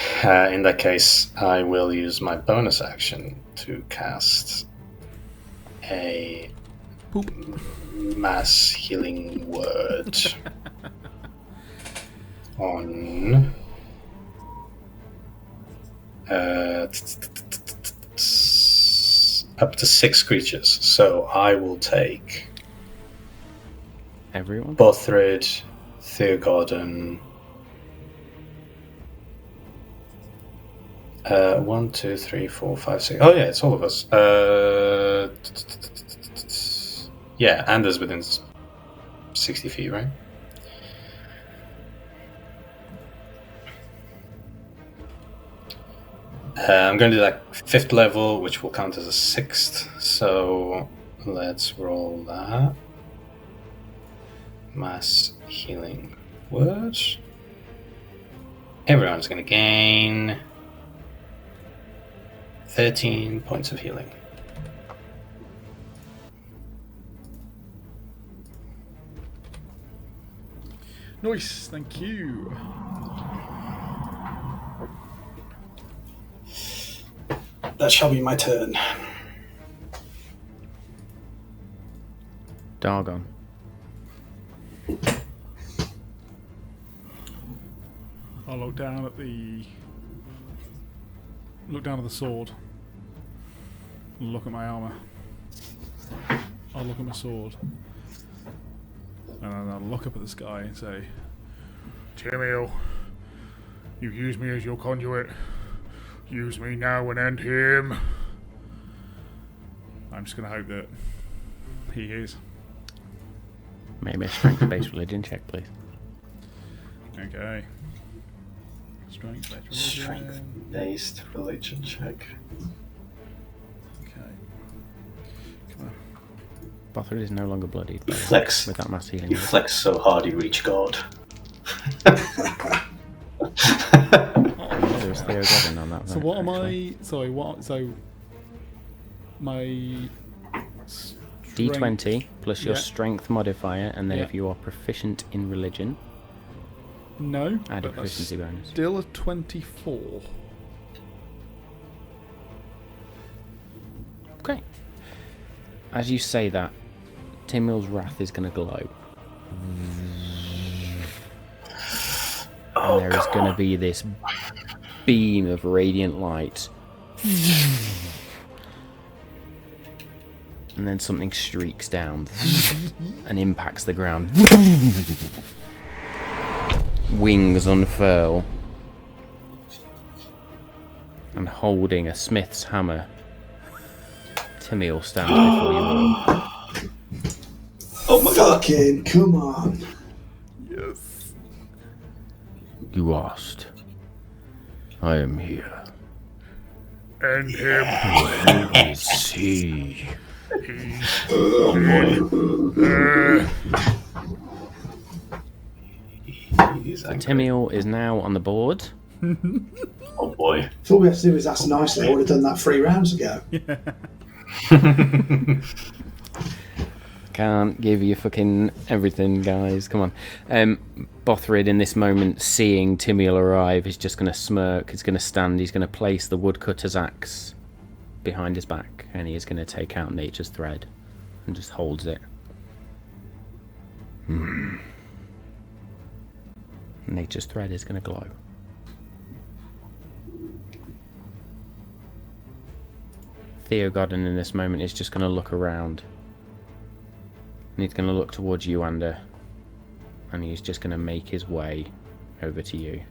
in that case, I will use my bonus action to cast a mass healing word on up to 6 creatures. So I will take Everyone? Bothrid, Theogordon. 1, 2, 3, 4, 5, 6. Oh yeah, it's all of us. Yeah, Anders within 60 feet, right? I'm going to do that 5th level, which will count as a 6th. So let's roll that. Mass healing word. Everyone's going to gain 13 points of healing. Nice, thank you. That shall be my turn. Dargon. I'll look down at the sword. Look at my armour. I'll look at my sword. And then I'll look up at the sky and say, Timiel, you use me as your conduit. Use me now and end him. I'm just going to hope that he is. Maybe a strength-based religion check, please. Okay. Strength-based religion. Strength-based religion check. Okay. Come on. Bothrid is no longer bloodied. You flex. With that mass healing. You flex so hard you reach God. There's Theo Goblin on that. So what am I? Sorry, what? So my D20 plus your strength modifier, and then Yeah. if you are proficient in religion, No. add a but that's proficiency bonus. Still a 24. Okay. As you say that, Timiel's wrath is going to glow. And there is going to be this beam of radiant light. And then something streaks down and impacts the ground. Wings unfurl. And holding a smith's hammer, Timiel stands before you all. Oh my god! Fucking come on. Yes. You asked. I am here. End him. Where is he? He's angry. Timiel is now on the board. Oh boy. If all we have to do is ask nicely, I would have done that 3 rounds ago. Can't give you fucking everything, guys. Come on. Bothrid, in this moment, seeing Timiel arrive, is just going to smirk. He's going to stand. He's going to place the woodcutter's axe behind his back, and he is going to take out Nature's Thread and just holds it. Nature's Thread is going to glow. Theo Godden, in this moment, is just going to look around. And he's going to look towards you, Ander. And he's just going to make his way over to you.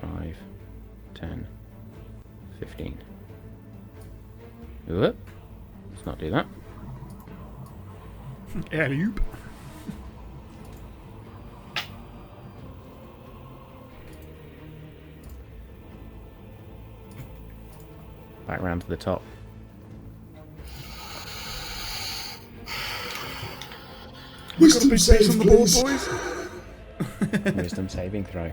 5, 10, 15. Whoop. Let's not do that. Alley-oop. Back round to the top. Wisdom on save, the board, please. boys. Wisdom saving throw.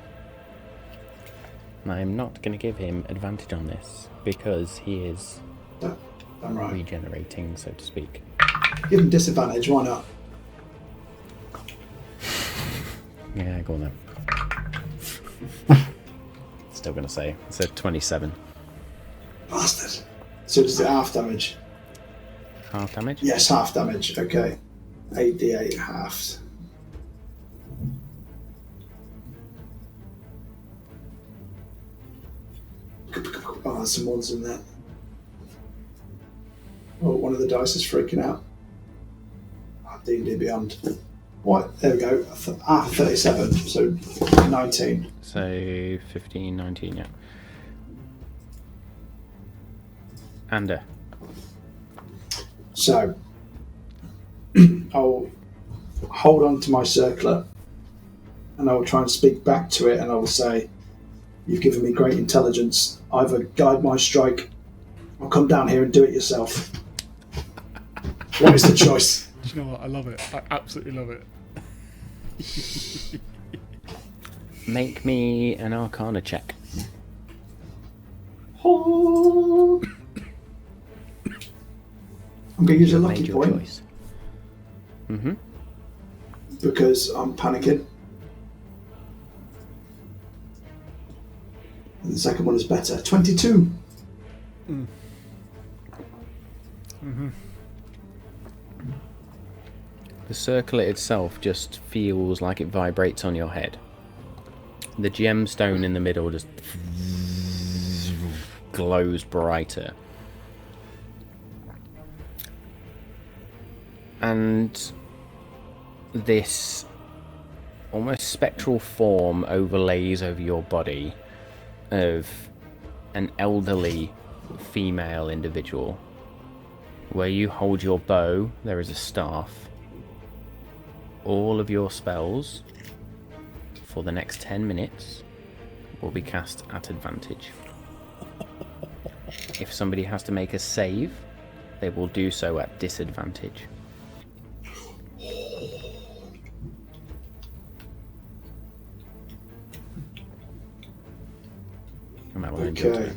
And I'm not going to give him advantage on this because he is I'm right. regenerating, so to speak. Give him disadvantage, why not? Yeah, go on then. Still going to say. It's a 27. Bastard. So does it half damage? Half damage? Yes, half damage. Okay. 8d8 halved. Oh, there's some ones in there. Oh, one of the dice is freaking out. Oh, D&D Beyond. What? There we go. 37, so 19. So 15, 19, yeah. Ander. So, I'll hold on to my circlet and I will try and speak back to it and I will say, you've given me great intelligence. Either guide my strike or come down here and do it yourself. What is the choice? Do you know what? I love it. I absolutely love it. Make me an Arcana check. I'm going to use a You've lucky made your point choice. Mm-hmm. because I'm panicking. And the second one is better. 22. The circlet itself just feels like it vibrates on your head. The gemstone in the middle just glows brighter. And this almost spectral form overlays over your body of an elderly female individual. Where you hold your bow, there is a staff. All of your spells for the next 10 minutes will be cast at advantage. If somebody has to make a save, they will do so at disadvantage. Okay.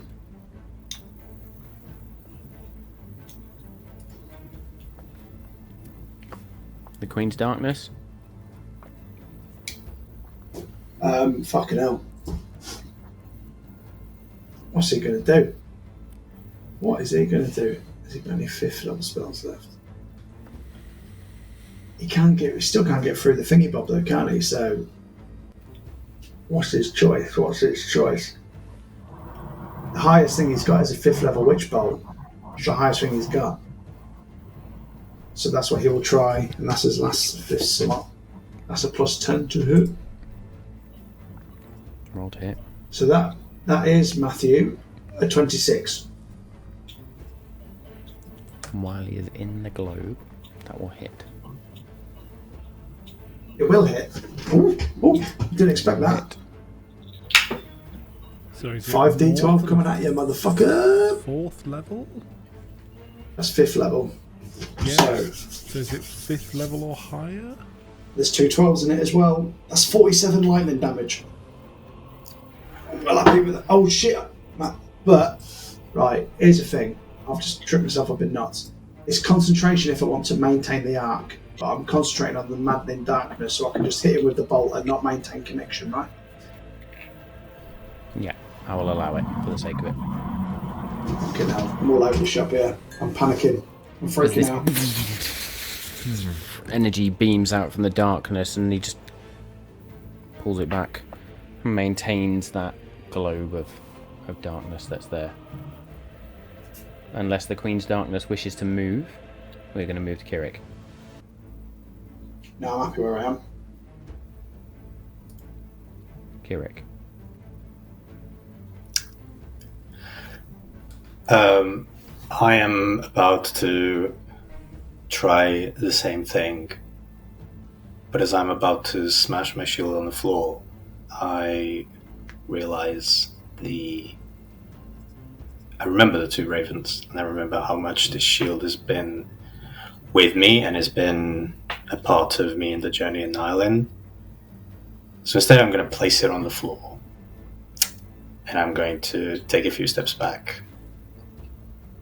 The Queen's Darkness? Fucking hell. What's he going to do? What is he going to do? Has he got any 5th level spells left? He still can't get through the thingy bob though, can he? So, what's his choice? The highest thing he's got is a 5th level Witch Bolt. It's the highest thing he's got. So that's what he will try, and that's his last 5th slot. That's a +10 to hit. Roll to hit. So that is, Matthew, a 26. While he is in the globe, that will hit. It will hit. Ooh, didn't expect that. So is it 5d12 coming at you, motherfucker. 4th level? That's 5th level. Yeah. So is it 5th level or higher? there's 2 12s in it as well. That's 47 lightning damage. I'm well happy with that. Oh shit, Matt. But, right, here's the thing. I've just tripped myself up in nuts. It's concentration if I want to maintain the arc. But I'm concentrating on the maddening darkness so I can just hit it with the bolt and not maintain connection, right? Yeah, I will allow it for the sake of it. Fucking hell, I'm all over the shop here. I'm panicking. I'm freaking out. Energy beams out from the darkness and he just pulls it back and maintains that globe of darkness that's there. Unless the Queen's Darkness wishes to move, we're going to move to Kirik. No, I'm happy where I am. Kirik. I am about to try the same thing, but as I'm about to smash my shield on the floor, I realize I remember the 2 ravens, and I remember how much this shield has been with me and has been a part of me in the journey in Nialin. So instead I'm going to place it on the floor, and I'm going to take a few steps back,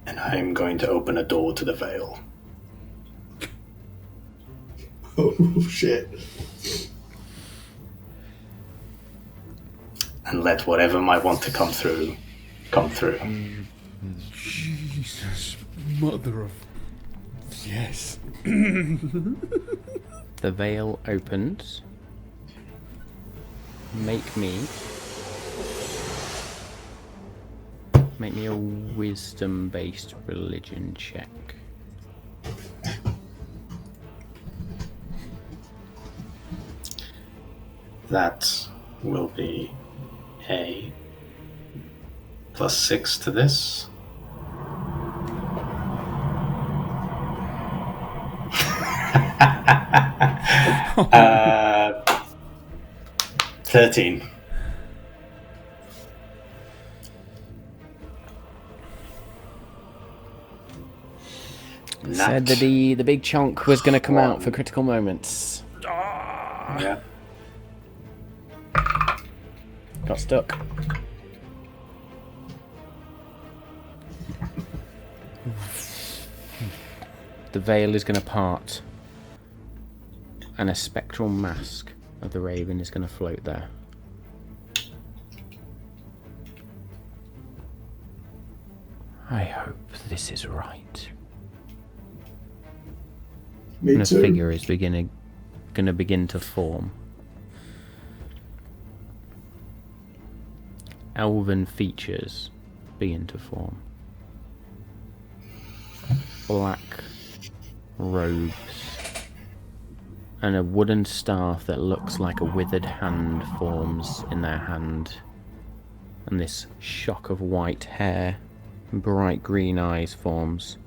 and I'm going to open a door to the veil. Oh shit. And let whatever might want to come through, come through. Jesus, mother of... Yes. The veil opens. Make me a wisdom-based religion check. That will be a +6 to this. uh, 13. Said that the big chunk was going to come out for critical moments. Yeah. Got stuck. The veil is going to part, and a spectral mask of the raven is going to float there. I hope this is right. Me and a too. figure is going to begin to form. Elven features begin to form. Black robes and a wooden staff that looks like a withered hand forms in their hand, and this shock of white hair and bright green eyes forms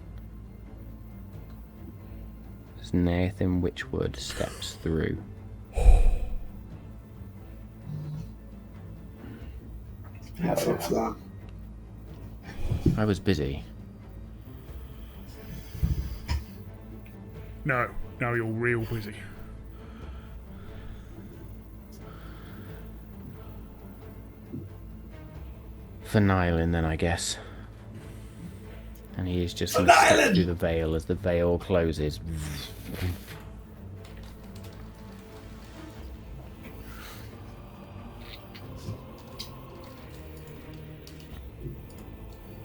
as Nathan Witchwood steps through. Fuck for that. I was busy. No, now you're real busy. For Nialin, then, I guess. And he is just going to step through the veil as the veil closes.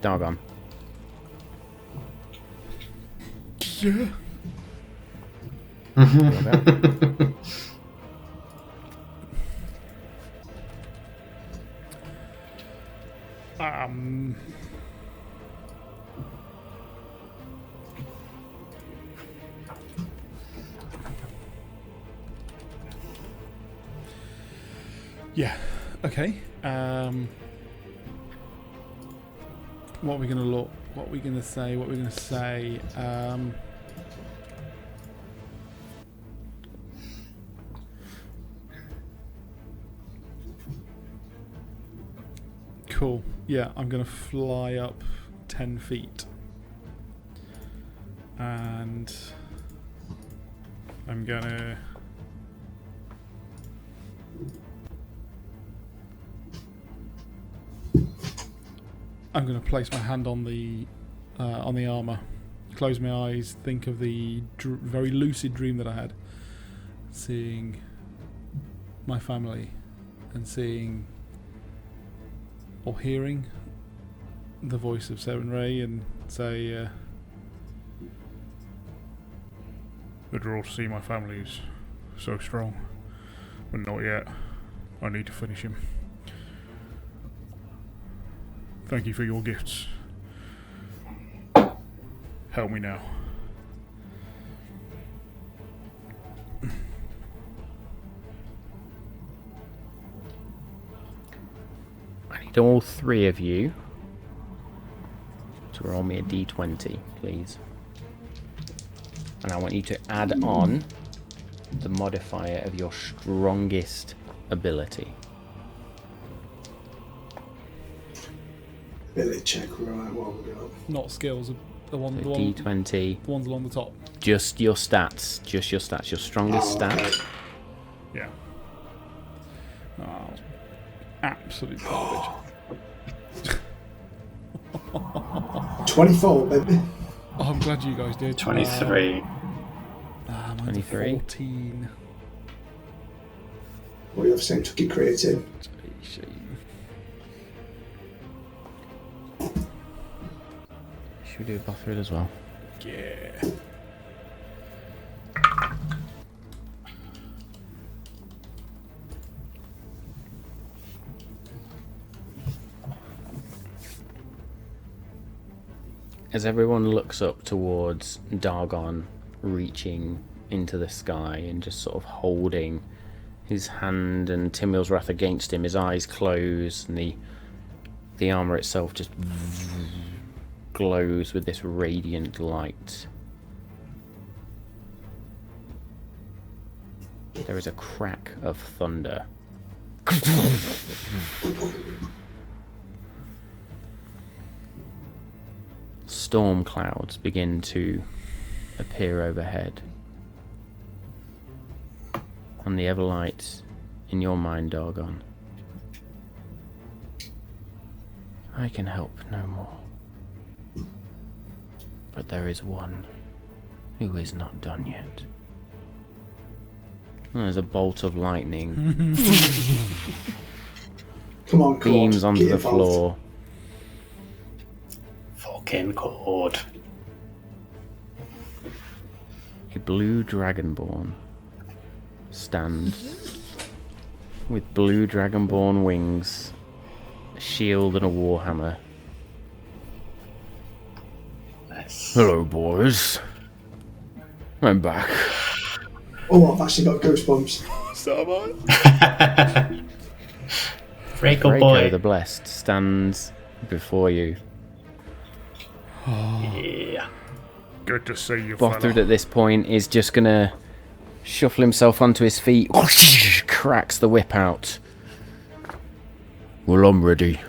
Dargon. Yeah. Yeah. Okay. What are we gonna look? What are we gonna say? What are we gonna say? Cool. Yeah, I'm gonna fly up 10 feet, and I'm gonna. I'm going to place my hand on the armor, close my eyes, think of the very lucid dream that I had, seeing my family and seeing or hearing the voice of Seren Ray, and say, the draw to see my family is so strong, but not yet. I need to finish him. Thank you for your gifts. Help me now. I need all three of you to roll me a d20, please. And I want you to add on the modifier of your strongest ability. Ability check, right, what have we got? Not skills, the one, So d20. the ones along the top. Just your stats. Just your stats. Your strongest stat. Okay. Yeah. Oh, absolute garbage. 24, baby. Oh, I'm glad you guys did. 23. Mine's 23. 14. What you have same took your creatine. Should we do a Bothrid as well? Yeah. As everyone looks up towards Dargon reaching into the sky and just sort of holding his hand and Timil's wrath against him, his eyes close and the armor itself just glows with this radiant light. There is a crack of thunder. Storm clouds begin to appear overhead. And the Everlight in your mind, Dargon. I can help no more. But there is one who is not done yet. And there's a bolt of lightning. Come on, Beams Cord, onto get the involved. floor. Fucking cord. A a blue dragonborn stand with blue dragonborn wings, a shield and a warhammer. Nice. Hello, boys. I'm back. Oh, I've actually got goosebumps. So am I. Draco Draco boy. the Blessed stands before you. Yeah. Good to see you, Bothard at this point is just gonna shuffle himself onto his feet, cracks the whip out. Well, I'm ready.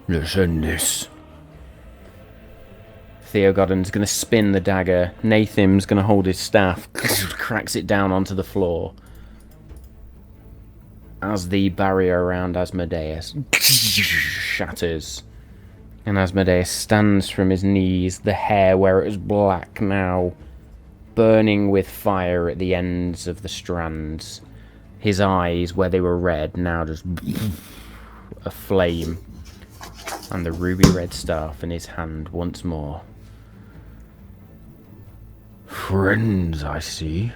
Let's end this. Theogodon's gonna spin the dagger. Nathim's gonna hold his staff, cracks it down onto the floor. As the barrier around Asmodeus shatters. And Asmodeus stands from his knees, the hair where it was black now, burning with fire at the ends of the strands. His eyes, where they were red, now just aflame. And the ruby red staff in his hand once more. Friends, I see.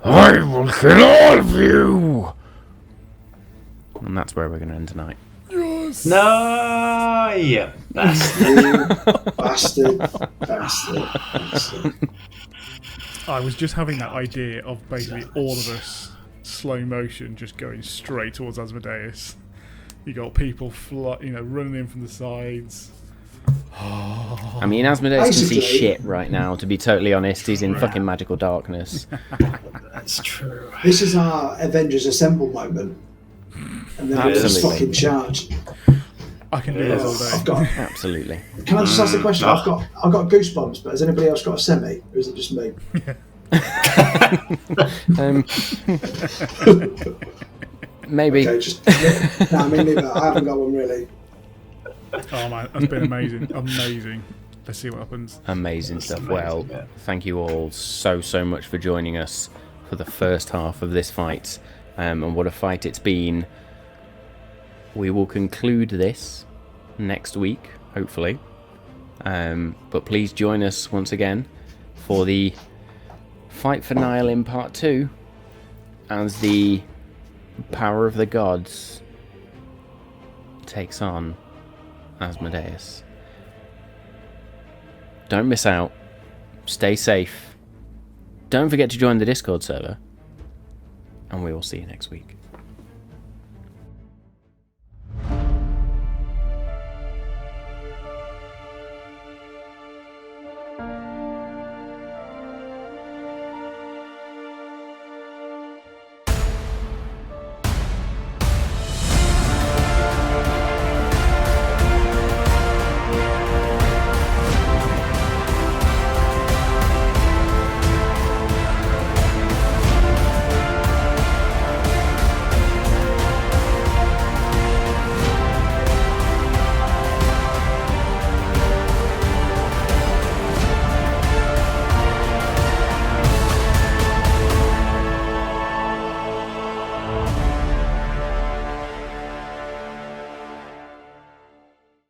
I will kill all of you! And that's where we're going to end tonight. No, yeah. Bastard. I was just having that idea of basically all of us slow motion just going straight towards Asmodeus. You got people running in from the sides. I mean, Asmodeus can see Basically- shit right now, to be totally honest. He's in fucking magical darkness. That's true. This is our Avengers Assemble moment. And then we just Absolutely. fucking charge. I can do this all I've day. got. Absolutely. Can I just ask a question? no. I've got goosebumps, but has anybody else got a semi, or is it just me? Maybe. Okay, just no, I mean neither. I haven't got one really. Oh man, that's been amazing. Amazing. Let's see what happens. Amazing That's stuff. amazing, Well, yeah. thank you all so much for joining us for the first half of this fight. And what a fight it's been. We will conclude this next week, hopefully. But please join us once again for the Fight for Nialin Part 2 as the power of the gods takes on Asmodeus. Don't miss out. Stay safe. Don't forget to join the Discord server. And we will see you next week.